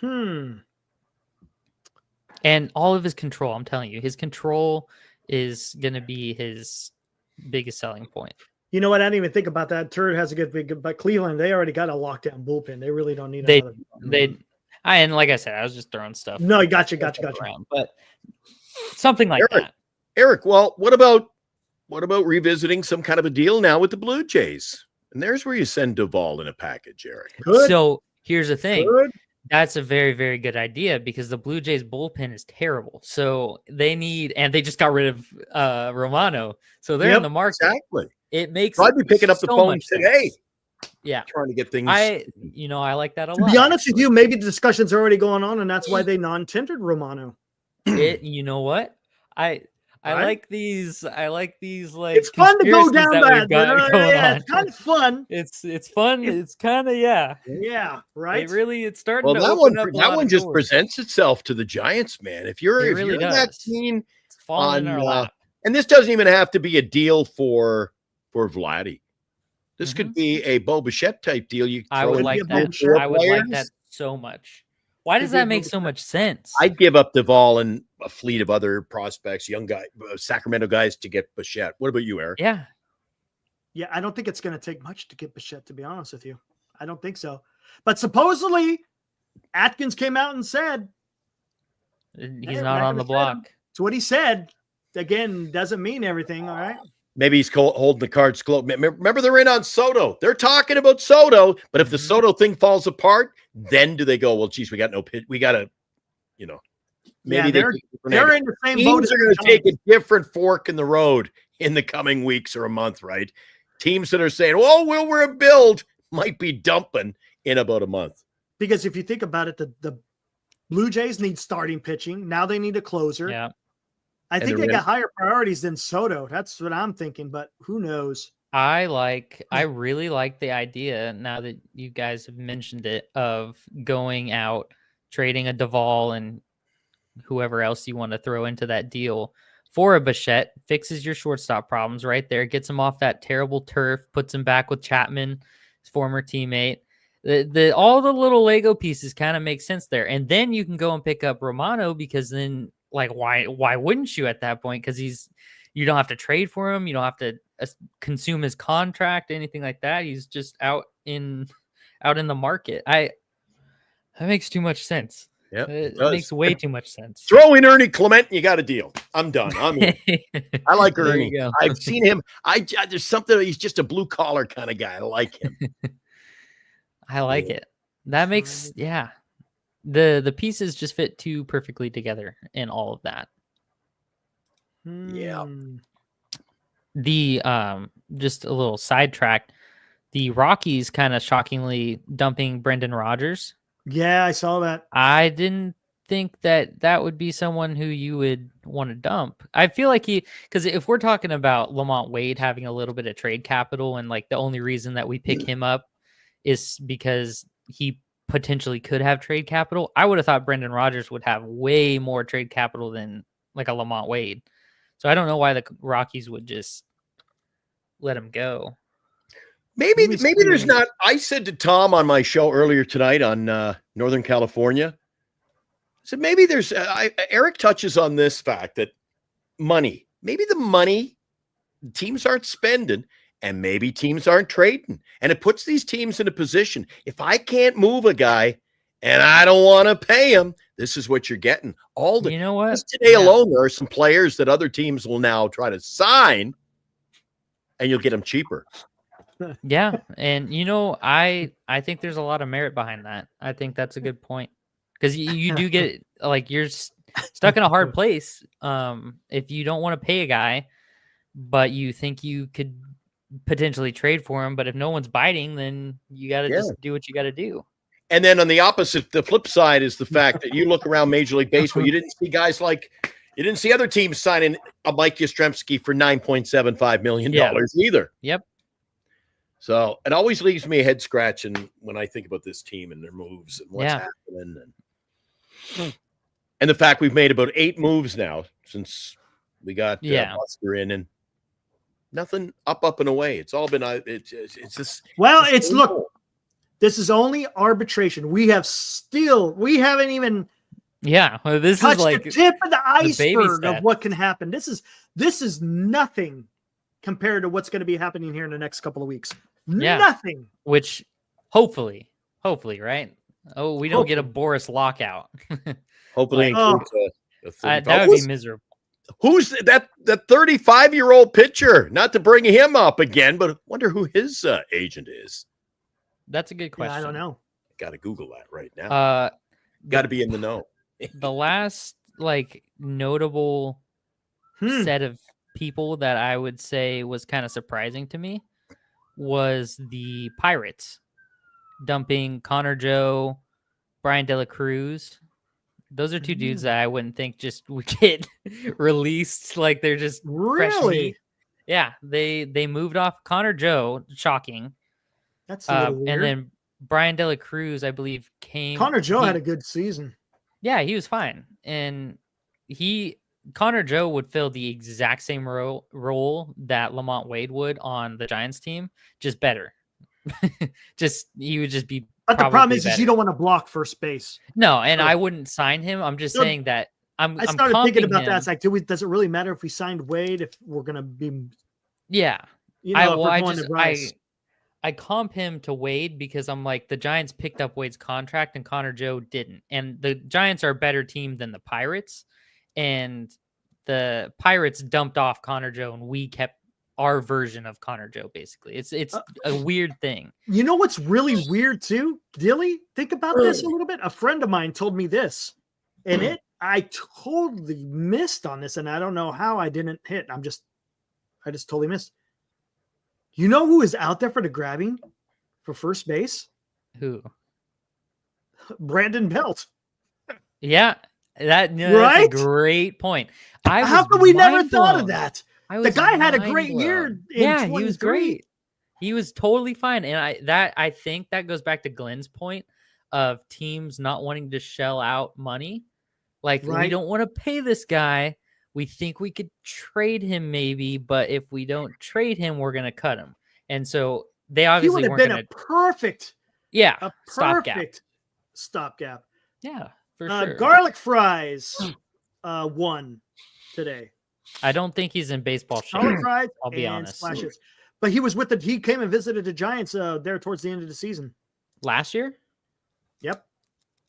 And all of his control, I'm telling you, his control is going to be his biggest selling point. You know what? I didn't even think about that. Turd has a good, but Cleveland, they already got a lockdown bullpen. They really don't need another. And like I said, I was just throwing stuff. No, gotcha. Around, but something like that. Eric, well, what about revisiting some kind of a deal now with the Blue Jays? And there's where you send Duvall in a package, Eric. Good. So here's the thing. Good. That's a very, very good idea because the Blue Jays bullpen is terrible. So they just got rid of Romano. So they're in the market. Exactly. It makes I'd be picking up the phone today. Yeah. Trying to get things. I like that a lot. To be honest with you, maybe the discussions are already going on, and that's why they non-tendered Romano. You know what? I like these. Like it's fun to go down that. It's kind of fun. It's fun. It's kind of yeah, right. It's starting. Well, that one just presents itself to the Giants, man. If you're that keen on our lap. And this doesn't even have to be a deal for Vladdy. This could be a Bo Bichette type deal. I would like that. I would like that so much. Why does that make so much sense? I'd give up Duvall and a fleet of other prospects, young guy, Sacramento guys to get Bichette. What about you, Eric? Yeah, I don't think it's going to take much to get Bichette, to be honest with you. I don't think so. But supposedly, Atkins came out and said he's not on the block. It's what he said. Again, doesn't mean everything, all right? Maybe he's holding the cards close. Remember, they're in on Soto. They're talking about Soto, but if the Soto thing falls apart, then do they go, well, geez, we got no pitch. We got to, maybe they're in the same boat. Teams are going to take a different fork in the road in the coming weeks or a month, right? Teams that are saying, well, we'll rebuild might be dumping in about a month. Because if you think about it, the Blue Jays need starting pitching. Now they need a closer. Yeah. I think they got higher priorities than Soto. That's what I'm thinking, but who knows? I really like the idea, now that you guys have mentioned it, of going out, trading a Duvall and whoever else you want to throw into that deal for a Bichette. Fixes your shortstop problems right there, gets him off that terrible turf, puts him back with Chapman, his former teammate. All the little Lego pieces kind of make sense there. And then you can go and pick up Romano, because then, like, why wouldn't you at that point? Because you don't have to trade for him. You don't have to consume his contract, anything like that. He's just out in the market. That makes too much sense. Yeah, it makes way too much sense. Throw in Ernie Clement, and you got a deal. I'm done. I'm in. I like There Ernie. you go. I've seen him. There's something. He's just a blue collar kind of guy. I like him. I like it. That makes the pieces just fit too perfectly together in all of that. Yeah. The just a little sidetrack. The Rockies kind of shockingly dumping Brendan Rodgers. Yeah, I saw that. I didn't think that would be someone who you would want to dump. I feel like because if we're talking about Lamont Wade having a little bit of trade capital, and like the only reason that we pick him up is because he potentially could have trade capital, I would have thought Brendan Rodgers would have way more trade capital than like a Lamont Wade. So I don't know why the Rockies would just let him go. Maybe there's not. I said to Tom on my show earlier tonight on Northern California, I said maybe there's. Eric touches on this fact that money. Maybe the money teams aren't spending, and maybe teams aren't trading, and it puts these teams in a position. If I can't move a guy, and I don't want to pay him, this is what you're getting. You know what? Just today alone, there are some players that other teams will now try to sign, and you'll get them cheaper. Yeah, and I think there's a lot of merit behind that. I think that's a good point, because you do get, like, you're stuck in a hard place if you don't want to pay a guy, but you think you could potentially trade for him. But if no one's biting, then you got to just do what you got to do. And then on the opposite, the flip side is the fact that you look around Major League Baseball, you didn't see other teams signing a Mike Yastrzemski for $9.75 million either. Yep. So it always leaves me a head scratching when I think about this team and their moves and what's happening. And the fact we've made about 8 moves now since we got Buster in, and nothing up and away. It's all been it's just look. This is only arbitration. We haven't even this touched is like the tip of the iceberg the of what can happen. This is nothing compared to what's going to be happening here in the next couple of weeks. Nothing. Which hopefully, right? Oh, we don't get a Boris lockout. Hopefully, that would be miserable. Who's that 35-year-old pitcher? Not to bring him up again, but I wonder who his agent is. That's a good question. I don't know. Got to Google that right now. Got to be in the know. The last notable set of people that I would say was kind of surprising to me was the Pirates dumping Connor Joe, Brian De La Cruz. Those are 2 dudes that I wouldn't think just would get released. Like, they're just really, they moved off Connor Joe. Shocking. That's a little weird. And then Brian De La Cruz, I believe, came. Connor Joe had a good season. Yeah, he was fine, and Connor Joe would fill the exact same role that Lamont Wade would on the Giants team, just better. He would just be. But the problem is you don't want to block first base. No, and I wouldn't sign him. I'm just saying that I started thinking about that. It's like, does it really matter if we signed Wade if we're going to be? Yeah, I comp him to Wade because I'm like, the Giants picked up Wade's contract and Connor Joe didn't, and the Giants are a better team than the Pirates, and the Pirates dumped off Connor Joe and we kept our version of Connor Joe. Basically, it's a weird thing. You know what's really weird too, Dilly? Think about this a little bit. A friend of mine told me this, and I totally missed on this, and I don't know how I didn't hit. I just totally missed. You know who is out there for the grabbing for first base? Who? Brandon Belt. Yeah, that's a great point. How come we never thought of that? The guy had a great year. In Yeah, he was 23. great. He was totally fine. And I think that goes back to Glenn's point of teams not wanting to shell out money. Like, we Right. don't want to pay this guy. We think we could trade him maybe, but if we don't trade him, we're going to cut him. And so they He obviously would have weren't been going a perfect stopgap. stopgap. Yeah, for sure. Garlic fries won today. I don't think he's in baseball shape. Garlic fries. I'll be and honest. Splashes. But he was he came and visited the Giants there towards the end of the season. Last year? Yep.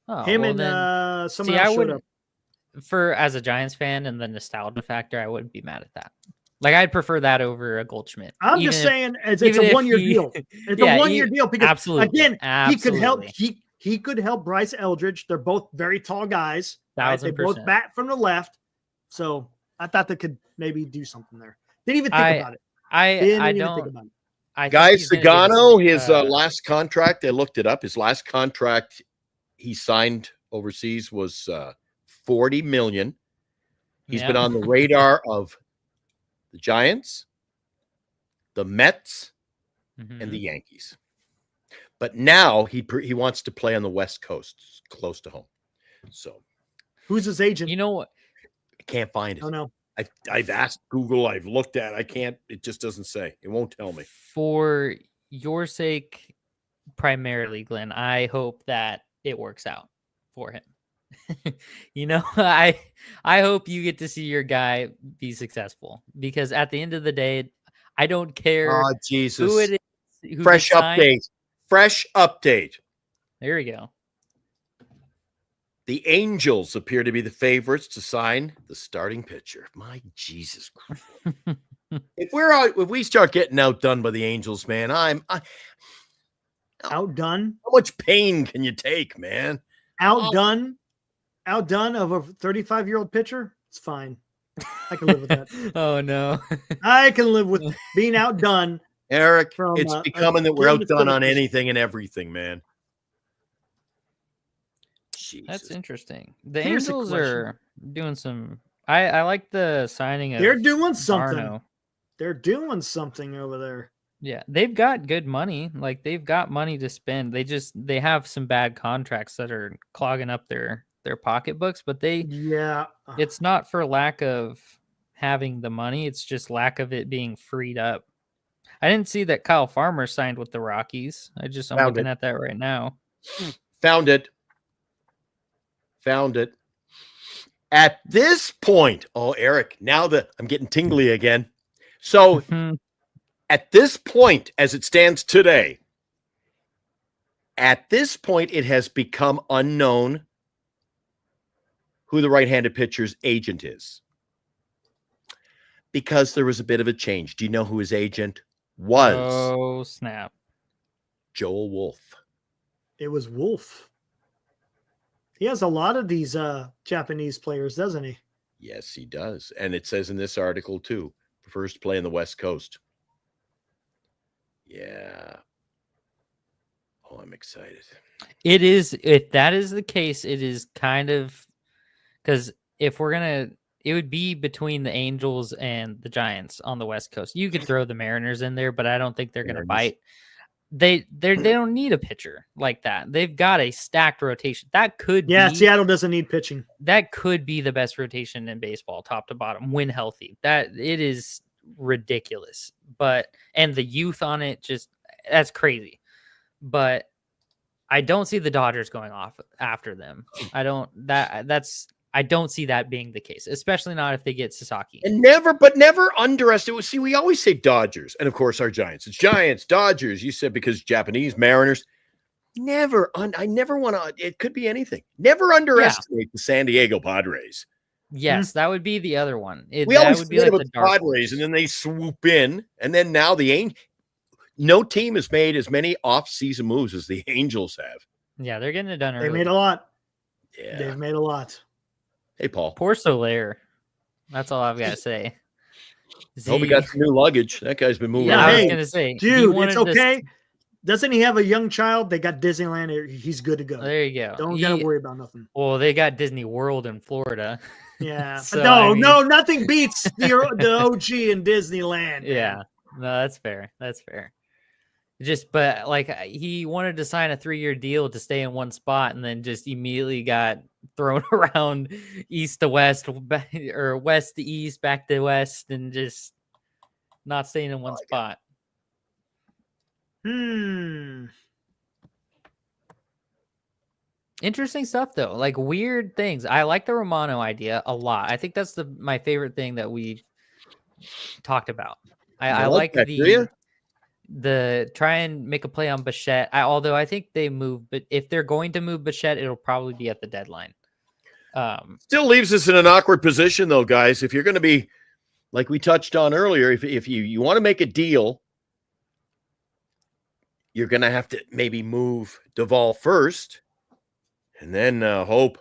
Oh, Him well and then, someone see, I else showed would up. as a Giants fan and the nostalgia factor, I wouldn't be mad at that. Like, I'd prefer that over a Goldschmidt. I'm even just if- saying it's even a if 1-year he- deal. It's Yeah, a 1-year deal because absolutely. again, he could help. Absolutely. He could help Bryce Eldridge. They're both very tall guys. Right? They both 1000%. bat from the left. So I thought they could maybe do something there. Didn't even think about it. I Didn't even don't. think about it. I think Guy he's gonna give us, Sagano, his last contract, I looked it up. His last contract he signed overseas was $40 million. He's been Yeah. on the radar of the Giants, the Mets, Mhm. and the Yankees. But now he wants to play on the West Coast, close to home. So Who's his agent? You know what? I can't find it. Oh no. I've asked Google, I've looked at, I can't, it just doesn't say. It won't tell me. For your sake, primarily, Glenn, I hope that it works out for him. I hope you get to see your guy be successful, because at the end of the day, I don't care Oh, Jesus. who it is. Who Fresh gets signed. update. Fresh update. There we go. The Angels appear to be the favorites to sign the starting pitcher. My Jesus Christ. If we start getting outdone by the Angels, man, Outdone. how much pain can you take, man? Outdone of a 35-year-old pitcher. It's fine. I can live with that. Oh no. I can live with being outdone. Eric, From, it's a becoming that we're game outdone on facility. anything and everything, man. Jesus. That's interesting. The Here's a Angels question. are doing some. I like the signing of. They're doing something. Darno. They're doing something over there. Yeah, they've got good money. Like, they've got money to spend. They have some bad contracts that are clogging up their pocketbooks, but Yeah. it's not for lack of having the money. It's just lack of it being freed up. I didn't see that Kyle Farmer signed with the Rockies. I'm Found looking it. at that right now. Found it. At this point, oh, Eric, now that I'm getting tingly again. So at this point, as it stands today, it has become unknown who the right-handed pitcher's agent is, because there was a bit of a change. Do you know who his agent was? Oh, snap. Joel Wolf. It was Wolf. He has a lot of these Japanese players, doesn't he? Yes, he does. And it says in this article, too, prefers to play on the West Coast. Yeah. Oh, I'm excited. It is. If that is the case, it is kind of, because if we're gonna, it would be between the Angels and the Giants on the West Coast. You could throw the Mariners in there, but I don't think they're gonna Mariners. bite. They don't need a pitcher like that. They've got a stacked rotation. That could Yeah, be, Seattle doesn't need pitching. that could be the best rotation in baseball, top to bottom, when healthy. That it is ridiculous. And the youth on it, that's crazy. But I don't see the Dodgers going off after them. I don't see that being the case, especially not if they get Sasaki. And never underestimate. See, we always say Dodgers, and of course our Giants. It's Giants, Dodgers. You said because Japanese, Mariners. I never want to. It could be anything. Never underestimate the San Diego Padres. Yes, that would be the other one. We That always would be forget like about the the dark Padres, horse. and then they swoop in, and then now no team has made as many off-season moves as the Angels have. Yeah, they're getting it done They early. made a lot. Yeah. They've made a lot. Hey, Paul. Poor Soler. That's all I've got to say. Hope he got some new luggage. That guy's been moving Yeah, around. I was Hey, gonna say, he Dude, wanted it's to- okay. Doesn't he have a young child? They got Disneyland. He's good to go. There you go. Don't gotta worry about nothing. Well, they got Disney World in Florida. Yeah. So, no, I mean- no, nothing beats the OG in Disneyland. Man. Yeah, no, that's fair. That's fair. But like he wanted to sign a 3-year deal to stay in one spot, and then just immediately got thrown around east to west or west to east, back to west, and just not staying in one spot. Interesting stuff though, like weird things. I like the Romano idea a lot. I think that's my favorite thing that we've talked about. I like that, do ya? the try and make a play on Bichette. Although I think they move, but if they're going to move Bichette, it'll probably be at the deadline. Still leaves us in an awkward position, though, guys. If you're going to be, like we touched on earlier, if you want to make a deal, you're going to have to maybe move Duvall first, and then hope,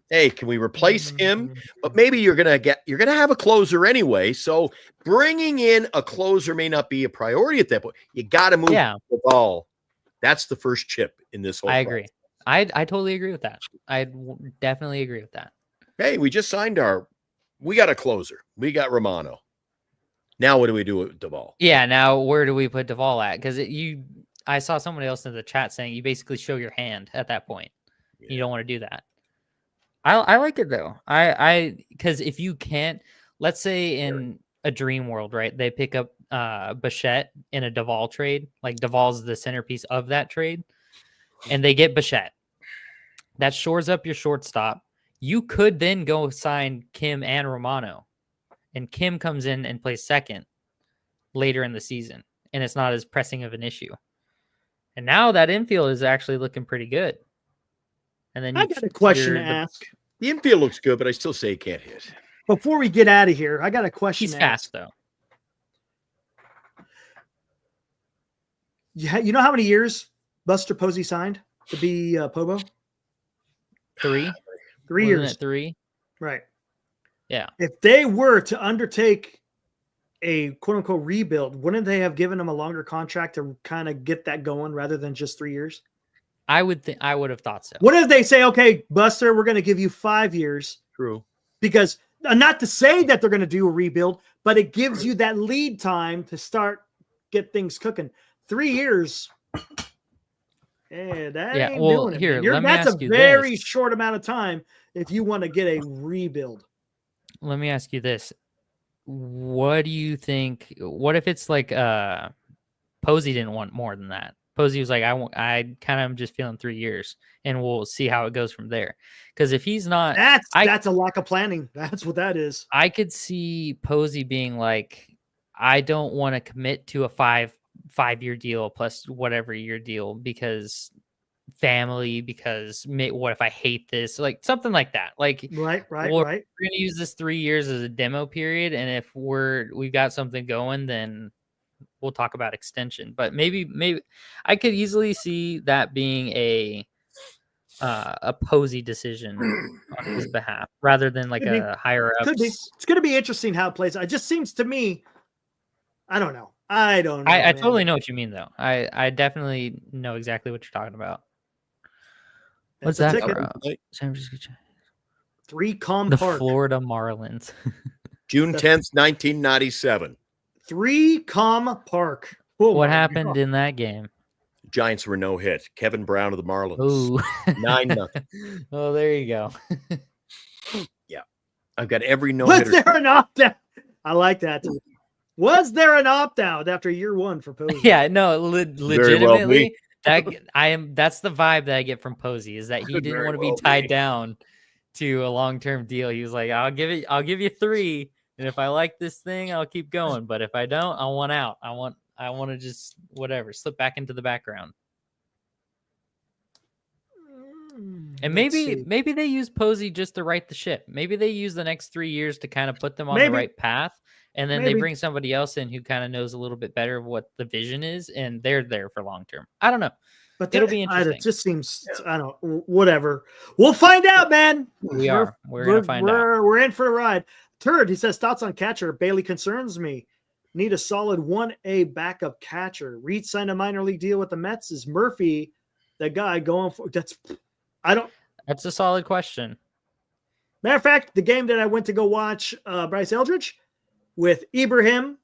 hey, can we replace him? But maybe you're going to have a closer anyway. So bringing in a closer may not be a priority at that point. You got to move Duvall. That's the first chip in this whole. I agree. I totally agree with that. I definitely agree with that. Hey, we just signed we got a closer. We got Romano. Now what do we do with Duvall? Yeah, now where do we put Duvall at? Because I saw someone else in the chat saying you basically show your hand at that point. Yeah. You don't want to do that. I like it though. Because if you can't, let's say in a dream world, right? They pick up Bichette in a Duvall trade. Like Duvall's the centerpiece of that trade. And they get Bichette. That shores up your shortstop. You could then go sign Kim and Romano. And Kim comes in and plays second later in the season. And it's not as pressing of an issue. And now that infield is actually looking pretty good. And then I got a question to ask. The infield looks good, but I still say he can't hit. Before we get out of here, I got a question. He's fast, though. You know how many years Buster Posey signed to be Pobo? 3. 3 years. 3. Right. Yeah. If they were to undertake a quote unquote rebuild, wouldn't they have given him a longer contract to kind of get that going rather than just 3 years? I would have thought so. What if they say, okay, Buster, we're going to give you 5 years? True. Because not to say that they're going to do a rebuild, but it gives you that lead time to get things cooking. 3 years. That ain't doing it. Here, That's a very short amount of time if you want to get a rebuild. Let me ask you this. What do you think? What if it's like Posey didn't want more than that? Posey was like, I kind of am just feeling 3 years, and we'll see how it goes from there. Because if he's not, that's a lack of planning. That's what that is. I could see Posey being like, I don't want to commit to a five-year deal plus whatever year deal because family. Because what if I hate this? Like something like that. Like right. We're gonna use this 3 years as a demo period, and if we've got something going, then we'll talk about extension. But maybe I could easily see that being a Posey decision on his behalf rather than like a higher up. It's going to be interesting how it plays. It just seems to me, I don't know. I totally know what you mean though. I definitely know exactly what you're talking about. What's that for? San Francisco 3Com the Park. Florida Marlins. June 10th, 1997. 3Com Park. Oh, what happened in that game? Giants were no hit. Kevin Brown of the Marlins. Ooh. 9-0. Oh, there you go. Yeah. I've got every no Was hitter. there an opt-out? I like that. Was there an opt-out after year 1 for Posey? Yeah, no, legitimately. That's the vibe that I get from Posey is that he didn't want to be tied down to a long-term deal. He was like, I'll give you 3. And if I like this thing, I'll keep going. But if I don't, I want out. I want to just slip back into the background. And maybe they use Posey just to right the ship. Maybe they use the next 3 years to kind of put them on the right path. And then they bring somebody else in who kind of knows a little bit better of what the vision is. And they're there for long term. I don't know. But it'll be interesting. It just seems, I don't know, whatever. We'll find out, man. We're going to find out. We're in for a ride. Turd, he says, thoughts on catcher. Bailey concerns me. Need a solid 1A backup catcher. Reed signed a minor league deal with the Mets. Is Murphy the guy going for? That's a solid question. Matter of fact, the game that I went to go watch Bryce Eldridge with Ibrahim,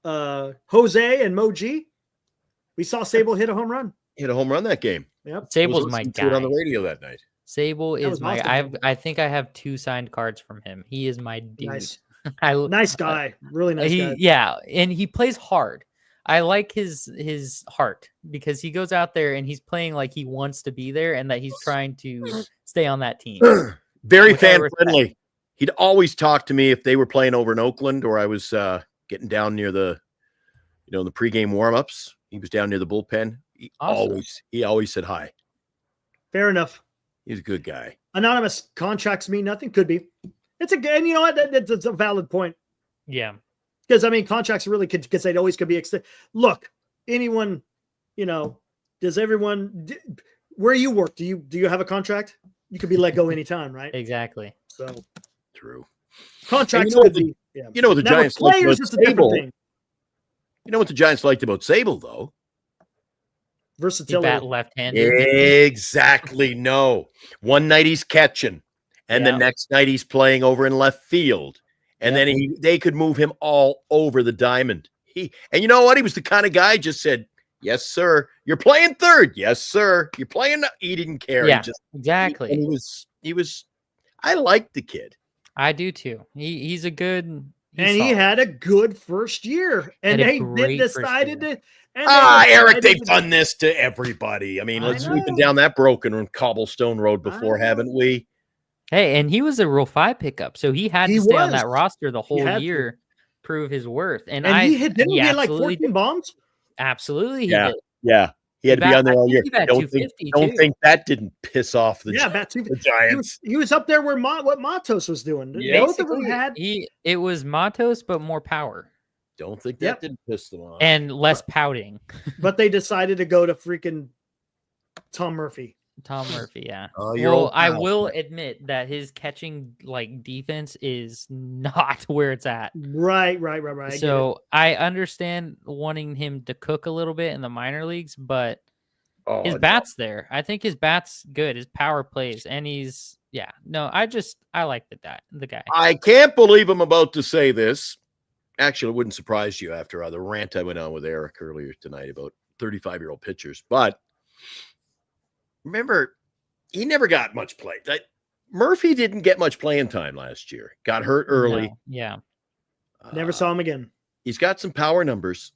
Jose, and Mo G, we saw Sable hit a home run. Hit a home run that game. Yep. Sable's my Listening to it on guy. the radio that night. Sable That is was my. awesome. I think I have 2 signed cards from him. He is my dude. Nice. Nice guy. Really nice guy. Yeah, and he plays hard. I like his heart because he goes out there and he's playing like he wants to be there and that he's trying to stay on that team. Very Which I fan respect. friendly. He'd always talk to me if they were playing over in Oakland or I was getting down near the pregame warm-ups. He was down near the bullpen. He Awesome. always said hi. Fair enough. He's a good guy. Anonymous contracts mean nothing. Could be. It's a good, and you know what? That's a valid point. Yeah. Because, I mean, contracts really could, because they always could be extended. Look, anyone, does everyone, where you work, do you have a contract? You could be let go anytime, right? Exactly. So, True. contracts And could be. Yeah. You know what the Now, with Giants liked players, about it's a different Sable? thing. You know what the Giants liked about Sable, though? He Versatility. bat left-handed. Exactly. No. One night he's catching, and the Yeah. next night he's playing over in left field. And Yeah. then they could move him all over the diamond. And you know what? He was the kind of guy just said, "Yes, sir. You're playing third. Yes, sir. You're playing." He didn't care. Yeah, He just, exactly. he was. I liked the kid. I do too. He's a good. And he solid. had a good first year. And Had a they great first decided year. to. And Eric, decided they've to- done this to everybody. I mean, I let's sweep know. down that broken cobblestone road before, I know. haven't we? Hey, and he was a Rule 5 pickup, so he had He to stay on was. that roster the whole had to. year, prove his worth. And And he didn't he get like absolutely 14 bombs. Absolutely, he Yeah. did. Yeah. He had to be on there all year. He bat Don't think 250 don't too. think that didn't piss off the, Yeah, about two. the He Giants. was up there where what Matos was doing. Yeah. Both of them Basically, had. it was Matos, but more power Don't think that Yep. didn't piss them off. and less pouting. But they decided to go to freaking Tom Murphy. Tom Murphy, yeah. Oh, your Well, old I pal. will admit that his catching defense is not where it's at. Right. I get it. So I understand wanting him to cook a little bit in the minor leagues, but Oh, his no. bat's there. I think his bat's good. His power plays, and he's I like the guy. I can't believe I'm about to say this. Actually, it wouldn't surprise you after the rant I went on with Eric earlier tonight about 35-year-old pitchers. But remember, he never got much play. Murphy didn't get much playing time last year. Got hurt early. No, yeah, Never saw him again. He's got some power numbers.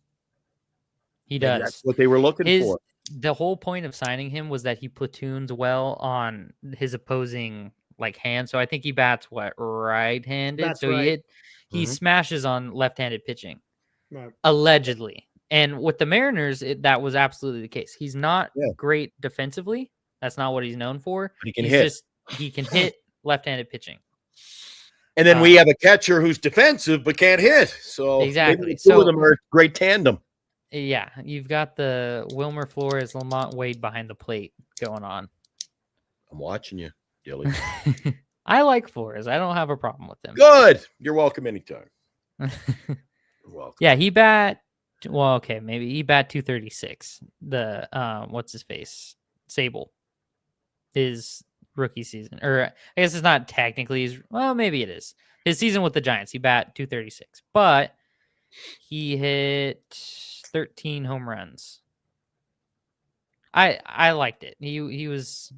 he and does. That's what they were looking for. The whole point of signing him was that he platoons well on his opposing hand. So I think he bats right-handed. That's so right. he Mhm. smashes on left-handed pitching, Right. allegedly. And with the Mariners, that was absolutely the case. He's not Yeah. great defensively. That's not what he's known for. He can He's hit. he can hit left-handed pitching. And then we have a catcher who's defensive but can't hit. So Exactly. maybe the two So- of them are a great tandem. Yeah, you've got the Wilmer Flores, Lamont Wade behind the plate going on. I'm watching you, Dilly. I like Flores. I don't have a problem with him. Good. You're welcome anytime. You're welcome. Yeah, he bat. Well, okay, maybe he bat 236. The what's his face? Sable. His rookie season, or I guess it's not technically. Maybe it is. His season with the Giants, he bat 236, but he hit 13 home runs. I liked it. He was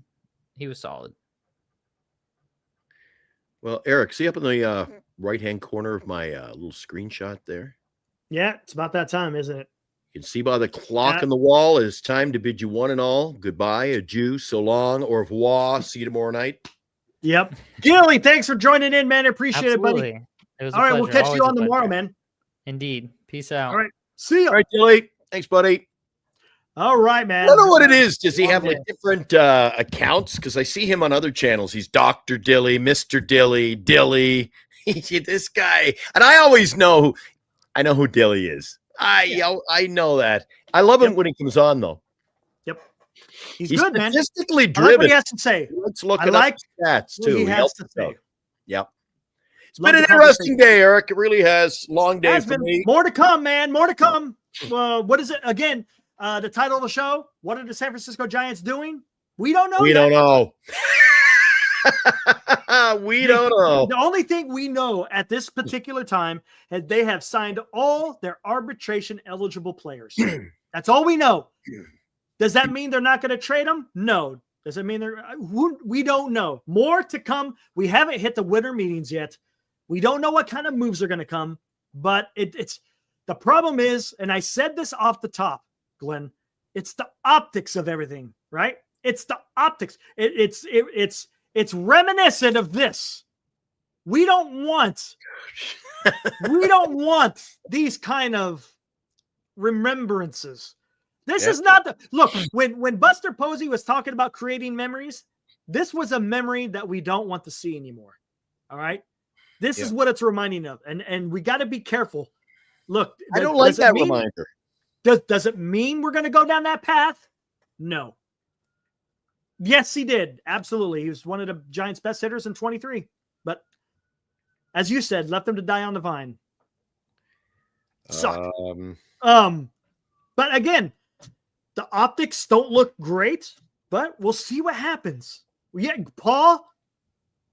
solid. Well, Eric, see up in the right-hand corner of my little screenshot there? Yeah, it's about that time, isn't it? You can see by the clock Yeah. on the wall, it's time to bid you one and all goodbye, adieu, so long, au revoir. See you tomorrow night. Yep. Gilly, thanks for joining in, man. I appreciate it, buddy. Absolutely. It was a All right, we'll pleasure. catch Always you a on tomorrow, pleasure. man. Indeed. Peace out. All right. See you. All right, Dilly. Thanks, buddy. All right, man. I don't know what it is. Does he Long have day. different accounts? Because I see him on other channels. He's Dr. Dilly, Mr. Dilly, Dilly. This guy. And I always know who Dilly is. I know that. I love him Yep. when he comes on, though. Yep. He's good, man. statistically I like what driven. he has to say. Let's look I at like stats, what too. he has helps to us say. out. Yep. It's Love been the an interesting conversation. day, Eric. It really has. Long day Has for been me. more to come, man. More to come. What is it again? The title of the show. What are the San Francisco Giants doing? We don't know. We yet. don't know. We don't know. The only thing we know at this particular time is they have signed all their arbitration eligible players. That's all we know. Does that mean they're not going to trade them? No. Does it mean we don't know. More to come. We haven't hit the winter meetings yet. We don't know what kind of moves are going to come, but it's the problem is, and I said this off the top, Glenn, it's the optics of everything, right? It's the optics. It's reminiscent of this. We don't want these kind of remembrances. This is not the look. When Buster Posey was talking about creating memories, this was a memory that we don't want to see anymore. All right, this is what it's reminding of, and we got to be careful. Look, I don't like that reminder. Does it mean we're going to go down that path? No. Yes, he did. Absolutely, he was one of the Giants' best hitters in 23. But as you said, left them to die on the vine. Sucked. But again. The optics don't look great, but we'll see what happens. Yeah, Paul,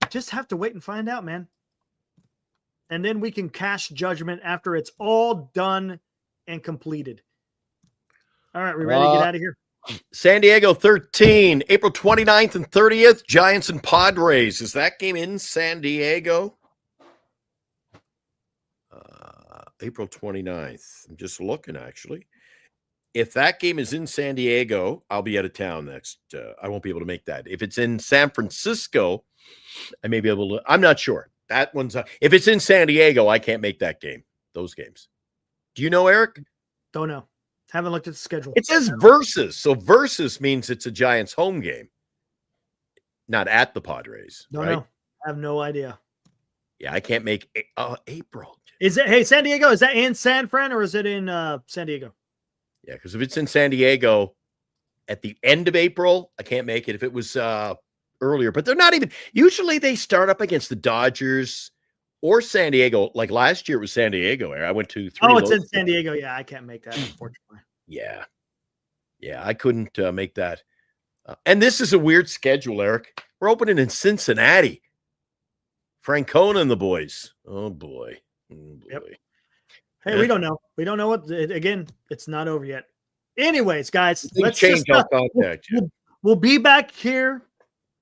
just have to wait and find out, man. And then we can cast judgment after it's all done and completed. All right, we ready to get out of here? San Diego 13, April 29th and 30th, Giants and Padres. Is that game in San Diego? April 29th. I'm just looking, actually. If that game is in San Diego, I'll be out of town next. I won't be able to make that. If it's in San Francisco, I may be able to. I'm not sure. That one's. If it's in San Diego, I can't make that game. Those games. Do you know, Eric? Don't know. Haven't looked at the schedule. It says versus. So versus means it's a Giants home game, not at the Padres. Don't right? know. I have no idea. Yeah, I can't make April. Is it? Hey, San Diego. Is that in San Fran or is it in San Diego? Yeah, because if it's in San Diego at the end of April, I can't make it. If it was earlier, but they're not even. Usually they start up against the Dodgers or San Diego. Like last year, it was San Diego. I went to 3. Oh, it's in San Diego. Yeah, I can't make that, unfortunately. Yeah, I couldn't make that. And this is a weird schedule, Eric. We're opening in Cincinnati. Francona and the boys. Oh boy. Yep. Hey, we don't know. We don't know what. Again, it's not over yet. Anyways, guys, let's change our contact. We'll be back here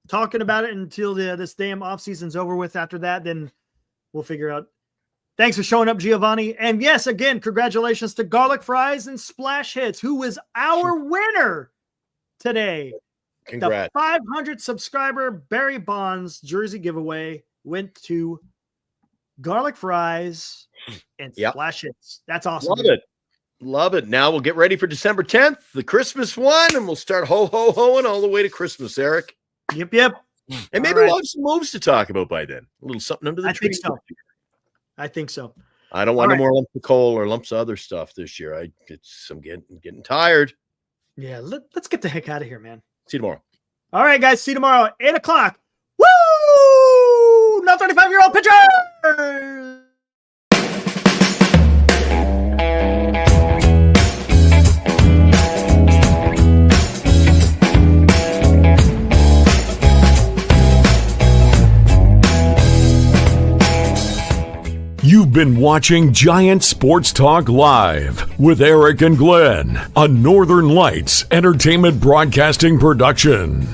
talking about it until this damn offseason's over with. After that, then we'll figure out. Thanks for showing up, Giovanni. And yes, again, congratulations to Garlic Fries and Splash Hits, who was our winner today. Congrats. The 500 subscriber Barry Bonds jersey giveaway went to Garlic Fries and Splash Hits. That's awesome. Love it. Now we'll get ready for December 10th, the Christmas one, and we'll start ho-ho-hoing all the way to Christmas, Eric. Yep. And maybe we'll have some moves to talk about by then. A little something under the tree. I think so. I don't want no more lumps of coal or lumps of other stuff this year. I'm getting tired. Yeah, let's get the heck out of here, man. See you tomorrow. All right, guys. See you tomorrow at 8 o'clock. Woo! No 35-year-old pitcher! You've been watching Giant Sports Talk Live with Eric and Glenn, a Northern Lights Entertainment Broadcasting production.